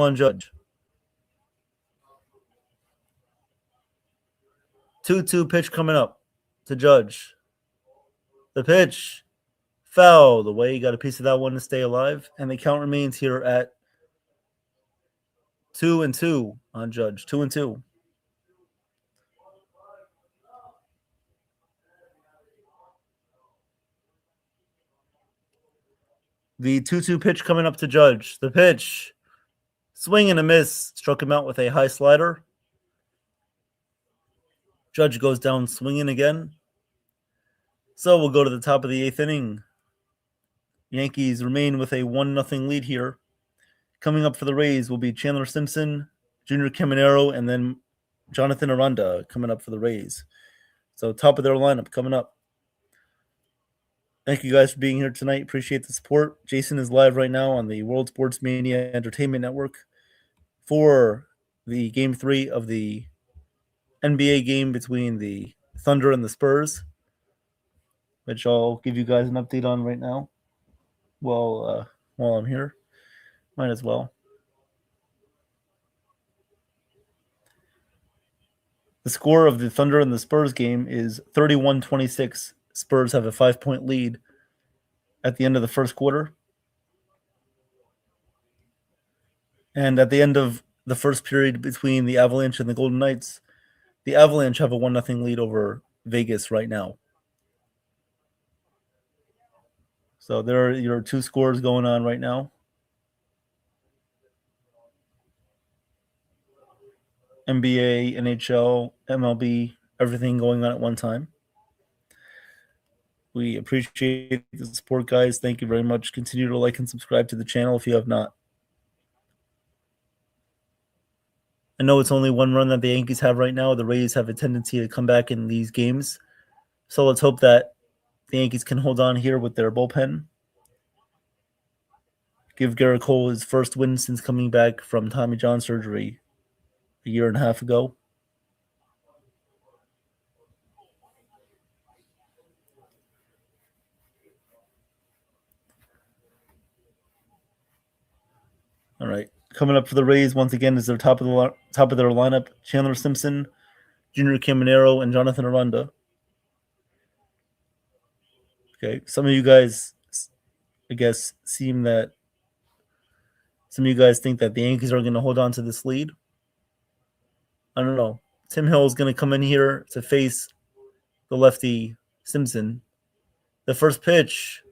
on Judge. 2-2 pitch coming up to Judge. The pitch fouled away. He got a piece of that one to stay alive, and the count remains here at 2-2 on Judge. 2-2. The 2-2 pitch coming up to Judge. The pitch, swing and a miss, struck him out with a high slider. Judge goes down swinging again. So we'll go to the top of the 8th inning. Yankees remain with a 1-0 lead here. Coming up for the Rays will be Chandler Simpson, Junior Caminero, and then Jonathan Aranda coming up for the Rays. So top of their lineup coming up. Thank you guys for being here tonight. Appreciate the support. Jason is live right now on the World Sports Mania Entertainment Network for the Game 3 of the NBA game between the Thunder and the Spurs, which I'll give you guys an update on right now while I'm here. Might as well. The score of the Thunder and the Spurs game is 31-26. Spurs have a 5-point lead at the end of the first quarter. And at the end of the first period between the Avalanche and the Golden Knights, the Avalanche have a 1-0 lead over Vegas right now. So there are your two scores going on right now. NBA, NHL, MLB, everything going on at one time. We appreciate the support, guys. Thank you very much. Continue to like and subscribe to the channel if you have not. I know it's only one run that the Yankees have right now. The Rays have a tendency to come back in these games. So let's hope that the Yankees can hold on here with their bullpen. Give Garrett Cole his first win since coming back from Tommy John surgery a year and a half ago. All right. Coming up for the Rays once again is their top of their lineup: Chandler Simpson, Junior Caminero, and Jonathan Aranda. Okay. Some of you guys, I guess, some of you guys think that the Yankees are going to hold on to this lead. I don't know. Tim Hill is going to come in here to face the lefty Simpson. The first pitch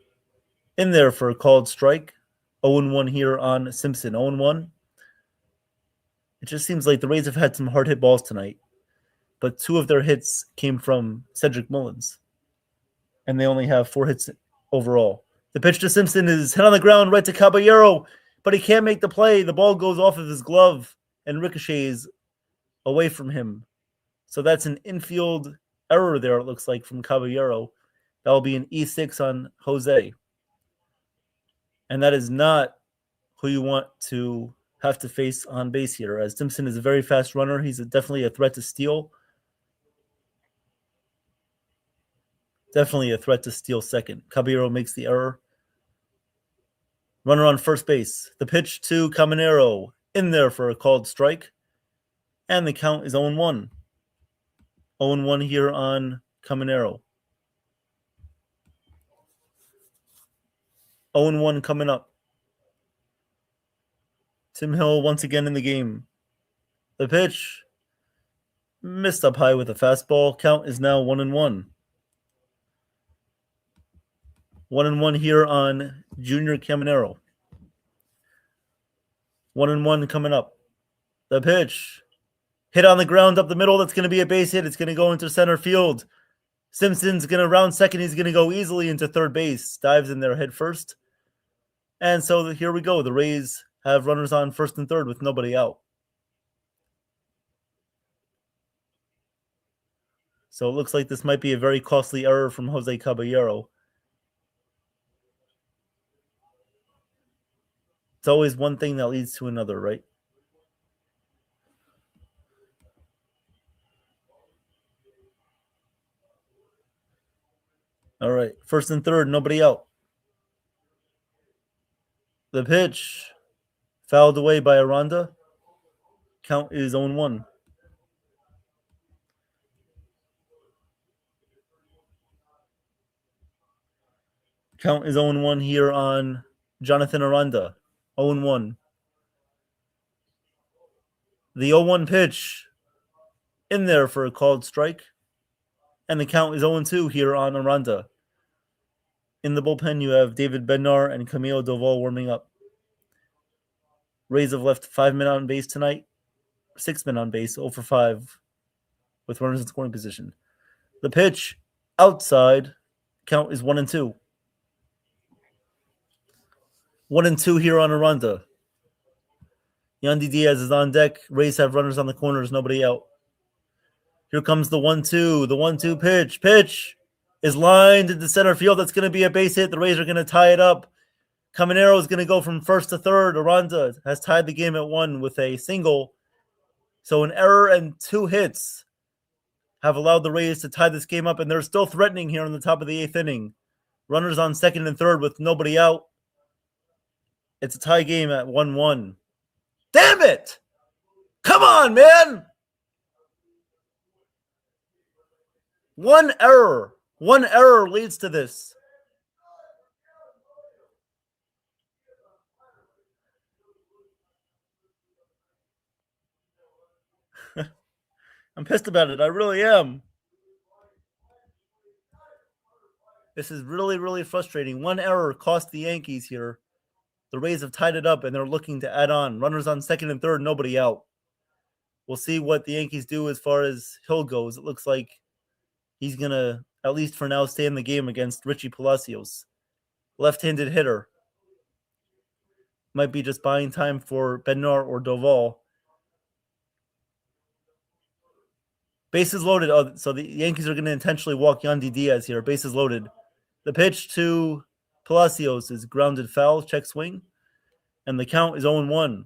in there for a called strike. 0-1 here on Simpson. 0-1. It just seems like the Rays have had some hard hit balls tonight, but 2 of their hits came from Cedric Mullins, and they only have 4 hits overall. The pitch to Simpson is hit on the ground right to Caballero, but he can't make the play. The ball goes off of his glove and ricochets away from him. So that's an infield error there, it looks like, from Caballero. That will be an E6 on Jose. And that is not who you want to have to face on base here, as Simpson is a very fast runner. He's definitely a threat to steal. Definitely a threat to steal second. Caballero makes the error. Runner on first base. The pitch to Caminero in there for a called strike. And the count is 0-1. 0-1 here on Caminero. 0-1 coming up. Tim Hill once again in the game. The pitch missed up high with a fastball. Count is now 1-1. 1-1 here on Junior Caminero. 1-1 coming up. The pitch hit on the ground up the middle. That's going to be a base hit. It's going to go into center field. Simpson's going to round second. He's going to go easily into third base. Dives in there head first. And so here we go. The Rays have runners on first and third with nobody out. So it looks like this might be a very costly error from Jose Caballero. It's always one thing that leads to another, right? All right, first and third, nobody out. The pitch fouled away by Aranda. Count is 0-1. Count is 0-1 here on Jonathan Aranda. 0-1. The 0-1 pitch in there for a called strike. And the count is 0-2 here on Aranda. In the bullpen, you have David Bednar and Camilo Doval warming up. Rays have left 5 men on base tonight. 6 men on base, 0 for 5 with runners in scoring position. The pitch outside, count is 1-2. 1-2 here on Aranda. Yandy Diaz is on deck. Rays have runners on the corners, nobody out. Here comes the 1-2. The 1-2 pitch. Pitch is lined into center field. That's going to be a base hit. The Rays are going to tie it up. Caminero is going to go from first to third. Aranda has tied the game at 1 with a single. So an error and 2 hits have allowed the Rays to tie this game up, and they're still threatening here in the top of the 8th inning. Runners on second and third with nobody out. It's a tie game at 1-1. Damn it! Come on, man! One error leads to this. I'm pissed about it. I really am. This is really, really frustrating. One error cost the Yankees here. The Rays have tied it up, and they're looking to add on. Runners on second and third, nobody out. We'll see what the Yankees do as far as Hill goes. It looks like he's going to, at least for now, stay in the game against Richie Palacios. Left-handed hitter. Might be just buying time for Bednar or Doval. Bases loaded. Oh, so the Yankees are going to intentionally walk Yandy Diaz here. Bases loaded. The pitch to Palacios is grounded foul, check swing, and the count is 0-1.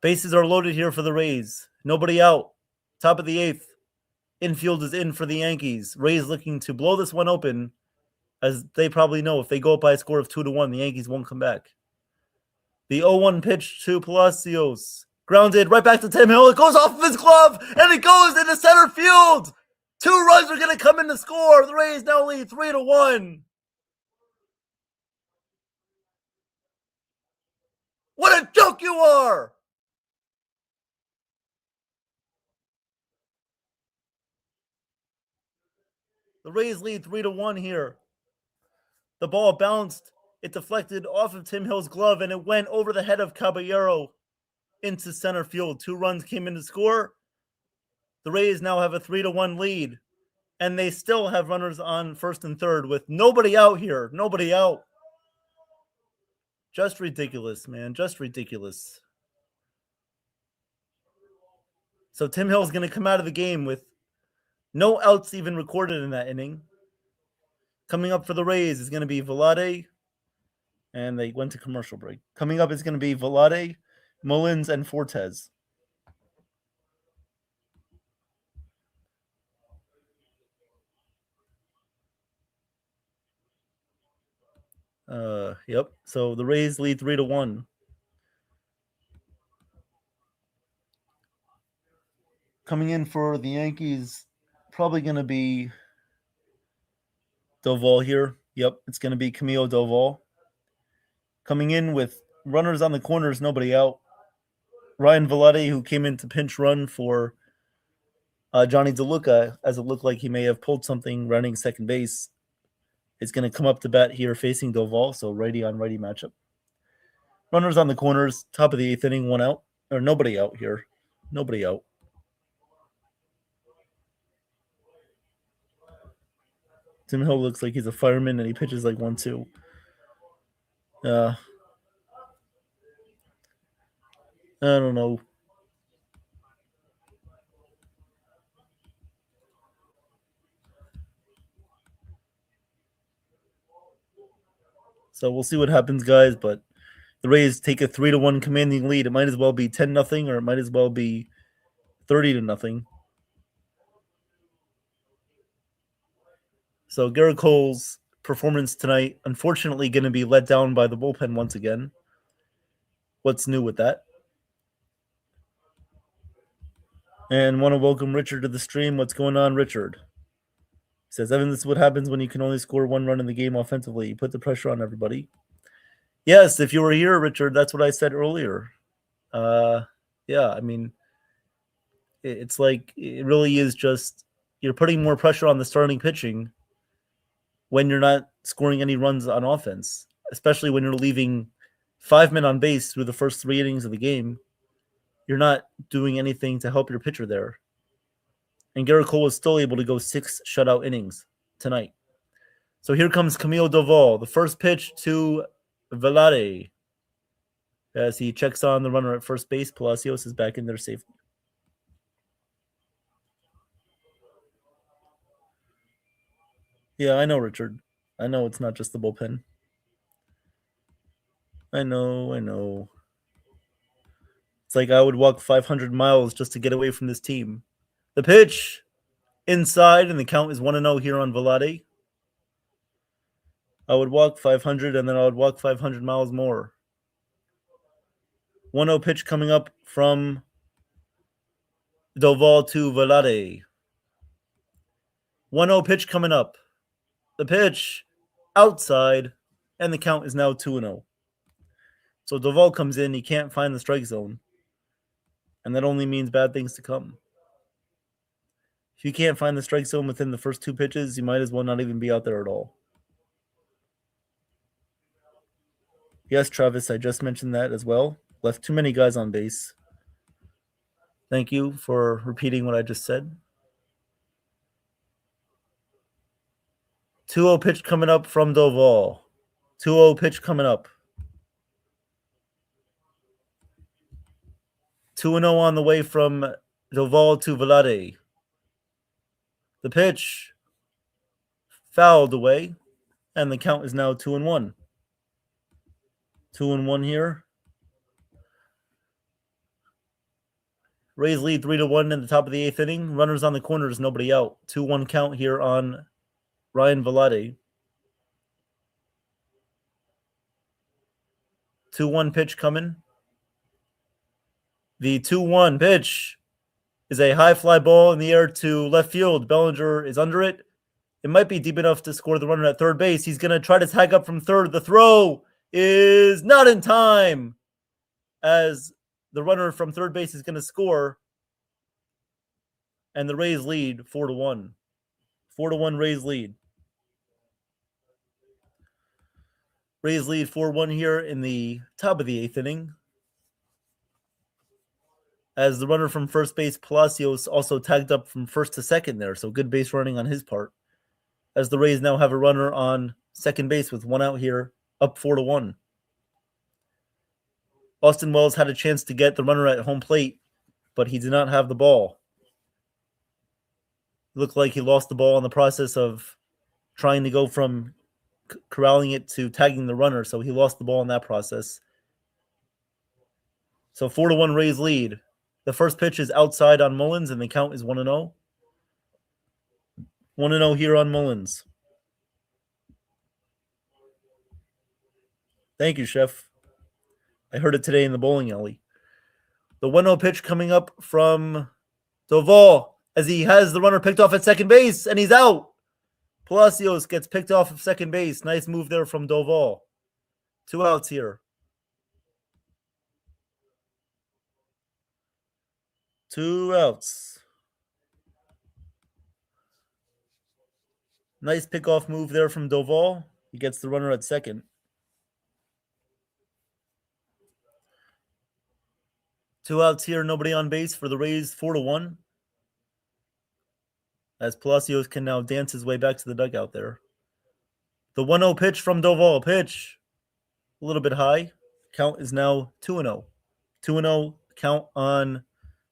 Bases are loaded here for the Rays. Nobody out. Top of the 8th. Infield is in for the Yankees. Rays looking to blow this one open, as they probably know if they go up by a score of 2-1, the Yankees won't come back. The 0-1 pitch to Palacios. Grounded right back to Tim Hill. It goes off of his glove, and it goes into center field. 2 runs are going to come in to score. The Rays now lead 3-1. What a joke you are! The Rays lead 3-1 here. The ball bounced. It deflected off of Tim Hill's glove, and it went over the head of Caballero into center field. 2 runs came in to score. The Rays now have a 3-1 lead, and they still have runners on first and third with nobody out here. Nobody out. Just ridiculous, man. Just ridiculous. So Tim Hill's going to come out of the game with no outs even recorded in that inning. Coming up for the Rays is going to be Velade, and they went to commercial break. Coming up is going to be Velade, Mullins, and Fortes. Yep. So the Rays lead 3-1. Coming in for the Yankees, probably going to be Doval here. Yep, it's going to be Camilo Doval. Coming in with runners on the corners, nobody out. Ryan Velade, who came in to pinch run for Johnny DeLuca, as it looked like he may have pulled something running second base, is going to come up to bat here facing Doval, so righty on righty matchup. Runners on the corners, top of the 8th inning, 1 out. Or nobody out here. Nobody out. Tim Hill looks like he's a fireman, and he pitches like 1-2. I don't know. So we'll see what happens, guys. But the Rays take a 3-1 commanding lead. It might as well be 10-0, or it might as well be 30-0. So Garrett Cole's performance tonight, unfortunately, going to be let down by the bullpen once again. What's new with that? And want to welcome Richard to the stream. What's going on, Richard? He says, Evan, this is what happens when you can only score 1 run in the game offensively. You put the pressure on everybody. Yes, if you were here, Richard, that's what I said earlier. Yeah, I mean, it's like it really is just you're putting more pressure on the starting pitching when you're not scoring any runs on offense, especially when you're leaving 5 men on base through the first 3 innings of the game. You're not doing anything to help your pitcher there. And Garrett Cole was still able to go 6 shutout innings tonight. So here comes Camilo Doval. The first pitch to Velade. As he checks on the runner at first base, Palacios is back in there safely. Yeah, I know, Richard. I know it's not just the bullpen. I know. It's like I would walk 500 miles just to get away from this team. The pitch inside, and the count is 1-0 here on Vlade. I would walk 500, and then I would walk 500 miles more. 1-0 pitch coming up from Doval to Vlade. 1-0 pitch coming up. The pitch outside, and the count is now 2-0. So Doval comes in, he can't find the strike zone. And that only means bad things to come. If you can't find the strike zone within the first 2 pitches, you might as well not even be out there at all. Yes, Travis, I just mentioned that as well. Left too many guys on base. Thank you for repeating what I just said. 2-0 pitch coming up from Doval. 2-0 pitch coming up. 2-0 on the way from Doval to Vlade. The pitch fouled away, and the count is now 2-1. 2-1 here. Rays lead 3-1 in the top of the 8th inning. Runners on the corners, nobody out. 2-1 count here on Ryan Vlade. 2-1 pitch coming. The 2-1 pitch is a high fly ball in the air to left field. Bellinger is under it. It might be deep enough to score the runner at third base. He's going to try to tag up from third. The throw is not in time, as the runner from third base is going to score. And the Rays lead 4-1. 4-1 Rays lead. Rays lead 4-1 here in the top of the 8th inning, as the runner from first base, Palacios, also tagged up from first to second there. So good base running on his part, as the Rays now have a runner on second base with 1 out here, up 4-1. Austin Wells had a chance to get the runner at home plate, but he did not have the ball. It looked like he lost the ball in the process of trying to go from corralling it to tagging the runner, so he lost the ball in that process. So 4-1 Rays lead. The first pitch is outside on Mullins, and the count is 1-0. 1-0 here on Mullins. Thank you, Chef. I heard it today in the bowling alley. The 1-0 pitch coming up from Doval, as he has the runner picked off at second base, and he's out. Palacios gets picked off of second base. Nice move there from Doval. 2 outs here. 2 outs. Nice pickoff move there from Doval. He gets the runner at second. 2 outs here, nobody on base for the Rays, 4-1. As Palacios can now dance his way back to the dugout there. The 1-0 pitch from Doval. Pitch a little bit high. Count is now 2-0. 2-0 count on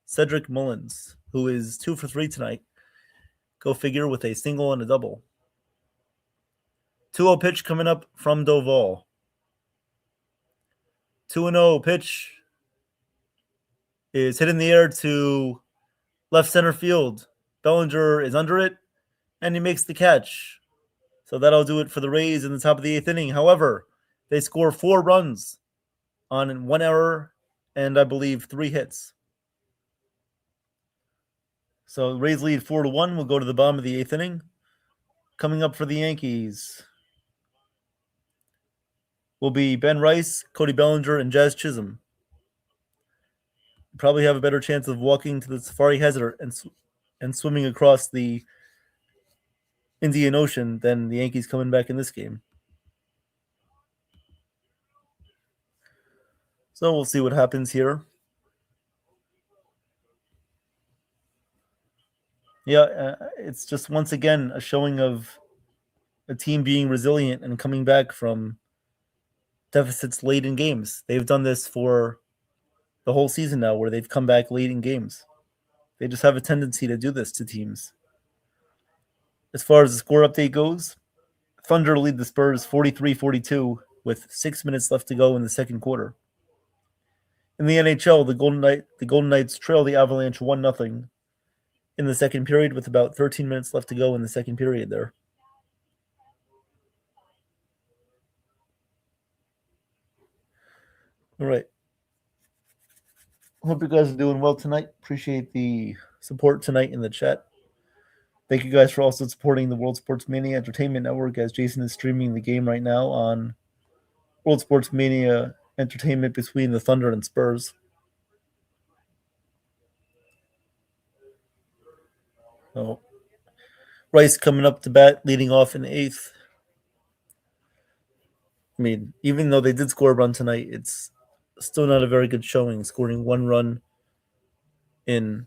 Cedric Mullins, who is 2 for 3 tonight. Go figure, with a single and a double. 2-0 pitch coming up from Doval. 2-0 pitch is hit in the air to left center field. Bellinger is under it, and he makes the catch. So that'll do it for the Rays in the top of the 8th inning. However, they score 4 runs on 1 error and I believe 3 hits. So the Rays lead 4-1. We'll go to the bottom of the 8th inning. Coming up for the Yankees will be Ben Rice, Cody Bellinger, and Jazz Chisholm. Probably have a better chance of walking to the Safari Hazard and swimming across the Indian Ocean than the Yankees coming back in this game. So we'll see what happens here. Yeah, it's just once again a showing of a team being resilient and coming back from deficits late in games. They've done this for the whole season now, where they've come back late in games. They just have a tendency to do this to teams. As far as the score update goes, Thunder lead the Spurs 43-42 with 6 minutes left to go in the second quarter. In the NHL, the Golden Knights trail the Avalanche 1-0 in the second period with about 13 minutes left to go in the second period there. All right. Hope you guys are doing well tonight. Appreciate the support tonight in the chat. Thank you guys for also supporting the World Sports Mania Entertainment Network, as Jason is streaming the game right now on World Sports Mania Entertainment between the Thunder and Spurs. So, Rice coming up to bat, leading off in the eighth. I mean, even though they did score a run tonight, it's still not a very good showing, scoring 1 run in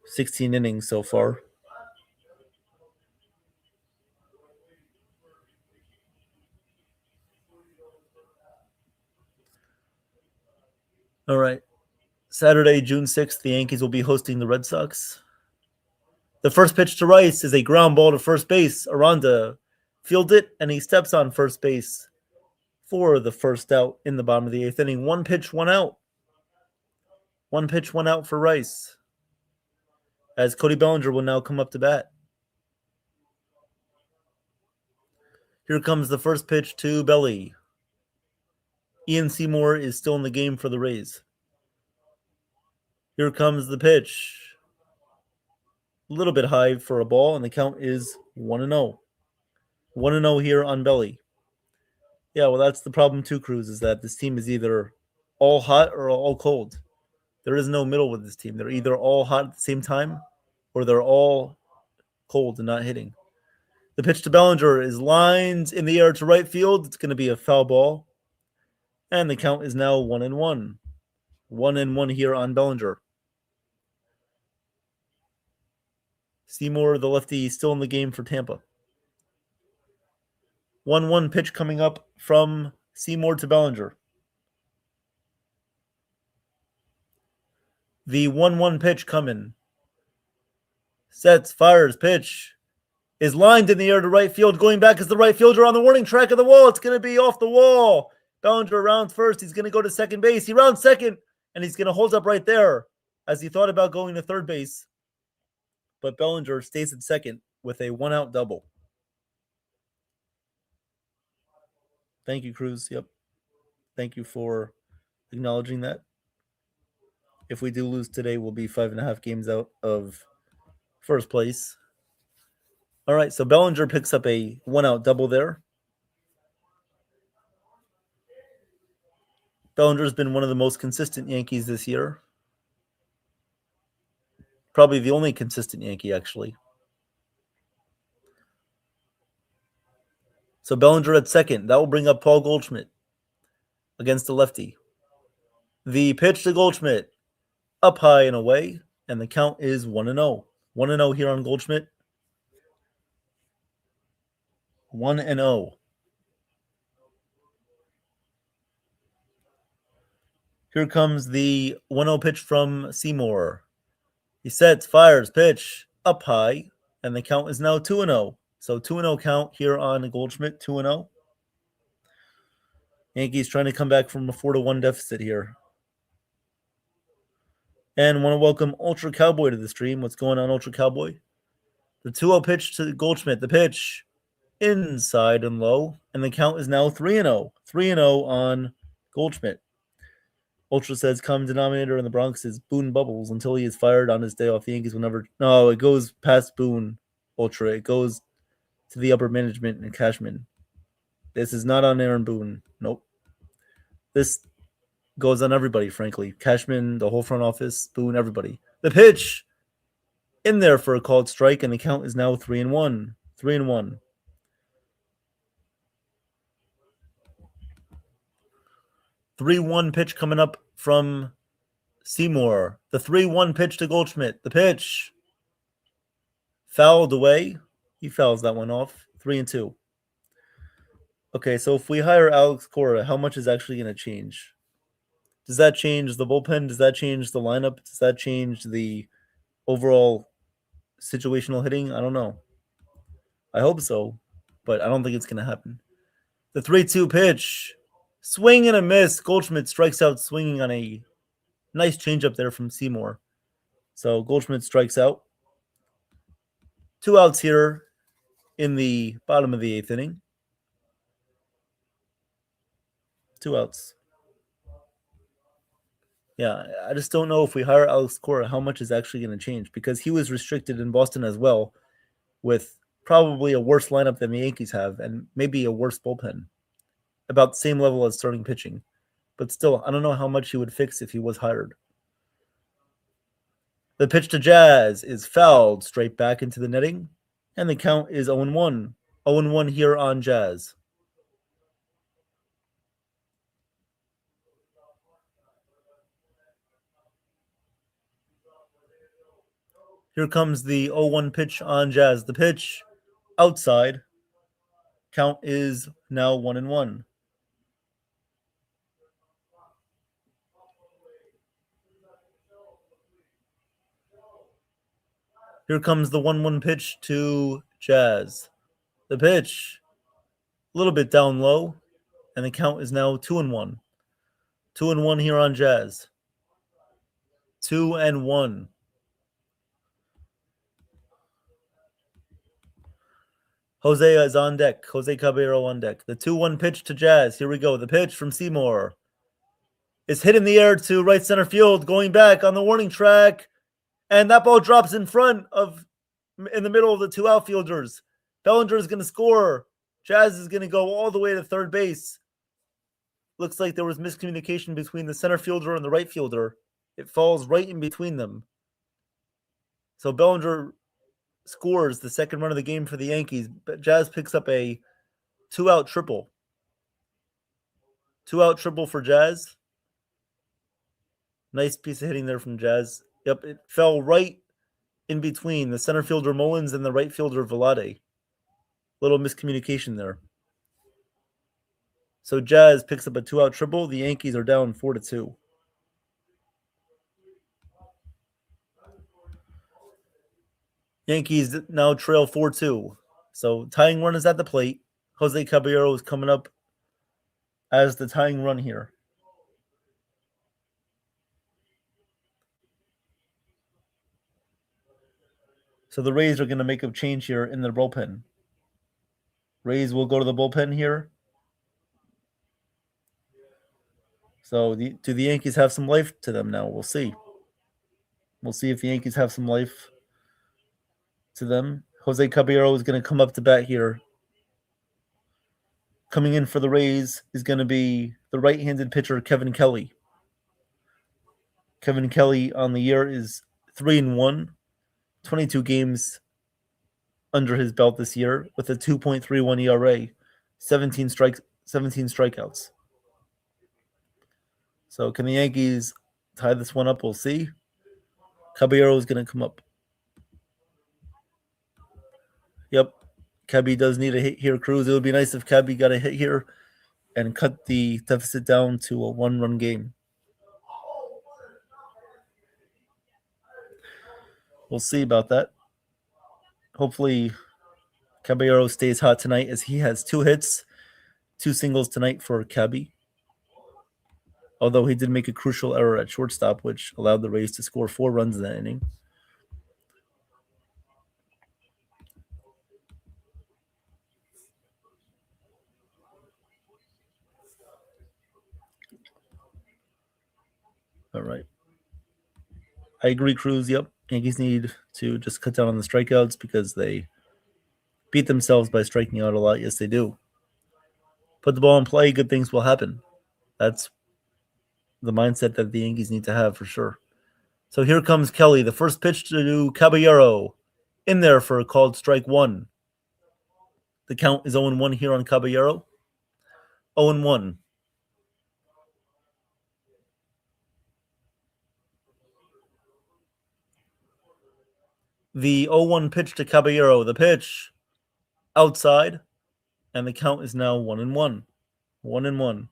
16 innings so far. All right. Saturday, June 6th, the Yankees will be hosting the Red Sox. The first pitch to Rice is a ground ball to first base. Aranda fields it, and he steps on first base for the first out in the bottom of the eighth inning. 1 pitch, 1 out. 1 pitch, 1 out for Rice, as Cody Bellinger will now come up to bat. Here comes the first pitch to Belly. Ian Seymour is still in the game for the Rays. Here comes the pitch. A little bit high for a ball, and the count is 1-0. 1-0 here on Belly. Yeah, well, that's the problem too, Cruz, is that this team is either all hot or all cold. There is no middle with this team. They're either all hot at the same time or they're all cold and not hitting. The pitch to Bellinger is lined in the air to right field. It's going to be a foul ball. And the count is now 1-1. 1-1 here on Bellinger. Seymour, the lefty, still in the game for Tampa. 1-1 pitch coming up from Seymour to Bellinger. The 1-1 pitch coming. Sets, fires, pitch. Is lined in the air to right field. Going back as the right fielder on the warning track of the wall. It's going to be off the wall. Bellinger rounds first. He's going to go to second base. He rounds second, and he's going to hold up right there as he thought about going to third base. But Bellinger stays at second with a 1-out double. Thank you, Cruz. Yep. Thank you for acknowledging that. If we do lose today, we'll be 5.5 games out of first place. All right, so Bellinger picks up a 1-out double there. Bellinger's been one of the most consistent Yankees this year. Probably the only consistent Yankee, actually. So Bellinger at second. That will bring up Paul Goldschmidt against the lefty. The pitch to Goldschmidt, up high and away, and the count is 1-0. 1-0 here on Goldschmidt. 1-0. Here comes the 1-0 pitch from Seymour. He sets, fires, pitch, up high, and the count is now 2-0. So 2-0 count here on Goldschmidt, 2-0. Yankees trying to come back from a 4-1 deficit here. And want to welcome Ultra Cowboy to the stream. What's going on, Ultra Cowboy? The 2-0 pitch to Goldschmidt. The pitch inside and low, and the count is now 3-0. 3-0 on Goldschmidt. Ultra says common denominator in the Bronx is Boone Bubbles until he is fired on his day off. The Yankees will never. No, it goes past Boone, Ultra. It goes to the upper management and Cashman. This is not on Aaron Boone. Nope. This goes on everybody, frankly. Cashman, the whole front office, Boone, everybody. The pitch in there for a called strike, and the count is now 3-1. 3-1. The 3-1 pitch coming up from Seymour. The 3-1 pitch to Goldschmidt. The pitch fouled away. He fouls that one off. 3-2. Okay, so if we hire Alex Cora, how much is actually going to change? Does that change the bullpen? Does that change the lineup? Does that change the overall situational hitting? I don't know. I hope so, but I don't think it's going to happen. The 3-2 pitch. Swing and a miss. Goldschmidt strikes out swinging on a nice changeup there from Seymour. So Goldschmidt strikes out. 2 outs here in the bottom of the 8th inning. 2 outs. Yeah, I just don't know if we hire Alex Cora, how much is actually going to change, because he was restricted in Boston as well with probably a worse lineup than the Yankees have and maybe a worse bullpen. About the same level as starting pitching. But still, I don't know how much he would fix if he was hired. The pitch to Jazz is fouled straight back into the netting, and the count is 0-1. 0-1 here on Jazz. Here comes the 0-1 pitch on Jazz. The pitch outside. Count is now 1-1. Here comes the 1-1 pitch to Jazz. The pitch a little bit down low, and the count is now 2-1. 2-1 here on Jazz. 2-1. Jose is on deck. Jose Caballero on deck. The 2-1 pitch to Jazz. Here we go. The pitch from Seymour is hit in the air to right center field, going back on the warning track, and that ball drops in the middle of the 2 outfielders. Bellinger is going to score. Jazz is going to go all the way to third base. Looks like there was miscommunication between the center fielder and the right fielder. It falls right in between them. So Bellinger scores the second run of the game for the Yankees, but Jazz picks up a 2-out triple. 2-out triple for Jazz. Nice piece of hitting there from Jazz. Yep, it fell right in between the center fielder Mullins and the right fielder Velade. Little miscommunication there. So Jazz picks up a 2-out triple. The Yankees are down 4-2. Yankees now trail 4-2. So tying run is at the plate. Jose Caballero is coming up as the tying run here. So the Rays are going to make a change here in their bullpen. Rays will go to the bullpen here. So do the Yankees have some life to them now? We'll see. We'll see if the Yankees have some life to them. Jose Caballero is going to come up to bat here. Coming in for the Rays is going to be the right-handed pitcher, Kevin Kelly. Kevin Kelly on the year is 3-1, 22 games under his belt this year with a 2.31 ERA, 17 strikeouts. So can the Yankees tie this one up? We'll see. Caballero is going to come up. Yep. Cabby does need a hit here, Cruz. It would be nice if Cabby got a hit here and cut the deficit down to a 1-run game. We'll see about that. Hopefully, Caballero stays hot tonight as he has 2 hits, 2 singles tonight for Cabby. Although he did make a crucial error at shortstop, which allowed the Rays to score 4 runs in that inning. All right. I agree, Cruz. Yep. Yankees need to just cut down on the strikeouts because they beat themselves by striking out a lot. Yes, they do. Put the ball in play, good things will happen. That's the mindset that the Yankees need to have for sure. So here comes Kelly. The first pitch to Caballero. In there for a called strike 1. The count is 0-1 here on Caballero. 0-1. The 0-1 pitch to Caballero. The pitch outside. And the count is now 1-1. 1-1.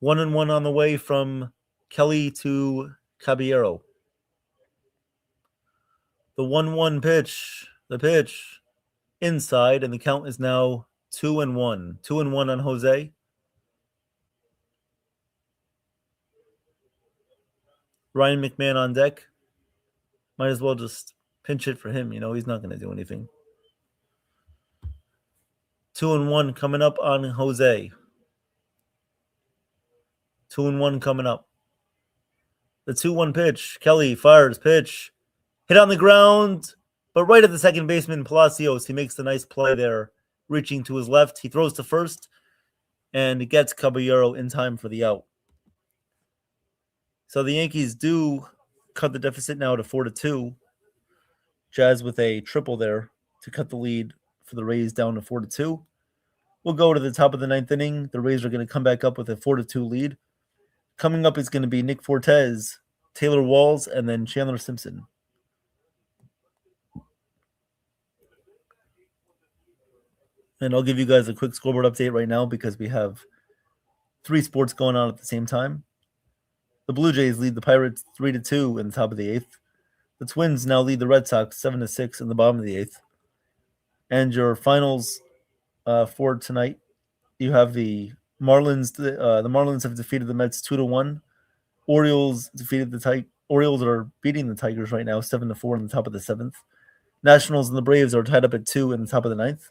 1-1 on the way from Kelly to Caballero. The 1-1 pitch. The pitch. Inside, and the count is now 2-1. 2-1 on Jose. Ryan McMahon on deck. Might as well just pinch it for him. He's not going to do anything. 2-1 coming up on Jose. 2-1 coming up. The 2-1 pitch. Kelly fires pitch. Hit on the ground, but right at the second baseman, Palacios. He makes the nice play there, reaching to his left. He throws to first and gets Caballero in time for the out. So the Yankees do cut the deficit now to 4-2. Jazz with a triple there to cut the lead for the Rays down to 4-2. We'll go to the top of the ninth inning. The Rays are going to come back up with a 4-2 lead. Coming up is going to be Nick Fortes, Taylor Walls, and then Chandler Simpson. And I'll give you guys a quick scoreboard update right now because we have 3 sports going on at the same time. The Blue Jays lead the Pirates 3-2 in the top of the 8th. The Twins now lead the Red Sox 7-6 in the bottom of the 8th. And your finals for tonight, you have the Marlins. The Marlins have defeated the Mets 2-1. Orioles are beating the Tigers right now 7-4 in the top of the 7th. Nationals and the Braves are tied up at 2 in the top of the 9th.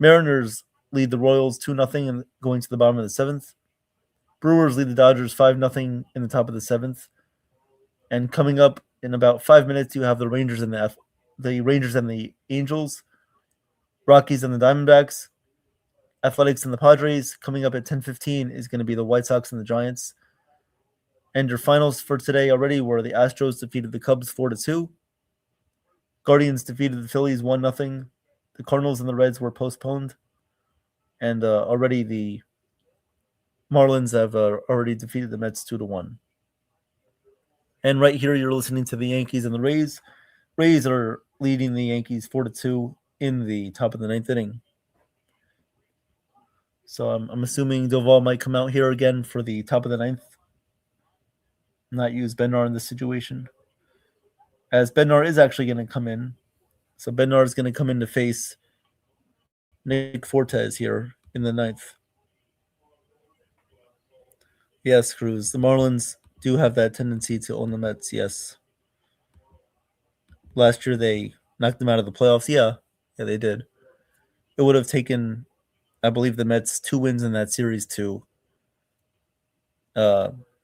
Mariners lead the Royals 2-0 and going to the bottom of the 7th. Brewers lead the Dodgers 5-0 in the top of the 7th. And coming up in about 5 minutes, you have the Rangers and the Angels, Rockies and the Diamondbacks, Athletics and the Padres. Coming up at 10:15 is going to be the White Sox and the Giants. And your finals for today already were the Astros defeated the Cubs 4-2. Guardians defeated the Phillies 1-0. The Cardinals and the Reds were postponed. And already the Marlins have already defeated the Mets 2-1. And right here, you're listening to the Yankees and the Rays. Rays are leading the Yankees 4-2 in the top of the 9th inning. So I'm assuming Doval might come out here again for the top of the 9th. Not use Bednar in this situation. As Bednar is actually going to come in. So Bednar is going to come in to face Nick Fortes here in the 9th. Yes, Cruz. The Marlins do have that tendency to own the Mets, yes. Last year they knocked them out of the playoffs. Yeah, they did. It would have taken, I believe, the Mets 2 wins in that series to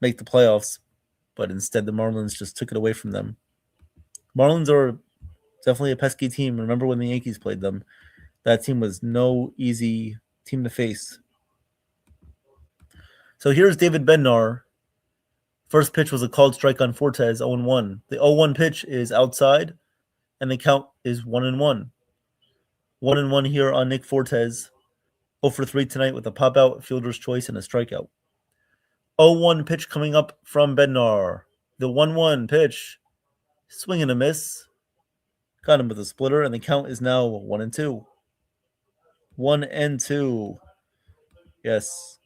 make the playoffs, but instead the Marlins just took it away from them. Marlins are definitely a pesky team. Remember when the Yankees played them? That team was no easy team to face. So here's David Bednar. First pitch was a called strike on Fortes, 0-1. The 0-1 pitch is outside, and the count is 1-1. 1-1 here on Nick Fortes. 0-3 tonight with a pop-out, fielder's choice, and a strikeout. 0-1 pitch coming up from Bednar. The 1-1 pitch. Swing and a miss. Got him with a splitter, and the count is now 1-2. 1-2. Yes.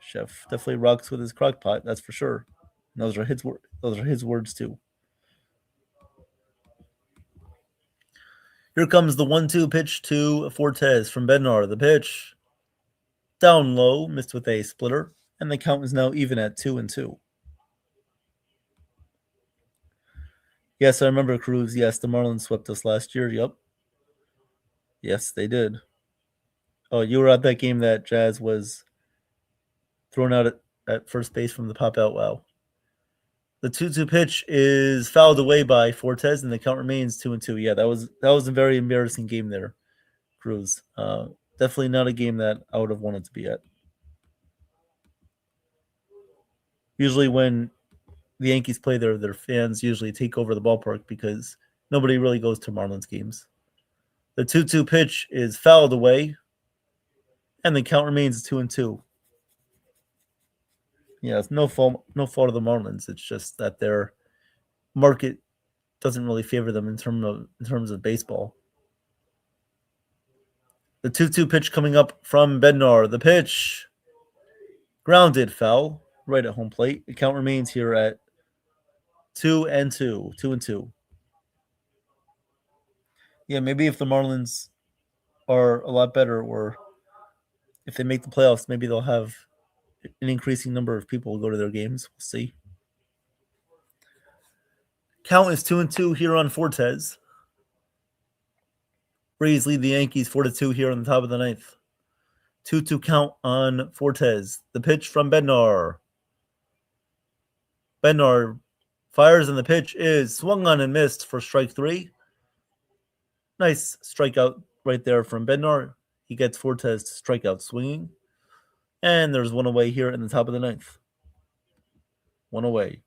Chef definitely rocks with his crock pot, that's for sure. And those are his words too. Here comes the 1-2 pitch to Fortes from Bednar. The pitch down low, missed with a splitter, and the count is now even at 2-2. Yes, I remember, Cruz. Yes, the Marlins swept us last year. Yep. Yes, they did. Oh, you were at that game that Jazz was thrown out at first base from the pop-out. Wow. The 2-2 pitch is fouled away by Fortes, and the count remains 2-2. Yeah, that was a very embarrassing game there, Cruz. Definitely not a game that I would have wanted to be at. Usually when the Yankees play there, their fans usually take over the ballpark because nobody really goes to Marlins games. The 2-2 pitch is fouled away, and the count remains 2-2. Yeah, it's no fault of the Marlins. It's just that their market doesn't really favor them in terms of baseball. The 2-2 pitch coming up from Bednar. The pitch grounded, foul right at home plate. The count remains here at 2-2. 2-2. Yeah, maybe if the Marlins are a lot better, or if they make the playoffs, maybe they'll have an increasing number of people go to their games. We'll see. Count is 2-2 here on Fortes. Rays lead the Yankees 4-2 here on the top of the ninth. 2-2 count on Fortes. The pitch from Bednar. Bednar fires, and the pitch is swung on and missed for strike 3. Nice strikeout right there from Bednar. He gets Fortes to strike out swinging. And there's one away here in the top of the ninth. One away.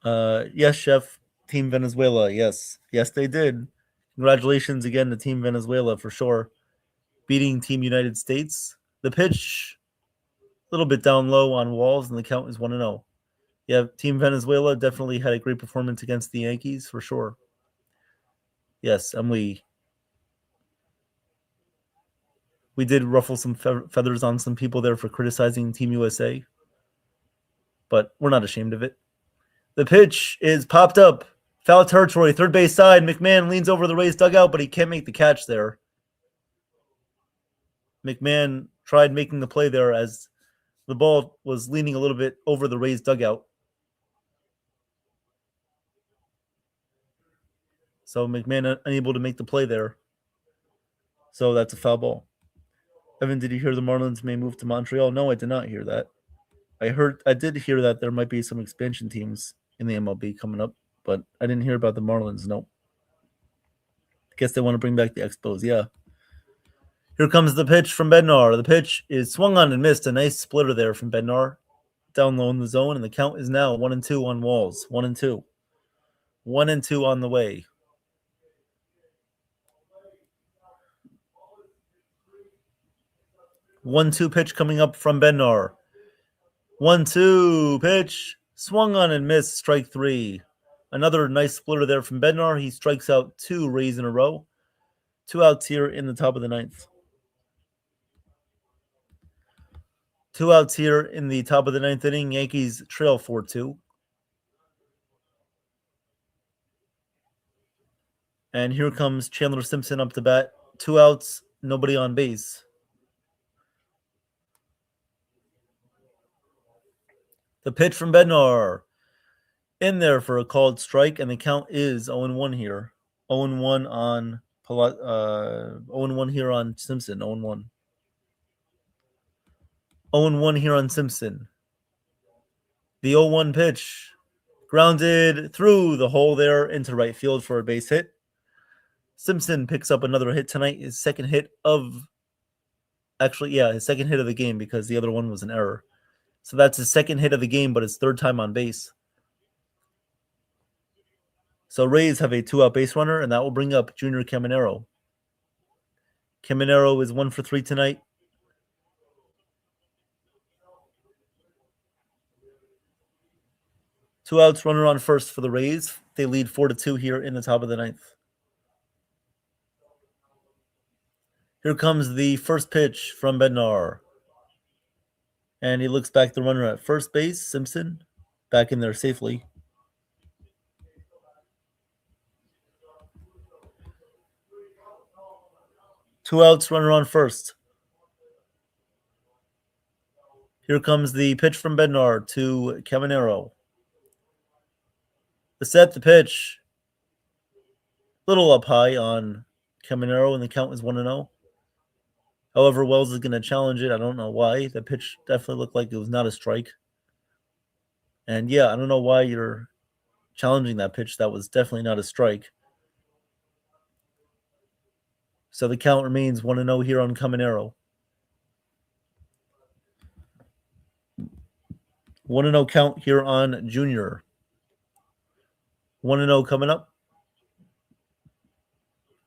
Yes, Chef. Team Venezuela. Yes. Yes, they did. Congratulations again to Team Venezuela for sure. Beating Team United States. The pitch, a little bit down low on Walls, and the count is 1-0. Yeah, Team Venezuela definitely had a great performance against the Yankees for sure. Yes, Emily. We did ruffle some feathers on some people there for criticizing Team USA, but we're not ashamed of it. The pitch is popped up. Foul territory, third base side. McMahon leans over the Rays dugout, but he can't make the catch there. McMahon tried making the play there as the ball was leaning a little bit over the Rays dugout. So McMahon unable to make the play there. So that's a foul ball. Evan, did you hear the Marlins may move to Montreal? No, I did not hear that. I did hear that there might be some expansion teams in the MLB coming up, but I didn't hear about the Marlins. No. Guess they want to bring back the Expos. Yeah. Here comes the pitch from Bednar. The pitch is swung on and missed. A nice splitter there from Bednar. Down low in the zone, and the count is now 1-2 on Walls. 1-2. 1-2 on the way. One-two pitch coming up from Bednar. 1-2 pitch. Swung on and missed. Strike 3. Another nice splitter there from Bednar. He strikes out 2 Rays in a row. 2 outs here in the top of the ninth. 2 outs here in the top of the ninth inning. Yankees trail 4-2. And here comes Chandler Simpson up to bat. 2 outs, nobody on base. The pitch from Bednar. In there for a called strike, and the count is 0-1 here. 0-1 on 0-1 here on Simpson. 0-1. 0-1 here on Simpson. The 0-1 pitch. Grounded through the hole there into right field for a base hit. Simpson picks up another hit tonight. His second hit of his second hit of the game, because the other one was an error. So that's his second hit of the game, but his third time on base. So Rays have a 2-out base runner, and that will bring up Junior Caminero. Caminero is 1 for 3 tonight. Two outs, runner on first for the Rays. They lead 4-2 here in the top of the ninth. Here comes the first pitch from Bednar. And he looks back the runner at first base. Simpson back in there safely. Two outs, runner on first. Here comes the pitch from Bednar to Caminero. The set, the pitch. Little up high on Caminero, and the count is 1-0. However, Wells is going to challenge it. I don't know why. The pitch definitely looked like it was not a strike. And yeah, I don't know why you're challenging that pitch. That was definitely not a strike. So the count remains 1-0 here on Caminero. 1-0 count here on Junior. 1-0 coming up.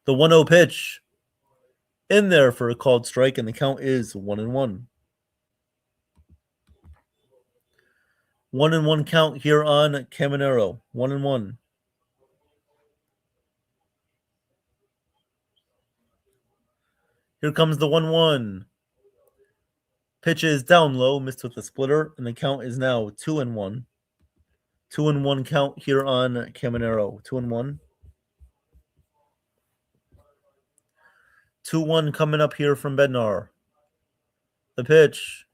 The 1-0 pitch. In there for a called strike, and the count is 1-1. 1-1 count here on Caminero. 1-1. Here comes the 1-1. Pitch is down low, missed with the splitter, and the count is now 2-1. 2-1 count here on Caminero. 2-1. 2-1 coming up here from Bednar. The pitch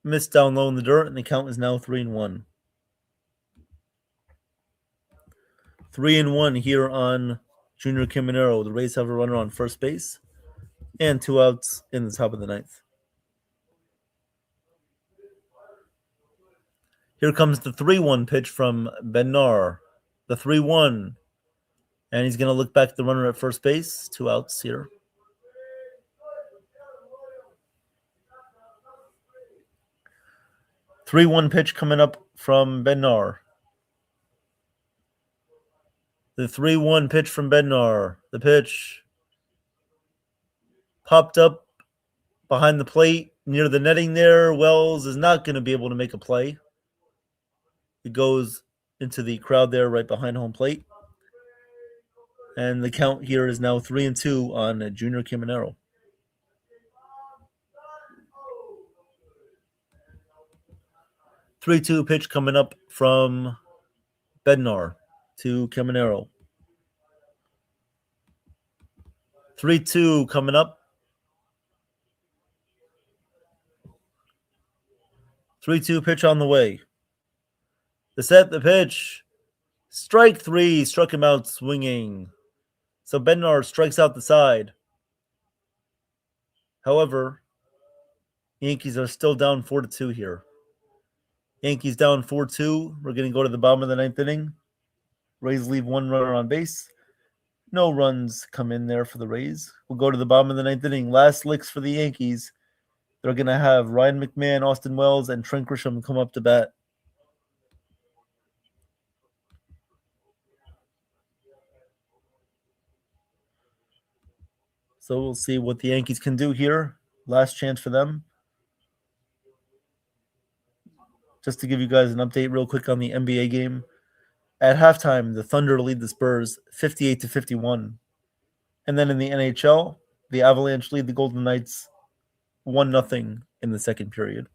missed down low in the dirt, and the count is now 3-1. 3-1 here on Junior Caminero. The Rays have a runner on first base and 2 outs in the top of the ninth. Here comes the 3-1 pitch from Bednar. The 3-1. And he's going to look back at the runner at first base. 2 outs here. (3-1) pitch coming up from Bednar. The 3-1 pitch from Bednar. The pitch popped up behind the plate near the netting there. Wells is not going to be able to make a play. It goes into the crowd there right behind home plate. And the count here is now 3-2 on Junior Caminero. (3-2) pitch coming up from Bednar to Caminero. 3-2 coming up. 3-2 pitch on the way. The set, the pitch. Strike 3, struck him out swinging. So Bednar strikes out the side. However, Yankees are still down 4-2 here. Yankees down 4-2. We're going to go to the bottom of the ninth inning. Rays leave 1 runner on base. No runs come in there for the Rays. We'll go to the bottom of the ninth inning. Last licks for the Yankees. They're going to have Ryan McMahon, Austin Wells, and Trent Grisham come up to bat. So we'll see what the Yankees can do here. Last chance for them. Just to give you guys an update real quick on the NBA game. At halftime, the Thunder lead the Spurs 58-51. And then in the NHL, the Avalanche lead the Golden Knights 1-0 in the second period.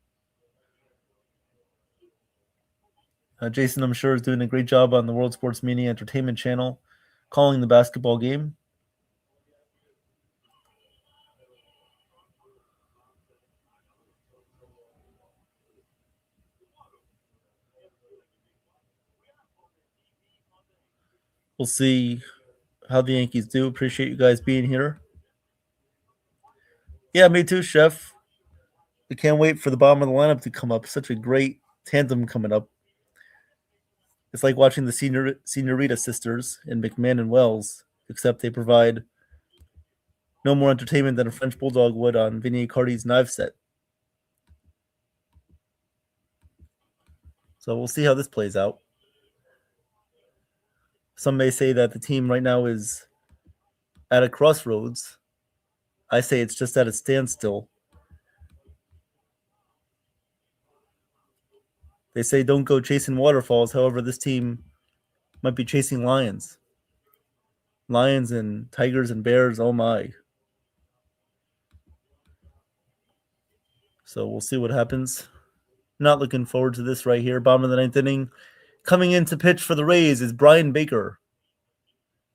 Jason, I'm sure, is doing a great job on the World Sports Media Entertainment channel, calling the basketball game. We'll see how the Yankees do. Appreciate you guys being here. Yeah, me too, Chef. We can't wait for the bottom of the lineup to come up. Such a great tandem coming up. It's like watching the Senorita sisters in McMahon and Wells, except they provide no more entertainment than a French Bulldog would on Vinny Cardi's knife set. So we'll see how this plays out. Some may say that the team right now is at a crossroads. I say it's just at a standstill. They say don't go chasing waterfalls. However, this team might be chasing lions. Lions and tigers and bears, oh my. So we'll see what happens. Not looking forward to this right here. Bottom of the ninth inning. Coming in to pitch for the Rays is Brian Baker.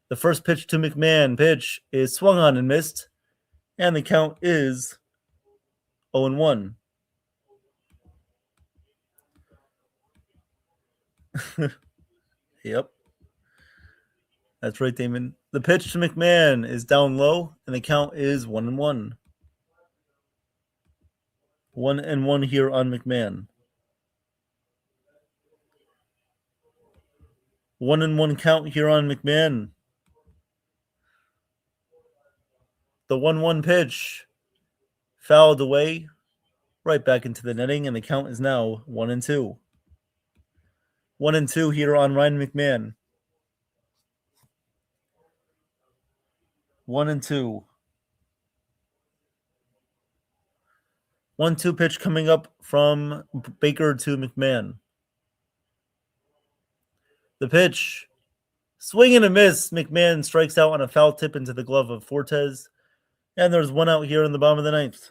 The first pitch to McMahon. Pitch is swung on and missed. And the count is 0-1. Yep. That's right, Damon. The pitch to McMahon is down low, and the count is 1-1. 1-1 here on McMahon. 1-1 count here on McMahon. The 1-1 pitch fouled away, right back into the netting, and the count is now 1-2. 1-2 here on Ryan McMahon. 1-2. 1-2 pitch coming up from Baker to McMahon. The pitch, swing and a miss. McMahon strikes out on a foul tip into the glove of Fortes. And there's 1 out here in the bottom of the ninth.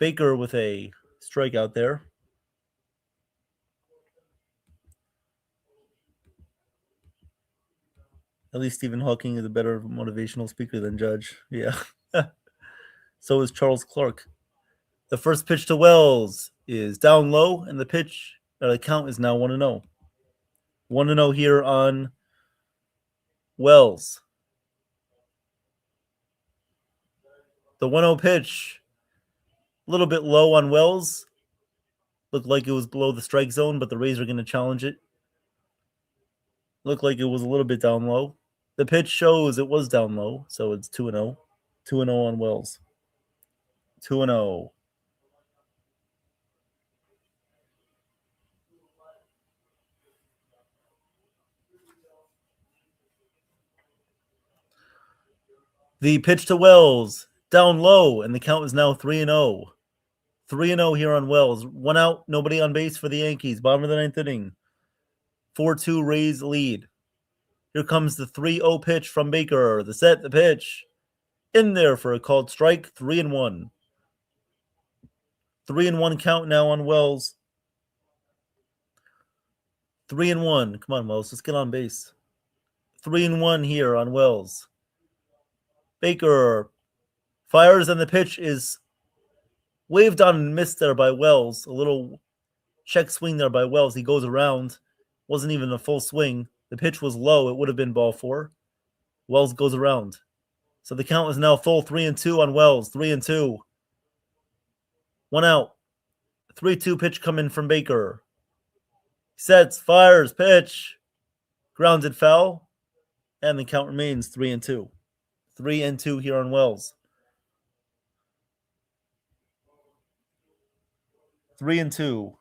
Baker with a strikeout there. At least Stephen Hawking is a better motivational speaker than Judge. Yeah. So is Charles Clark. The first pitch to Wells is down low, and the count is now 1-0. 1-0 here on Wells. The 1-0 pitch, a little bit low on Wells. Looked like it was below the strike zone, but the Rays are going to challenge it. Looked like it was a little bit down low. The pitch shows it was down low, so it's 2-0. 2-0 on Wells. 2-0. The pitch to Wells, down low, and the count is now 3-0. 3-0 here on Wells. 1 out, nobody on base for the Yankees. Bottom of the 9th inning. 4-2 Rays lead. Here comes the 3-0 pitch from Baker. The set, the pitch. In there for a called strike. 3-1. 3-1 count now on Wells. 3-1. Come on, Wells. Let's get on base. 3-1 here on Wells. Baker fires, and the pitch is waved on and missed there by Wells. A little check swing there by Wells. He goes around. Wasn't even a full swing. The pitch was low. It would have been ball 4. Wells goes around. So the count is now full 3-2 on Wells. 3-2. 1 out. 3-2 pitch coming from Baker. Sets, fires, pitch. Grounded foul. And the count remains 3-2. 3-2 here on Wells. 3-2.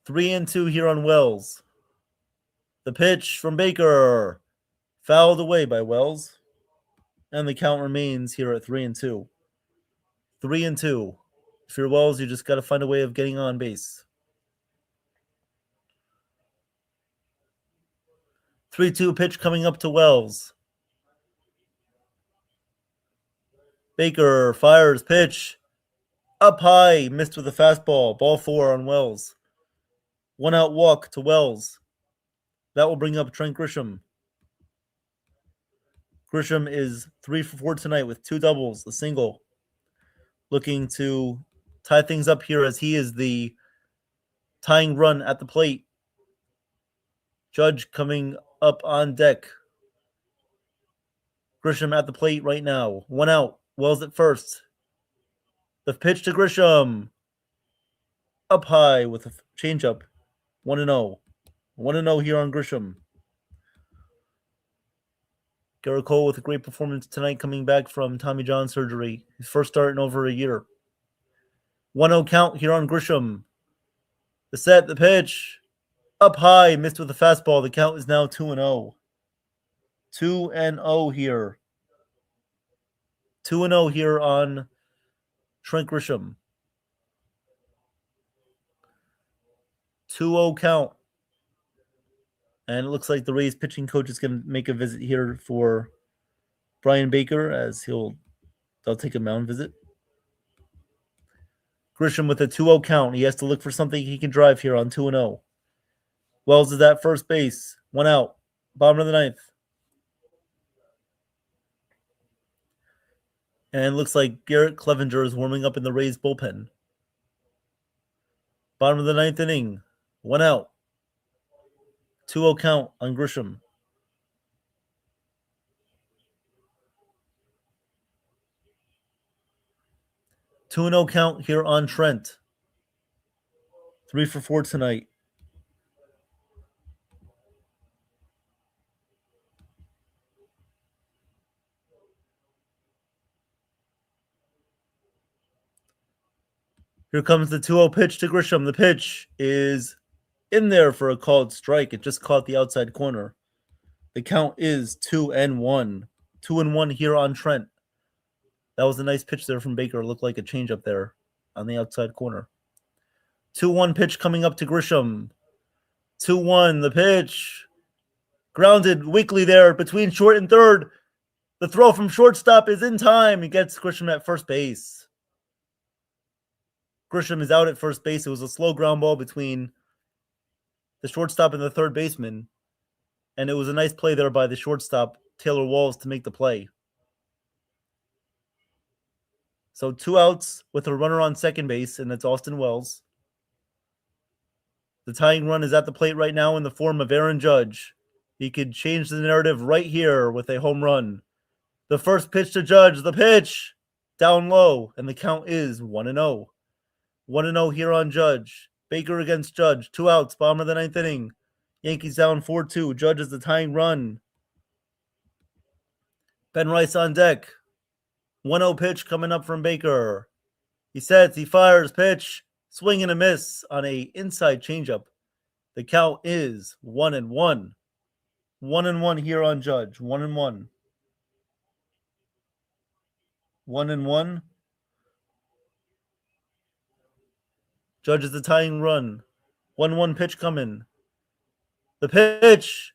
3-2 here on Wells. The pitch from Baker. Fouled away by Wells. And the count remains here at 3-2. 3-2. If you're Wells, you just got to find a way of getting on base. 3-2 pitch coming up to Wells. Baker fires, pitch. Up high, missed with a fastball. Ball 4 on Wells. 1 out walk to Wells. That will bring up Trent Grisham. Grisham is 3 for 4 tonight with 2 doubles, a single. Looking to tie things up here as he is the tying run at the plate. Judge coming up on deck. Grisham at the plate right now. 1 out. Wells at first. The pitch to Grisham. Up high with a changeup. 1-0. 1-0 here on Grisham. Garrett Cole with a great performance tonight, coming back from Tommy John surgery. His first start in over a year. 1-0 count here on Grisham. The set, the pitch. Up high, missed with a fastball. The count is now 2-0. 2-0 here. 2-0 here on Trent Grisham. 2-0 count. And it looks like the Rays pitching coach is going to make a visit here for Brian Baker, as they'll take a mound visit. Grisham with a 2-0 count. He has to look for something he can drive here on 2-0. Wells is at first base. 1 out. Bottom of the 9th. And it looks like Garrett Clevenger is warming up in the Rays bullpen. Bottom of the 9th inning. 1 out. 2-0 count on Grisham. Two 2-0 count here on Trent. 3 for 4 tonight. Here comes the 2-0 pitch to Grisham. The pitch is in there for a called strike. It just caught the outside corner. The count is 2-1. 2-1 here on Trent. That was a nice pitch there from Baker. It looked like a changeup there on the outside corner. 2-1 pitch coming up to Grisham. 2-1, the pitch. Grounded weakly there between short and third. The throw from shortstop is in time. He gets Grisham at first base. Grisham is out at first base. It was a slow ground ball between the shortstop and the third baseman. And it was a nice play there by the shortstop, Taylor Walls, to make the play. So 2 outs with a runner on second base, and it's Austin Wells. The tying run is at the plate right now in the form of Aaron Judge. He could change the narrative right here with a home run. The first pitch to Judge, the pitch down low, and the count is 1-0. 1-0 here on Judge. Baker against Judge. 2 outs, bottom of the 9th inning. Yankees down 4-2. Judge is the tying run. Ben Rice on deck. 1-0 pitch coming up from Baker. He sets, he fires, pitch, swing and a miss on a inside changeup. The count is 1-1. 1-1 here on Judge. 1-1. 1-1. Judge is the tying run. 1-1 pitch coming. The pitch.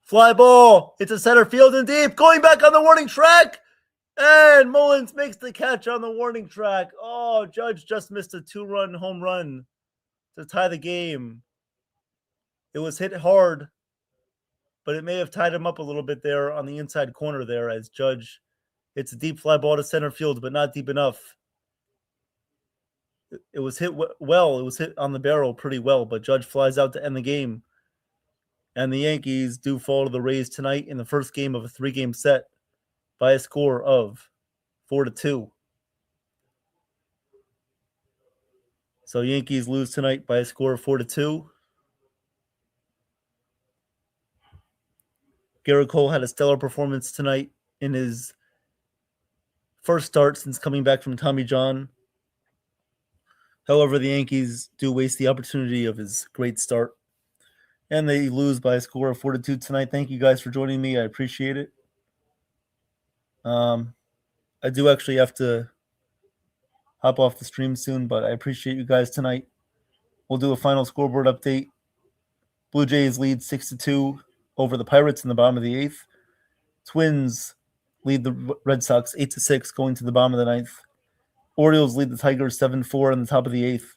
Fly ball. It's a center field and deep. Going back on the warning track. And Mullins makes the catch on the warning track. Oh, Judge just missed a 2-run home run to tie the game. It was hit hard, but it may have tied him up a little bit there on the inside corner there as Judge hits a deep fly ball to center field, but not deep enough. It was hit well. It was hit on the barrel pretty well, but Judge flies out to end the game. And the Yankees do fall to the Rays tonight in the first game of a 3-game set by a score of 4-2. So Yankees lose tonight by a score of 4-2. Garrett Cole had a stellar performance tonight in his first start since coming back from Tommy John. However, the Yankees do waste the opportunity of his great start. And they lose by a score of 4-2 tonight. Thank you guys for joining me. I appreciate it. I do actually have to hop off the stream soon, but I appreciate you guys tonight. We'll do a final scoreboard update. Blue Jays lead 6-2 over the Pirates in the bottom of the 8th. Twins lead the Red Sox 8-6 going to the bottom of the 9th. Orioles lead the Tigers 7-4 in the top of the 8th.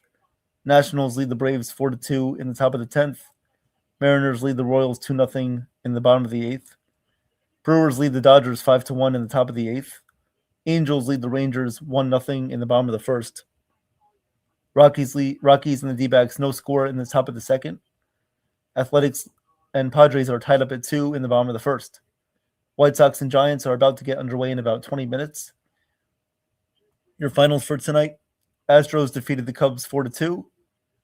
Nationals lead the Braves 4-2 in the top of the 10th. Mariners lead the Royals 2-0 in the bottom of the 8th. Brewers lead the Dodgers 5-1 in the top of the 8th. Angels lead the Rangers 1-0 in the bottom of the 1st. Rockies and the D-backs no score in the top of the 2nd. Athletics and Padres are tied up at 2 in the bottom of the 1st. White Sox and Giants are about to get underway in about 20 minutes. Your finals for tonight: Astros defeated the Cubs 4-2.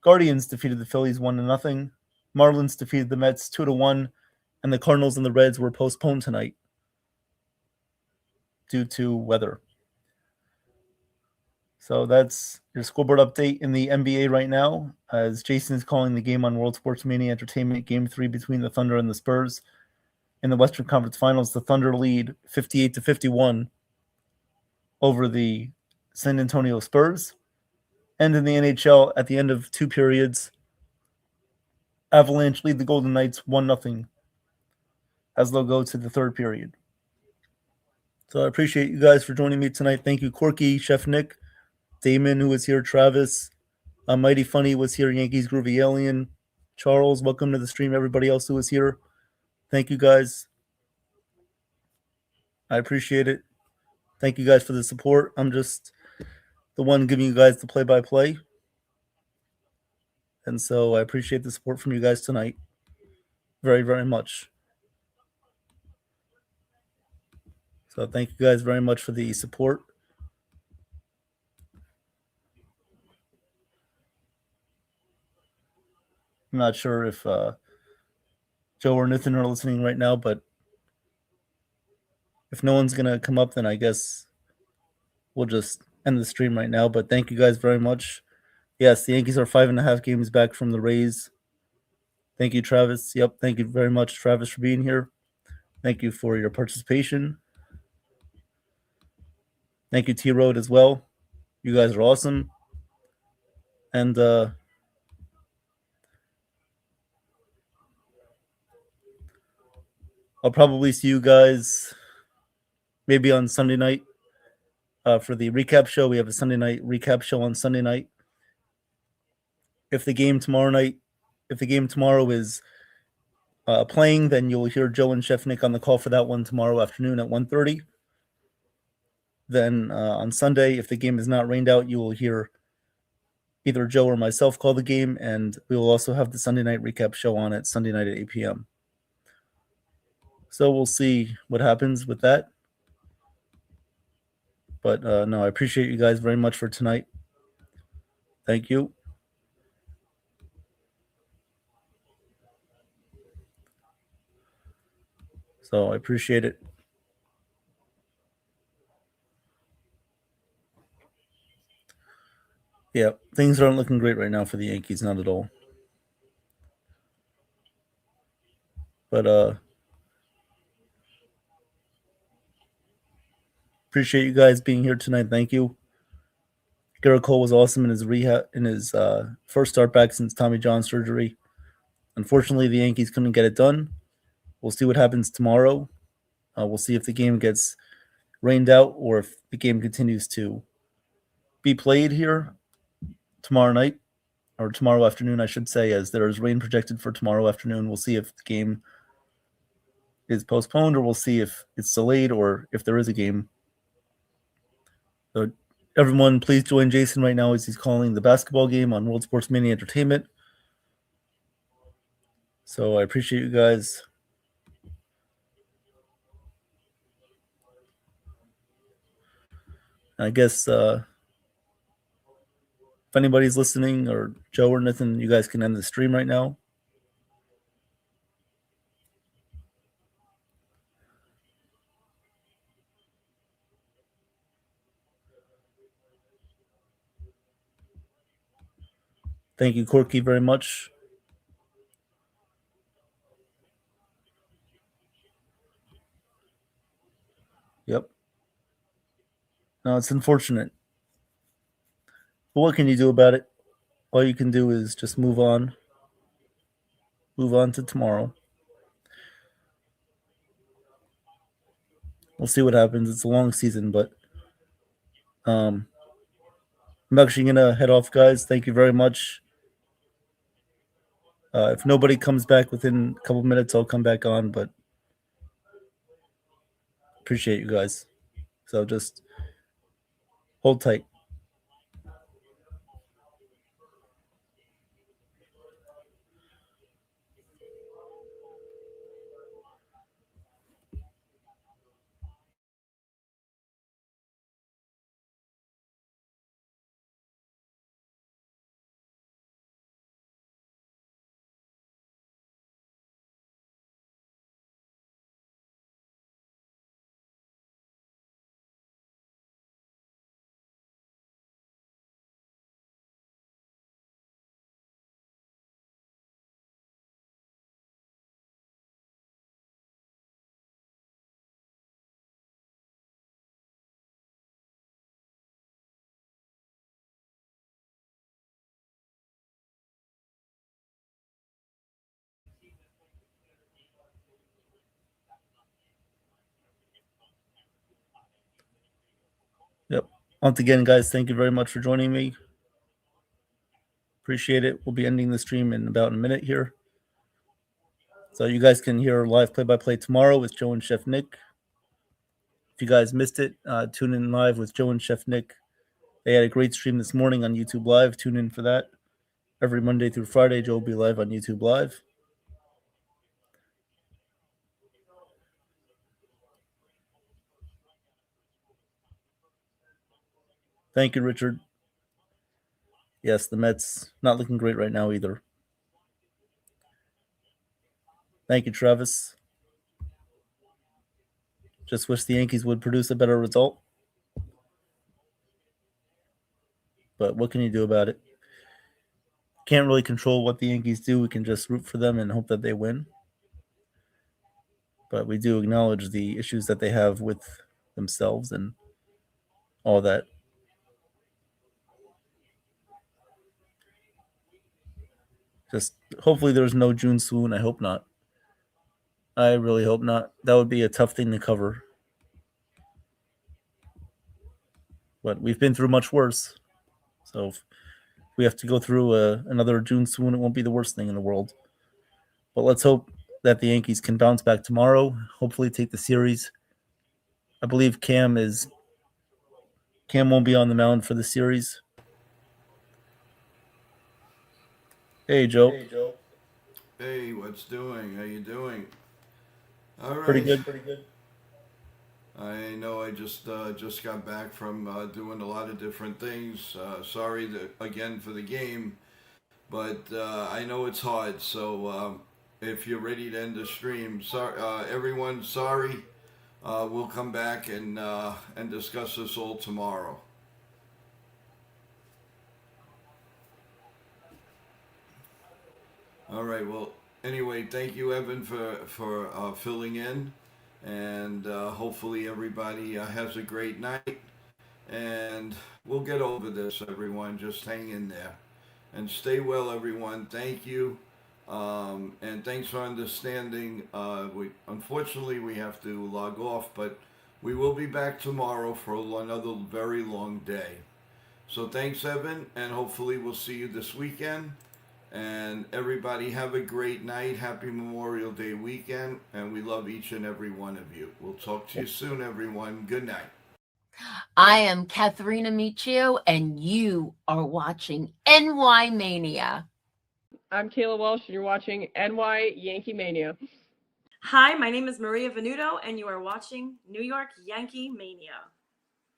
Guardians defeated the Phillies 1-0. Marlins defeated the Mets 2-1. And the Cardinals and the Reds were postponed tonight due to weather. So that's your scoreboard update in the NBA right now, as Jason is calling the game on World Sports Mania Entertainment, Game 3 between the Thunder and the Spurs. In the Western Conference Finals, the Thunder lead 58-51 over the San Antonio Spurs. And in the NHL, at the end of 2 periods, Avalanche lead the Golden Knights 1-0 as they'll go to the 3rd period. So I appreciate you guys for joining me tonight. Thank you, Corky, Chef Nick, Damon, who was here, Travis, Mighty Funny was here, Yankees Groovy Alien, Charles, welcome to the stream, everybody else who was here. Thank you guys. I appreciate it. Thank you guys for the support. I'm just the one giving you guys the play-by-play. And so I appreciate the support from you guys tonight very, very much. So thank you guys very much for the support. I'm not sure if Joe or Nathan are listening right now, but if no one's going to come up, then I guess we'll just end the stream right now. But thank you guys very much. Yes, the Yankees are 5.5 games back from the Rays. Thank you, Travis. Yep, thank you very much, Travis, for being here. Thank you for your participation. Thank you, T-Road, as well. You guys are awesome. And I'll probably see you guys maybe on Sunday night for the recap show. We have a Sunday night recap show on Sunday night. If the game tomorrow is playing, then you'll hear Joe and Chef Nick on the call for that one tomorrow afternoon at 1:30. Then on Sunday, if the game is not rained out, you will hear either Joe or myself call the game, and we will also have the Sunday night recap show on at Sunday night at 8 p.m. So we'll see what happens with that. But no, I appreciate you guys very much for tonight. Thank you. So I appreciate it. Yeah, things aren't looking great right now for the Yankees, not at all. But appreciate you guys being here tonight. Thank you. Garrett Cole was awesome in his rehab, in his first start back since Tommy John surgery. Unfortunately, the Yankees couldn't get it done. We'll see what happens tomorrow. We'll see if the game gets rained out or if the game continues to be played here tomorrow night, or tomorrow afternoon, I should say, as there is rain projected for tomorrow afternoon. We'll see if the game is postponed, or we'll see if it's delayed, or if there is a game. So everyone, please join Jason right now as he's calling the basketball game on World Sports Mania Entertainment. So I appreciate you guys. I guess if anybody's listening, or Joe or Nathan, you guys can end the stream right now. Thank you, Corky, very much. Yep. No, it's unfortunate. But what can you do about it? All you can do is just move on. Move on to tomorrow. We'll see what happens. It's a long season, but I'm actually going to head off, guys. Thank you very much. If nobody comes back within a couple minutes, I'll come back on, but appreciate you guys. So just hold tight. Yep. Once again, guys, thank you very much for joining me. Appreciate it. We'll be ending the stream in about a minute here. So you guys can hear live play-by-play tomorrow with Joe and Chef Nick. If you guys missed it, tune in live with Joe and Chef Nick. They had a great stream this morning on YouTube Live. Tune in for that. Every Monday through Friday, Joe will be live on YouTube Live. Thank you, Richard. Yes, the Mets not looking great right now either. Thank you, Travis. Just wish the Yankees would produce a better result. But what can you do about it? Can't really control what the Yankees do. We can just root for them and hope that they win. But we do acknowledge the issues that they have with themselves and all that. Just hopefully there's no June swoon. I hope not. I really hope not. That would be a tough thing to cover. but we've been through much worse. So if we have to go through another June soon, it won't be the worst thing in the world. But let's hope that the Yankees can bounce back tomorrow, hopefully take the series. I believe Cam won't be on the mound for the series. Hey, Joe. Hey, what's doing? How you doing? All right. Pretty good. I know I just got back from doing a lot of different things. Sorry again for the game, but I know it's hard. So if you're ready to end the stream, sorry, everyone. Sorry. We'll come back and discuss this all tomorrow. All right. Well, anyway, thank you, Evan, for filling in, and hopefully everybody has a great night, and we'll get over this, everyone. Just hang in there, and stay well, everyone. Thank you, and thanks for understanding. Unfortunately we have to log off, but we will be back tomorrow for another very long day. So thanks, Evan, and hopefully we'll see you this weekend. And everybody have a great night. Happy Memorial Day weekend. And we love each and every one of you. We'll talk to you soon, everyone. Good night. I am Katharina Michio, and you are watching YankeeMania. I'm Kayla Welsh, and you're watching YankeeMania. Hi, my name is Maria Venuto, and you are watching New York Yankee Mania.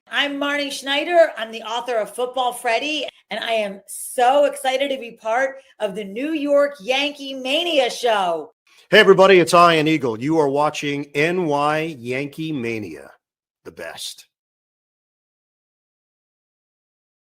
I'm Marnie Schneider. I'm the author of Football Freddy, and I am so excited to be part of the New York Yankee Mania show. Hey, everybody, it's Ian Eagle. You are watching NY Yankee Mania, the best.